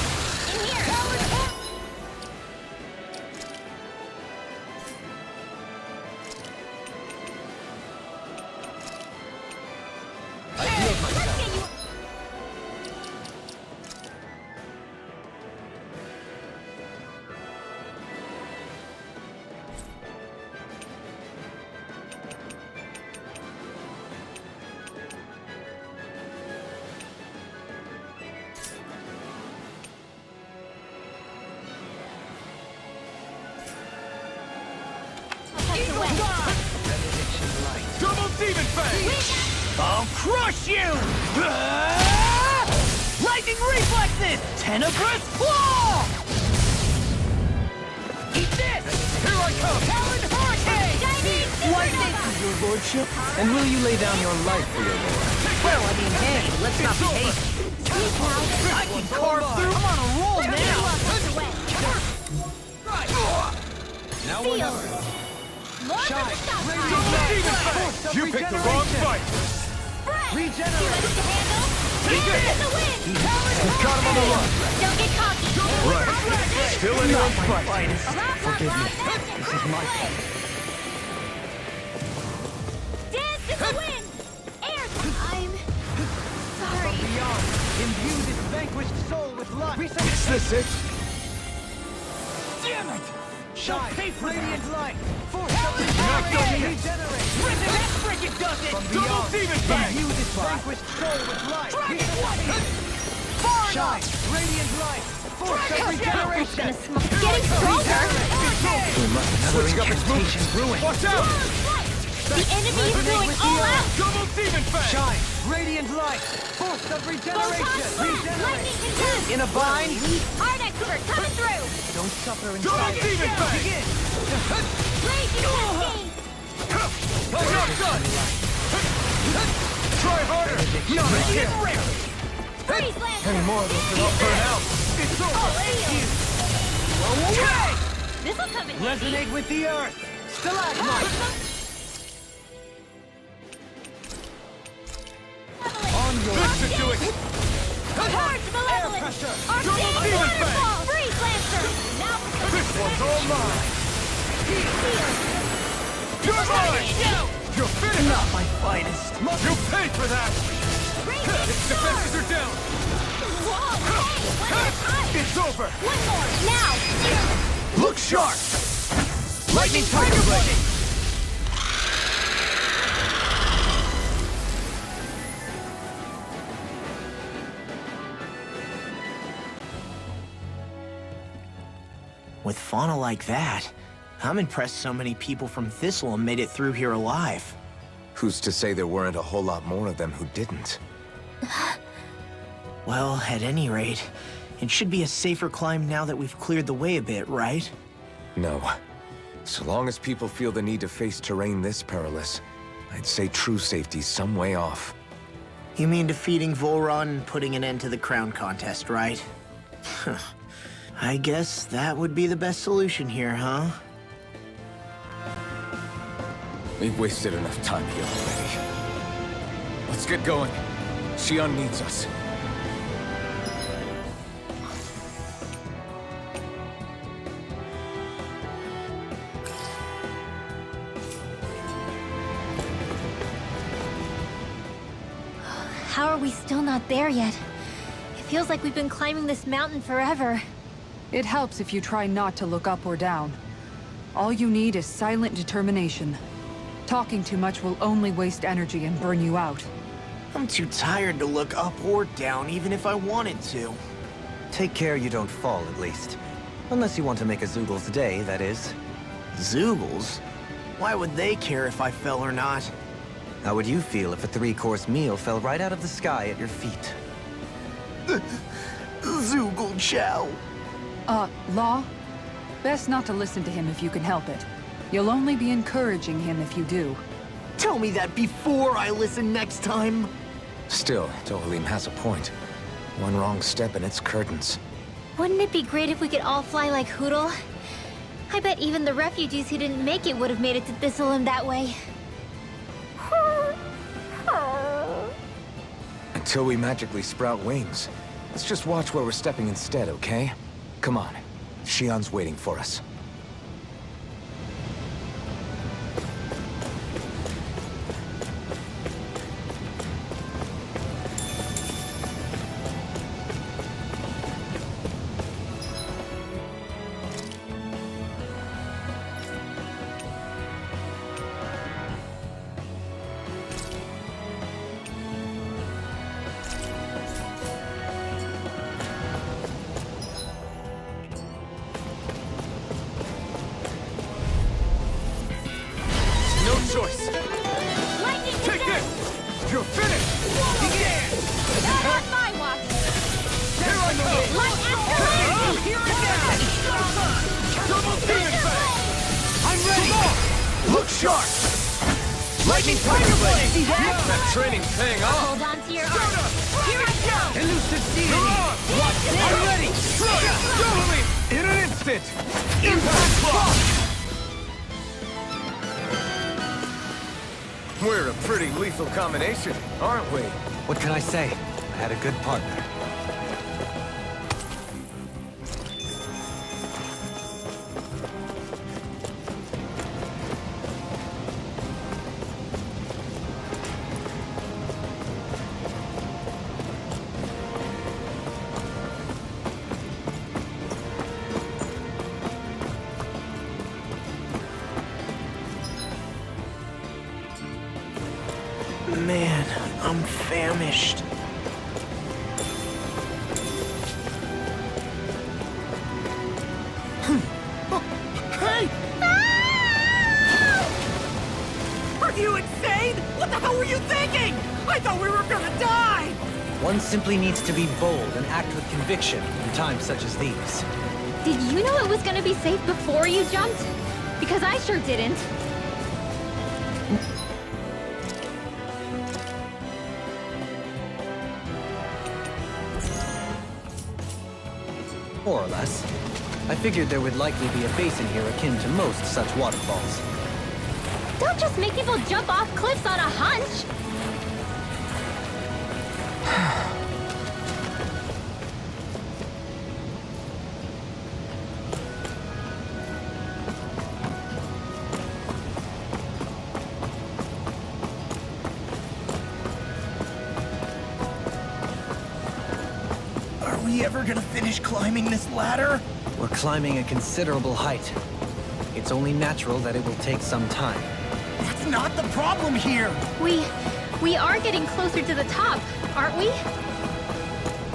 Speaker 8: Double Demon Fang!
Speaker 6: I'll crush you! Lightning reflexes! Tenebrous claw! Eat this!
Speaker 8: Here I come!
Speaker 6: Talon hurricane! Lightning!
Speaker 1: Your lordship? And will you lay down your life for your lord?
Speaker 6: Well, I mean, hey, let's not be hasty. I can carve through. I'm on a roll now.
Speaker 8: Now
Speaker 3: Seal. More
Speaker 8: Shine.
Speaker 3: for the stop
Speaker 8: Double
Speaker 3: sign.
Speaker 8: Demon Fang! You picked the wrong fight!
Speaker 3: Regenerate. You ready to handle?
Speaker 8: Take
Speaker 3: Dance
Speaker 8: it.
Speaker 3: in the wind.
Speaker 8: We've got him on the run!
Speaker 3: Don't get cocky.
Speaker 8: Right. Still anyone's fight!
Speaker 3: Forgive me.
Speaker 1: This is my fault.
Speaker 3: Dance in the wind. Air. I'm sorry.
Speaker 6: Beyond, imbue this vanquished soul with life.
Speaker 8: Is this it?
Speaker 6: Damn it! Shine, radiant light. Force
Speaker 8: Not done yet.
Speaker 6: regenerate. Rhythm that frigate does it.
Speaker 8: Double Demon Fang!
Speaker 6: Imbue this vanquished soul with light. Shine, radiant light. Force of regeneration.
Speaker 3: Getting stronger.
Speaker 1: Another
Speaker 8: Switching up its
Speaker 1: incantation brewing.
Speaker 8: Watch out!
Speaker 3: The enemy is going all out!
Speaker 8: Double demon fang!
Speaker 6: Shine! Radiant light! Force of regeneration!
Speaker 3: Photon lightning conduct!
Speaker 6: In a bind!
Speaker 3: Art expert coming through!
Speaker 6: Don't suffer in
Speaker 8: Double
Speaker 6: silence.
Speaker 8: demon fang!
Speaker 6: Begin!
Speaker 3: Raging cascade!
Speaker 8: I'm not done! Try harder! Not again!
Speaker 3: Freeze lancer!
Speaker 8: Any more of this and I'll burn out! It's over!
Speaker 3: Blow away! This'll come in handy.
Speaker 6: Resonate with the earth! Stalagmite! On your...
Speaker 8: This should do it!
Speaker 3: Charge malevolence!
Speaker 6: pressure.
Speaker 3: Arcane
Speaker 8: Double demon fang.
Speaker 3: waterfall! Freeze lancer! Now
Speaker 8: This one's all mine! You're mine! You're finished!
Speaker 6: Not my finest!
Speaker 8: You pay for that! Its defenses are down! It's over!
Speaker 3: One more! Now!
Speaker 8: Look sharp! Lightning Tiger Blade!
Speaker 5: With fauna like that, I'm impressed so many people from Thistleum made it through here alive.
Speaker 2: Who's to say there weren't a whole lot more of them who didn't?
Speaker 5: Well, at any rate, it should be a safer climb now that we've cleared the way a bit, right?
Speaker 2: No. So long as people feel the need to face terrain this perilous, I'd say true safety's some way off.
Speaker 5: You mean defeating Volron and putting an end to the crown contest, right? I guess that would be the best solution here, huh?
Speaker 2: We've wasted enough time here already. Let's get going. Xion needs us.
Speaker 3: How are we still not there yet? It feels like we've been climbing this mountain forever.
Speaker 4: It helps if you try not to look up or down. All you need is silent determination. Talking too much will only waste energy and burn you out.
Speaker 5: I'm too tired to look up or down, even if I wanted to.
Speaker 1: Take care you don't fall, at least. Unless you want to make a Zoogel's day, that is.
Speaker 5: Zoogles? Why would they care if I fell or not?
Speaker 1: How would you feel if a 3-course meal fell right out of the sky at your feet?
Speaker 5: Zoogle Chow.
Speaker 4: Law? Best not to listen to him if you can help it. You'll only be encouraging him if you do.
Speaker 5: Tell me that before I listen next time.
Speaker 2: Still, Dohalim has a point. One wrong step and it's curtains.
Speaker 3: Wouldn't it be great if we could all fly like Hootle? I bet even the refugees who didn't make it would have made it to Thistleum that way.
Speaker 2: Until we magically sprout wings. Let's just watch where we're stepping instead, okay? Come on. Xion's waiting for us.
Speaker 8: No choice!
Speaker 3: Lightning
Speaker 8: Take
Speaker 3: conduct!
Speaker 8: this! You're finished! Begin!
Speaker 3: Not on my watch!
Speaker 8: Here I go!
Speaker 3: Light after
Speaker 8: Here it down! Double demon fang! I'm ready! Look sharp! Lightning Tiger Blade!
Speaker 3: See that?
Speaker 8: That training's paying off!
Speaker 3: Hold on to your arm. Here I go!
Speaker 6: Elusive
Speaker 8: You're
Speaker 6: deity!
Speaker 8: on!
Speaker 6: Watch this!
Speaker 8: I'm ready! Doubling! In an instant! Impact block! We're a pretty lethal combination, aren't we?
Speaker 1: What can I say? I had a good partner.
Speaker 5: Man, I'm famished.
Speaker 8: Hey! Are you
Speaker 1: One simply needs to be bold and act with conviction in times such as these.
Speaker 3: Did you know it was gonna be safe before you jumped? Because I sure didn't.
Speaker 1: More or less. I figured there would likely be a basin here akin to most such waterfalls.
Speaker 3: Don't just make people jump off cliffs on a hunch!
Speaker 5: Are we ever gonna finish climbing this ladder?
Speaker 1: We're climbing a considerable height. It's only natural that it will take some time.
Speaker 5: That's not the problem here!
Speaker 3: We are getting closer to the top, aren't we?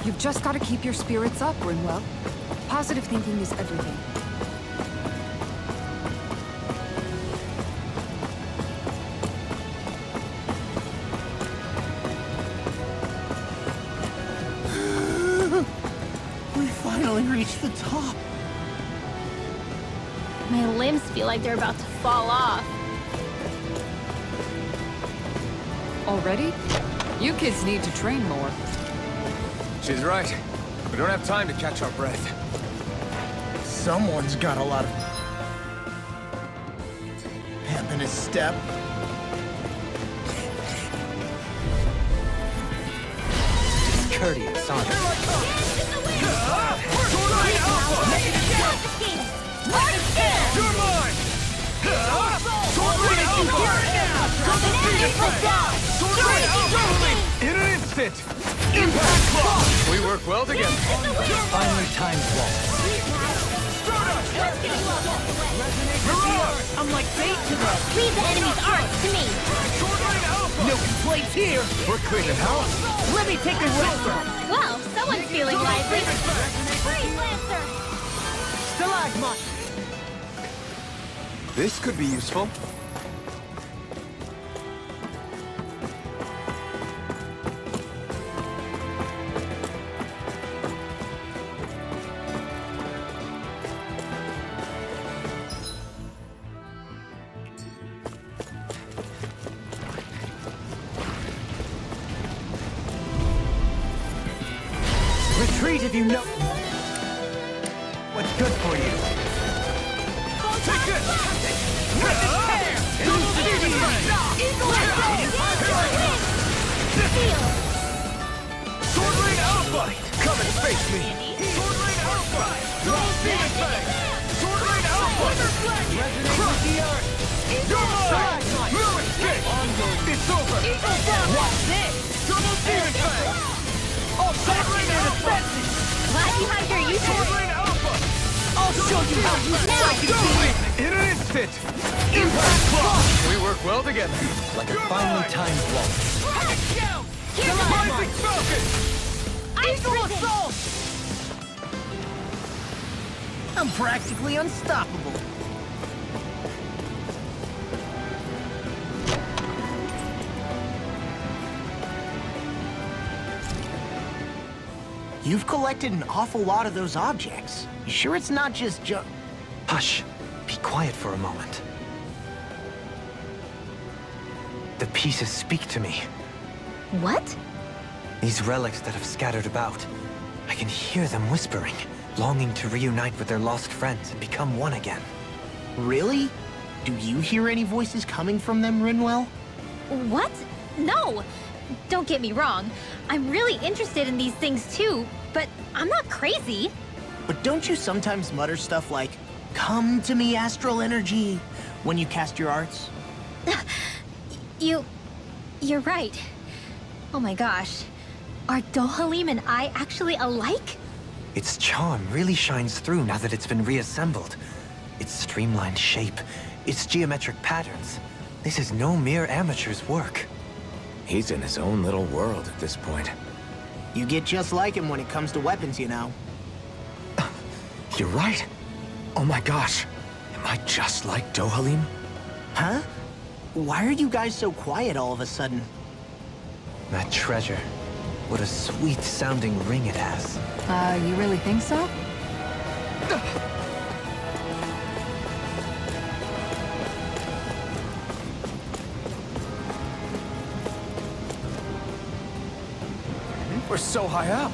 Speaker 7: You've just got to keep your spirits up, Rinwell. Positive thinking is everything.
Speaker 5: We finally reached the top.
Speaker 3: My limbs feel like they're about to fall off.
Speaker 7: Already? You kids need to train more.
Speaker 2: She's right. We don't have time to catch our breath.
Speaker 5: Someone's got a lot of pep in his step.
Speaker 1: Discourteous, aren't you?
Speaker 8: You're mine! Sword Ring Alpha! Sword Ring Alpha! In an instant! Impact Claw!
Speaker 2: We work well together.
Speaker 1: Finally timed waltz.
Speaker 5: I'm like bait to them.
Speaker 3: Leave the enemy's art to me.
Speaker 8: Sword Ring Alpha!
Speaker 5: No complaints here.
Speaker 2: We're cleaning house.
Speaker 5: Let me take a shoulder.
Speaker 3: Well, someone's feeling lively. Freeze Lancer!
Speaker 5: Stalagmite.
Speaker 2: This could be useful.
Speaker 1: Retreat if you know what's good for you.
Speaker 8: Take this! Sword Ring Alpha! Come and face me! Sword Ring Alpha! Double Demon Fang! Sword Ring Alpha! Crush! You're mine! No escape! It's over!
Speaker 5: What's this?
Speaker 8: Double Demon Fang! Sword Ring Alpha!
Speaker 3: Glad you had your
Speaker 8: Sword
Speaker 3: uses.
Speaker 8: Ring Alpha!
Speaker 5: I'll show you how you
Speaker 8: In an instant! Impact Claw!
Speaker 2: We work well together.
Speaker 1: Like a finely timed waltz.
Speaker 8: Rising Falcon!
Speaker 3: I'm
Speaker 5: Eagle
Speaker 3: prison.
Speaker 5: Assault! I'm practically unstoppable. You've collected an awful lot of those objects. You sure it's not just
Speaker 1: Hush. Be quiet for a moment. The pieces speak to me.
Speaker 3: What?
Speaker 1: These relics that have scattered about. I can hear them whispering, longing to reunite with their lost friends and become one again.
Speaker 5: Really? Do you hear any voices coming from them, Rinwell?
Speaker 3: What? No! Don't get me wrong. I'm really interested in these things too, but I'm not crazy.
Speaker 5: But don't you sometimes mutter stuff like, "Come to me, astral energy," when you cast your arts?
Speaker 3: You're right. Oh my gosh. Are Dohalim and I actually alike?
Speaker 1: Its charm really shines through now that it's been reassembled. Its streamlined shape, its geometric patterns. This is no mere amateur's work.
Speaker 2: He's in his own little world at this point.
Speaker 5: You get just like him when it comes to weapons, you know.
Speaker 2: You're right. Oh my gosh. Am I just like Dohalim?
Speaker 5: Huh? Why are you guys so quiet all of a sudden?
Speaker 1: That treasure. What a sweet-sounding ring it has.
Speaker 7: You really think so?
Speaker 8: We're so high up.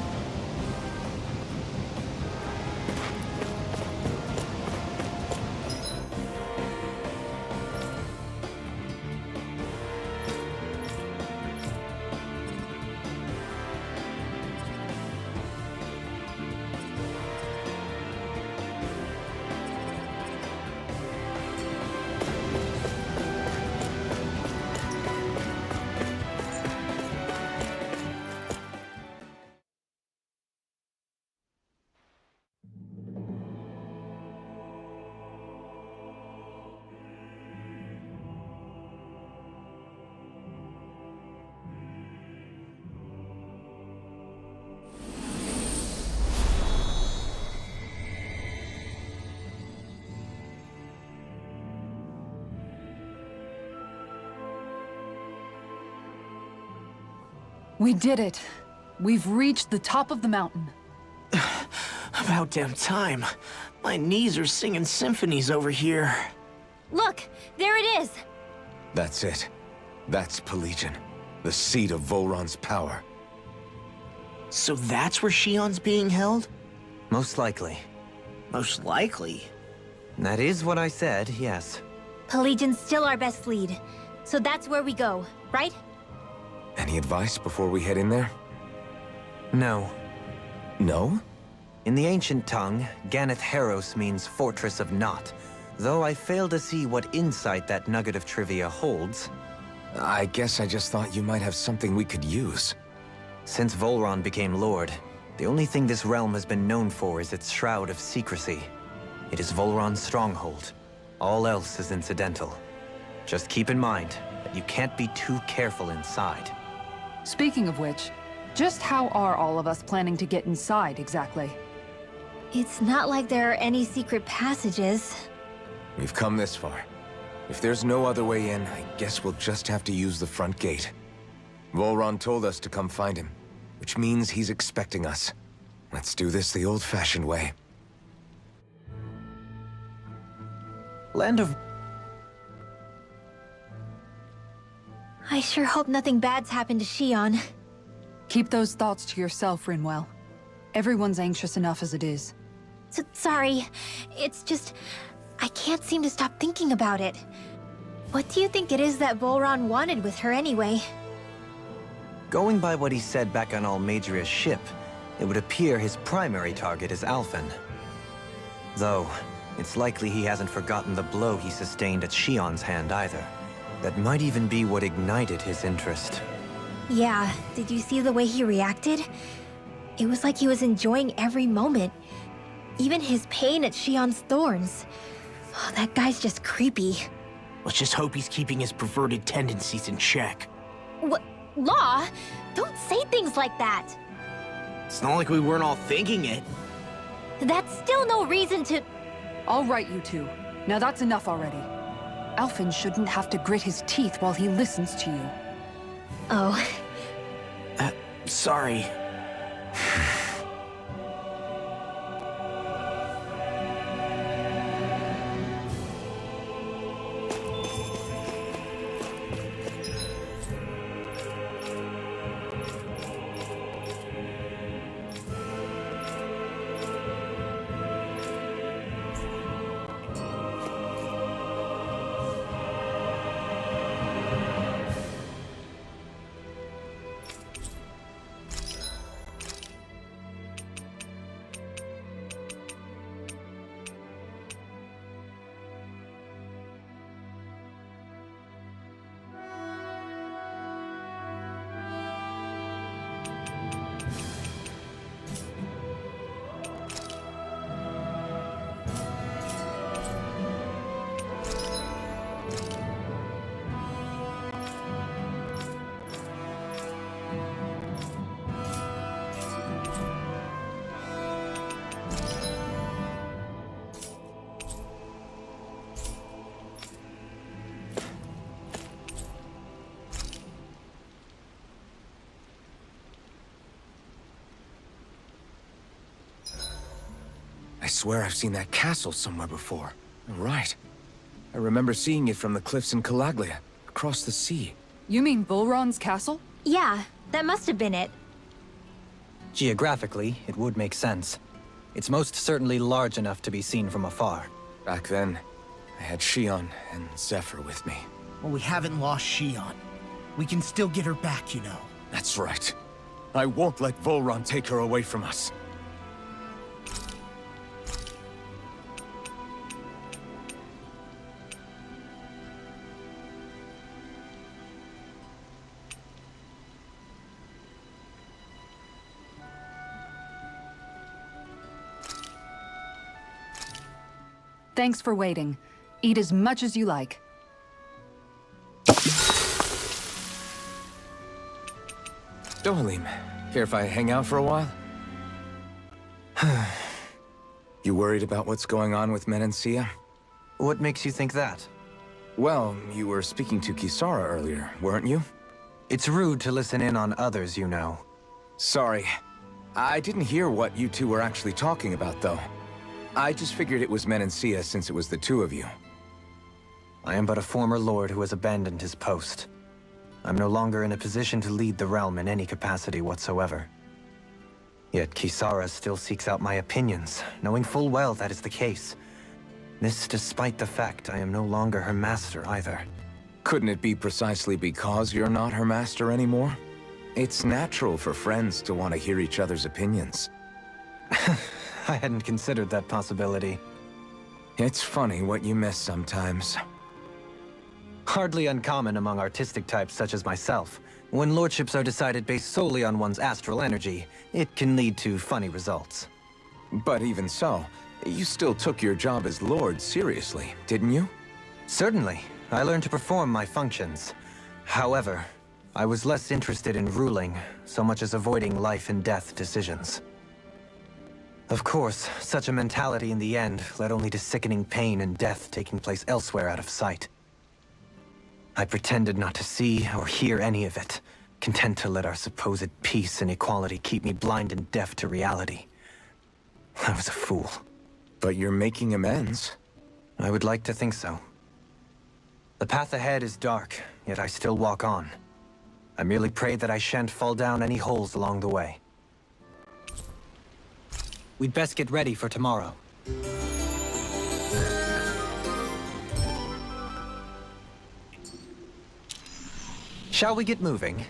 Speaker 7: We did it. We've reached the top of the mountain.
Speaker 5: About damn time. My knees are singing symphonies over here.
Speaker 3: Look, there it is.
Speaker 2: That's it. That's Pelegion, the seat of Volron's power.
Speaker 5: So that's where Shion's being held?
Speaker 1: Most likely.
Speaker 5: Most likely.
Speaker 1: That is what I said, yes.
Speaker 3: Pelagian's still our best lead. So that's where we go, right?
Speaker 2: Any advice before we head in there?
Speaker 1: No.
Speaker 2: No?
Speaker 1: In the ancient tongue, Ganeth Heros means Fortress of Naught, though I fail to see what insight that nugget of trivia holds.
Speaker 2: I guess I just thought you might have something we could use.
Speaker 1: Since Volron became Lord, the only thing this realm has been known for is its shroud of secrecy. It is Volron's stronghold. All else is incidental. Just keep in mind that you can't be too careful inside.
Speaker 7: Speaking of which, just how are all of us planning to get inside exactly?
Speaker 3: It's not like there are any secret passages.
Speaker 2: We've come this far. If there's no other way in, I guess we'll just have to use the front gate. Volron told us to come find him, which means he's expecting us. Let's do this the old-fashioned way.
Speaker 1: Land of...
Speaker 3: I sure hope nothing bad's happened to Shion.
Speaker 7: Keep those thoughts to yourself, Rinwell. Everyone's anxious enough as it is.
Speaker 3: Sorry. It's just... I can't seem to stop thinking about it. What do you think it is that Volron wanted with her anyway?
Speaker 1: Going by what he said back on Almadria's ship, it would appear his primary target is Alphen. Though, it's likely he hasn't forgotten the blow he sustained at Shion's hand either. That might even be what ignited his interest.
Speaker 3: Yeah, did you see the way he reacted? It was like he was enjoying every moment. Even his pain at Shion's thorns. Oh, that guy's just creepy.
Speaker 5: Let's just hope he's keeping his perverted tendencies in check.
Speaker 3: What? Law? Don't say things like that.
Speaker 5: It's not like we weren't all thinking it.
Speaker 3: That's still no reason to...
Speaker 7: All right, you two. Now that's enough already. Alphen shouldn't have to grit his teeth while he listens to you.
Speaker 3: Oh.
Speaker 5: Sorry.
Speaker 2: I swear I've seen that castle somewhere before. Right. I remember seeing it from the cliffs in Calaglia, across the sea.
Speaker 7: You mean Volron's castle?
Speaker 3: Yeah, that must have been it.
Speaker 1: Geographically, it would make sense. It's most certainly large enough to be seen from afar.
Speaker 2: Back then, I had Shion and Zephyr with me.
Speaker 5: Well, we haven't lost Shion. We can still get her back, you know.
Speaker 2: That's right. I won't let Volron take her away from us.
Speaker 7: Thanks for waiting. Eat as much as you like.
Speaker 2: Dohalim, care if I hang out for a while? You worried about what's going on with Menancia?
Speaker 1: What makes you think that?
Speaker 2: Well, you were speaking to Kisara earlier, weren't you?
Speaker 1: It's rude to listen in on others you know.
Speaker 2: Sorry. I didn't hear what you two were actually talking about, though. I just figured it was Menancia since it was the two of you.
Speaker 1: I am but a former lord who has abandoned his post. I'm no longer in a position to lead the realm in any capacity whatsoever. Yet Kisara still seeks out my opinions, knowing full well that is the case. This despite the fact I am no longer her master either.
Speaker 2: Couldn't it be precisely because you're not her master anymore? It's natural for friends to want to hear each other's opinions.
Speaker 1: I hadn't considered that possibility.
Speaker 2: It's funny what you miss sometimes.
Speaker 1: Hardly uncommon among artistic types such as myself. When lordships are decided based solely on one's astral energy, it can lead to funny results.
Speaker 2: But even so, you still took your job as lord seriously, didn't you?
Speaker 1: Certainly. I learned to perform my functions. However, I was less interested in ruling, so much as avoiding life and death decisions. Of course, such a mentality in the end led only to sickening pain and death taking place elsewhere out of sight. I pretended not to see or hear any of it, content to let our supposed peace and equality keep me blind and deaf to reality. I was a fool.
Speaker 2: But you're making amends.
Speaker 1: I would like to think so. The path ahead is dark, yet I still walk on. I merely pray that I shan't fall down any holes along the way. We'd best get ready for tomorrow. Shall we get moving?